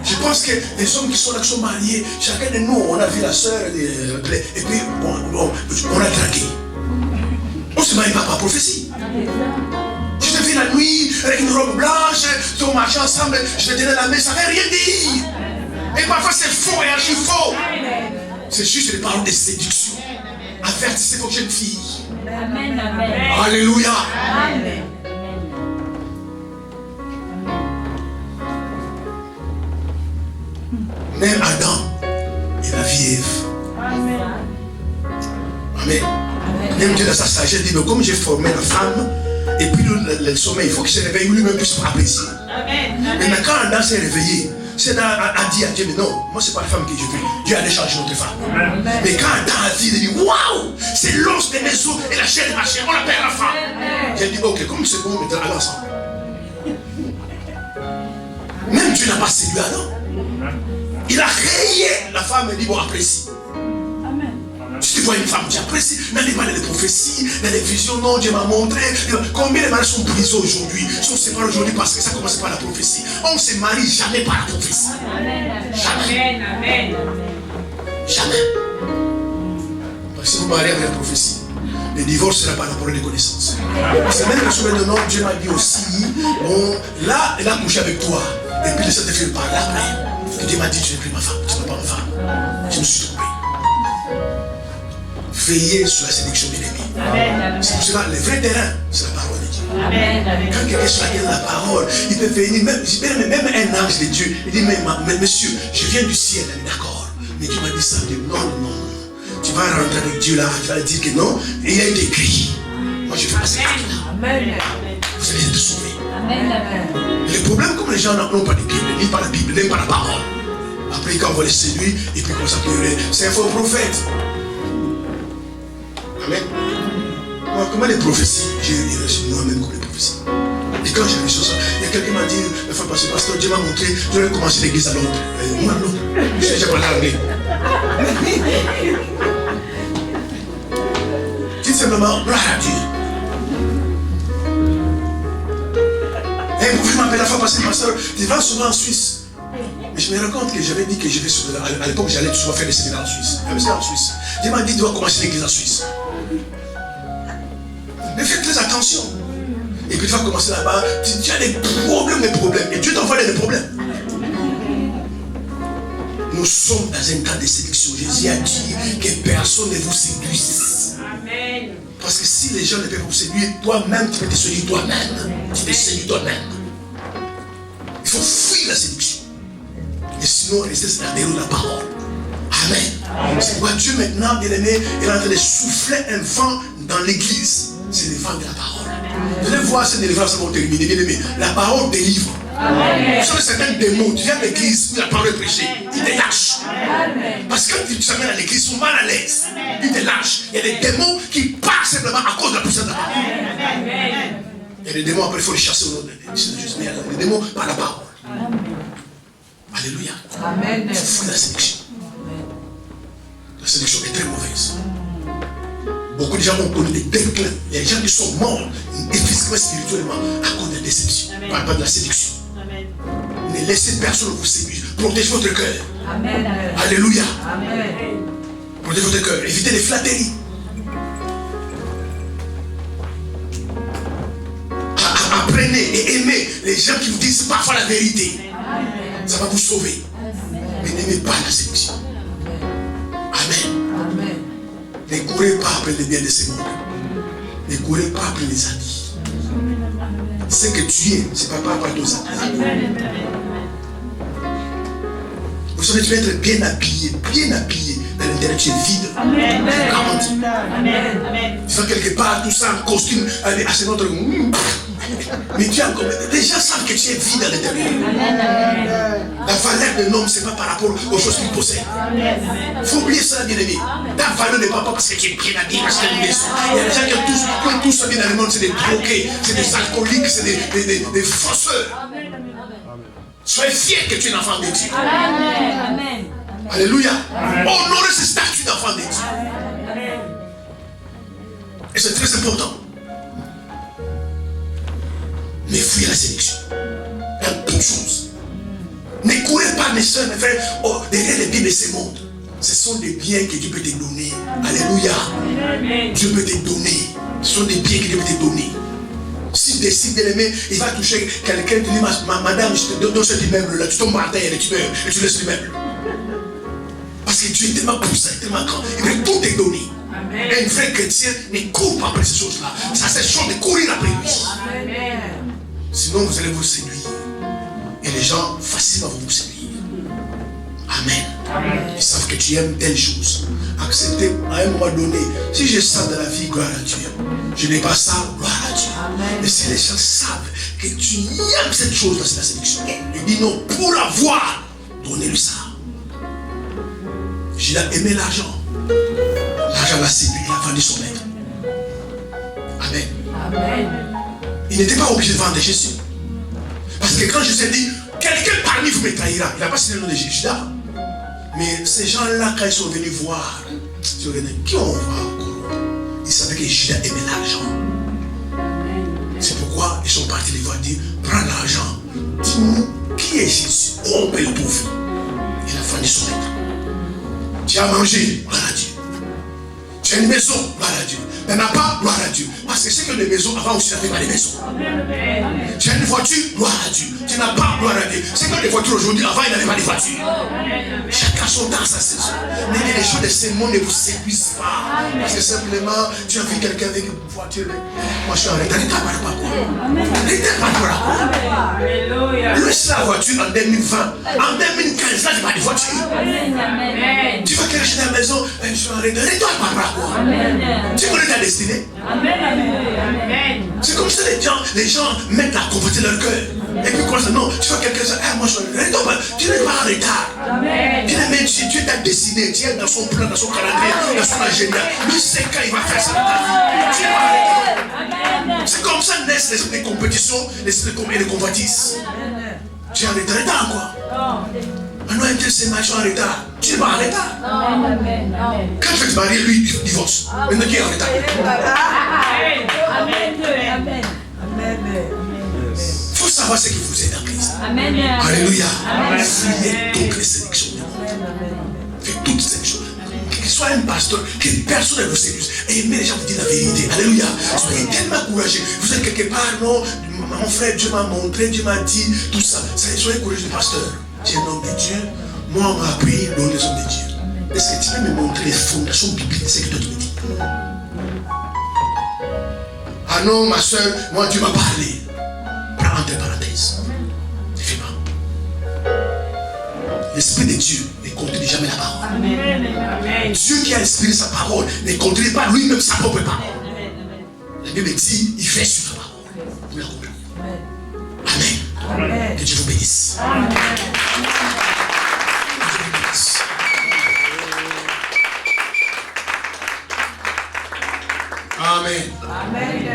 Je pense que les hommes qui sont là, qui sont mariés, chacun de nous, on a vu la soeur, et puis on a dragué. On ne se marie pas par prophétie. Je te vis la nuit avec une robe blanche, on marchait ensemble, je te donnais la main, ça ne veut rien dire. Et parfois c'est faux et archi faux. C'est juste des paroles de séduction. Avertissez vos jeunes filles.
Amen. Amen.
Alléluia.
Amen.
Même Adam et la vie Ève.
Amen.
Amen. Même Dieu dans sa sagesse dit, mais comme j'ai formé la femme, et puis le sommeil, il faut qu'il se réveille lui-même puisse apprécier. Maintenant quand Adam s'est réveillé, c'est Adam a dit à Dieu, mais non, moi c'est pas la femme que je veux. Dieu a déjà changé notre femme. Mais quand Adam a dit, il a dit, waouh, c'est l'os de mes os et la chair de ma chair, on l'appelle la femme. J'ai dit, ok, comme c'est bon, maintenant allons ensemble. Même Dieu n'a pas séduit Adam. Il a rayé la femme et dit, bon, apprécie. Si tu vois une femme, tu apprécies. N'allez pas dans les prophéties, dans les visions, non, Dieu m'a montré. Combien de mariages sont brisés aujourd'hui, sont séparés aujourd'hui parce que ça commence par la prophétie. On ne se marie jamais par la prophétie. Jamais.
Amen.
Jamais. Parce que si vous mariez avec la prophétie, le divorce sera par la parole de connaissance. C'est même le souhait de nom, Dieu m'a dit aussi, bon, là, elle a couché avec toi. Et puis, laissez te faire par là après. Dieu m'a dit, tu n'es plus ma femme, tu n'es pas ma femme. Je me suis trompé. Veillez sur la séduction de l'ennemi. C'est pour cela, le vrai terrain, c'est la parole de Dieu. Quand quelqu'un soit dans la parole, il peut venir, même un ange de Dieu, il dit, mais monsieur, je viens du ciel, d'accord. Mais Dieu m'a dit ça, il dit, non. Tu vas rentrer avec Dieu là, tu vas dire que non, et il a été écrit. Moi, je vais passer par là. Vous allez être sauvés. Le problème, comme les gens n'ont pas de Bible, ni pas la Bible, n'aiment pas la parole. Après, quand on va les séduire, et puis on s'appelle, c'est un faux prophète. Amen. Moi, comment les prophéties, j'ai reçu moi-même comme les prophéties. Et quand j'ai reçu ça, il y a quelqu'un qui m'a dit, la fois passée, pasteur, Dieu m'a montré, je vais commencer l'église à Londres. Moi, à Londres, je sais déjà qu'on l'a amené. Dites simplement, gloire à Dieu. Et un prophète m'appelle la fois passée, pasteur, tu vas souvent en Suisse. Mais je me rends compte que j'avais dit que je vais à l'époque, j'allais souvent faire des séminaires en Suisse. En Suisse. Dieu m'a dit, tu dois commencer l'église en Suisse. Mais faites très attention. Et puis tu vas commencer là-bas, tu as des problèmes. Et Dieu t'envoie des problèmes. Nous sommes dans un temps de séduction. Jésus a dit que personne ne vous séduise.
Amen.
Parce que si les gens ne peuvent vous séduire, toi-même, tu peux te séduire toi-même. Tu te séduis toi-même. Il faut fuir la séduction. Et sinon, rester dans le de la parole. Amen. C'est pourquoi Dieu maintenant, bien aimé, est en train de souffler un vent dans l'église. C'est le vent de la parole. Vous allez voir cette délivrance vont terminer, bien aimé. La parole délivre. Vous savez, certains démons, tu viens à l'église où la parole est prêchée, ils te lâchent. Parce que quand tu t'amènes à l'église, ils sont mal à l'aise. Ils te lâchent. Il y a des démons qui partent simplement à cause de la puissance de la parole. Il y a des démons, après il faut les chasser au nom de Jésus. Mais il y a des démons par la parole. Alléluia.
Amen.
Il faut fuir la séduction. La séduction est très mauvaise. Beaucoup de gens ont connu des déclins. Il y a des gens qui sont morts, et physiquement, spirituellement, à cause de la déception. Pas de la séduction.
Amen.
Ne laissez personne vous séduire. Protégez votre cœur.
Amen.
Alléluia.
Amen.
Protégez votre cœur. Évitez les flatteries. Apprenez et aimez les gens qui vous disent parfois la vérité. Ça va vous sauver. Mais n'aimez pas la séduction. Amen.
Amen.
Ne courez pas après les biens de ce monde. Ne courez pas après les habits. Ce que tu es, c'est pas par rapport à nos habits. Vous savez, tu vas être bien habillé. Dans l'intérieur, tu es vide.
Amen.
Garanti.
Amen.
Tu vas quelque part, tout ça en costume, avec assez notre. Mais tu as encore. Les gens savent que tu es vide à l'intérieur. La valeur valeur d'un homme, ce n'est pas par rapport aux choses qu'il possède. Il faut oublier ça, bien aimé. Ta valeur n'est pas parce que tu es bien habillé, parce que tu as une maison. Il y a des gens qui ont tout ça bien dans le monde, c'est des drogués, c'est des alcooliques, c'est des fauseurs. Soyez fiers que tu es un enfant de Dieu.
Amen.
Alléluia. Honorez ce statut d'enfant de Dieu. Et c'est très important. Mais fuyez la séduction. Dans toutes choses. Ne courez pas, mes soeurs, mes frères, derrière les biens de ce monde. Ce sont des biens que Dieu peut te donner. Alléluia. Dieu peut te donner. Ce sont des biens que Dieu peut te donner. S'il décide de l'aimer, il va toucher quelqu'un qui dit, madame, je te donne cet immeuble-là, tu tombes par terre et tu meurs, et tu laisses l'immeuble. Parce que Dieu est tellement puissant, tellement grand, il veut tout te donner. Et un vrai chrétien ne court pas après ces choses-là. Ça, c'est chose de courir après lui. Sinon, vous allez vous séduire. Et les gens facilement vont vous séduire. Amen. Ils savent que tu aimes telle chose. Accepter à un moment donné. Si j'ai ça dans la vie, gloire à Dieu. Je n'ai pas ça, gloire à Dieu. Mais si les gens savent que tu aimes cette chose-là, c'est la séduction. Il dit non, pour avoir, donnez-lui ça. J'ai aimé l'argent. L'argent l'a séduit, il a vendu son maître. Amen. Il n'était pas obligé de vendre Jésus. Parce que quand Jésus dit, quelqu'un parmi vous me trahira, il n'a pas cité le nom de Judas. Mais ces gens-là, quand ils sont venus voir, qui on va corrompre, ils savaient que Judas aimait l'argent. C'est pourquoi ils sont partis les voir dire, prends l'argent. Dis-nous, qui est Jésus? Corrompez le pauvre. Il a vendu son maître. Tu as mangé, gloire à Dieu. Tu as une maison, gloire à Dieu. Tu n'as pas, gloire à Dieu. Parce que c'est que les maisons, avant aussi, il n'y avait pas les maisons. Tu as une voiture, gloire à Dieu. Tu n'as pas, gloire à Dieu. C'est que les voitures aujourd'hui, avant, il n'y avait pas de voitures. Chacun son dans sa saison. Mais les choses de ce monde ne vous séduisent pas. Parce que simplement, tu as vu quelqu'un avec une voiture. Moi, je suis en retard. Ne t'as pas quoi. Ne t'as pas quoi. Laisse la voiture en 2020. En 2015, là, il n'y a pas de voiture. Tu vas acheter la maison, je suis en retard. Ne t'as pas quoi. Tu connais ta destinée. C'est comme ça les gens mettent la convoitise dans leur cœur. Et puis quoi ça, non, tu vois quelqu'un ça, moi je suis en retard. Tu n'es pas en retard. Tu es ta destinée, tu es dans son plan, dans son calendrier, dans son agenda. Lui sait quand il va faire ça dans ta vie. Tu es pas en retard. C'est comme ça naissent l'esprit de compétition, l'esprit de convoitise. Tu es en retard quoi. Maintenant, un tel c'est machin en retard. Tu n'es pas en retard. Quand tu vas te marier, lui, il divorce. Maintenant, qui est en retard?
Amen.
Il faut savoir ce qui vous aide en Christ.
Amen.
Alléluia. Fuyez toutes les sélections. Faites toutes ces choses. Qu'il soit un pasteur, que personne ne vous séduise. Et aimez les gens vous disent la vérité. Alléluia. Soyez tellement courageux. Vous êtes quelque part, non? Mon frère, Dieu m'a montré, Dieu m'a dit, tout ça. Soyez courageux, pasteur. Tu es un homme de Dieu. Moi, on m'a appris l'homme des hommes de Dieu. Est-ce que tu peux me montrer les fondations bibliques de ce que toi tu me dis? Ah non, ma soeur, moi, Dieu m'a parlé. Prends entre parenthèses. Ne fais pas. L'Esprit de Dieu ne contredit jamais la parole. Amen. Dieu qui a inspiré sa parole ne contredit pas lui-même sa propre parole. La Bible dit, il fait sur sa parole. Vous la comprenez. Amen. Que Dieu vous bénisse. Amen. Amen.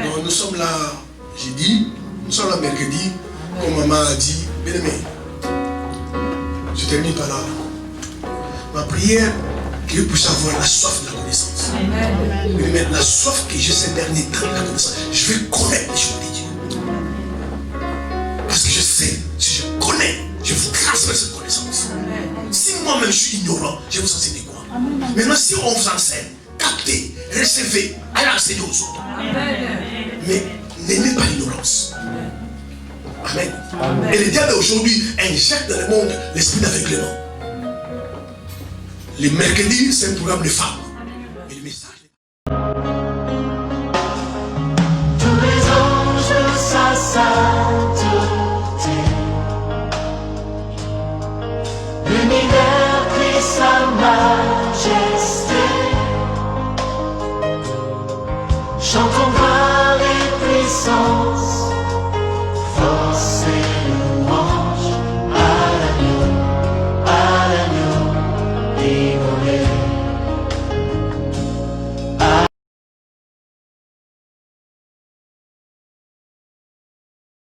Donc, nous sommes là jeudi, nous sommes là mercredi, comme maman a dit, bien aimé. Je termine par là. Ma prière, que je puisse avoir la soif de la connaissance. Amen. La soif que j'ai ces derniers temps de la connaissance. Je vais connaître les choses de Dieu. Parce que je sais, si je connais, je vous transmets cette connaissance. Si moi-même je suis ignorant, je vous enseigne quoi? Maintenant, si on vous enseigne, captez, recevez, allez enseigner aux autres. Mais n'aimez pas l'ignorance. Amen. Et le diable aujourd'hui injecte dans le monde l'esprit d'aveuglement. Les mercredis, c'est un programme de femmes.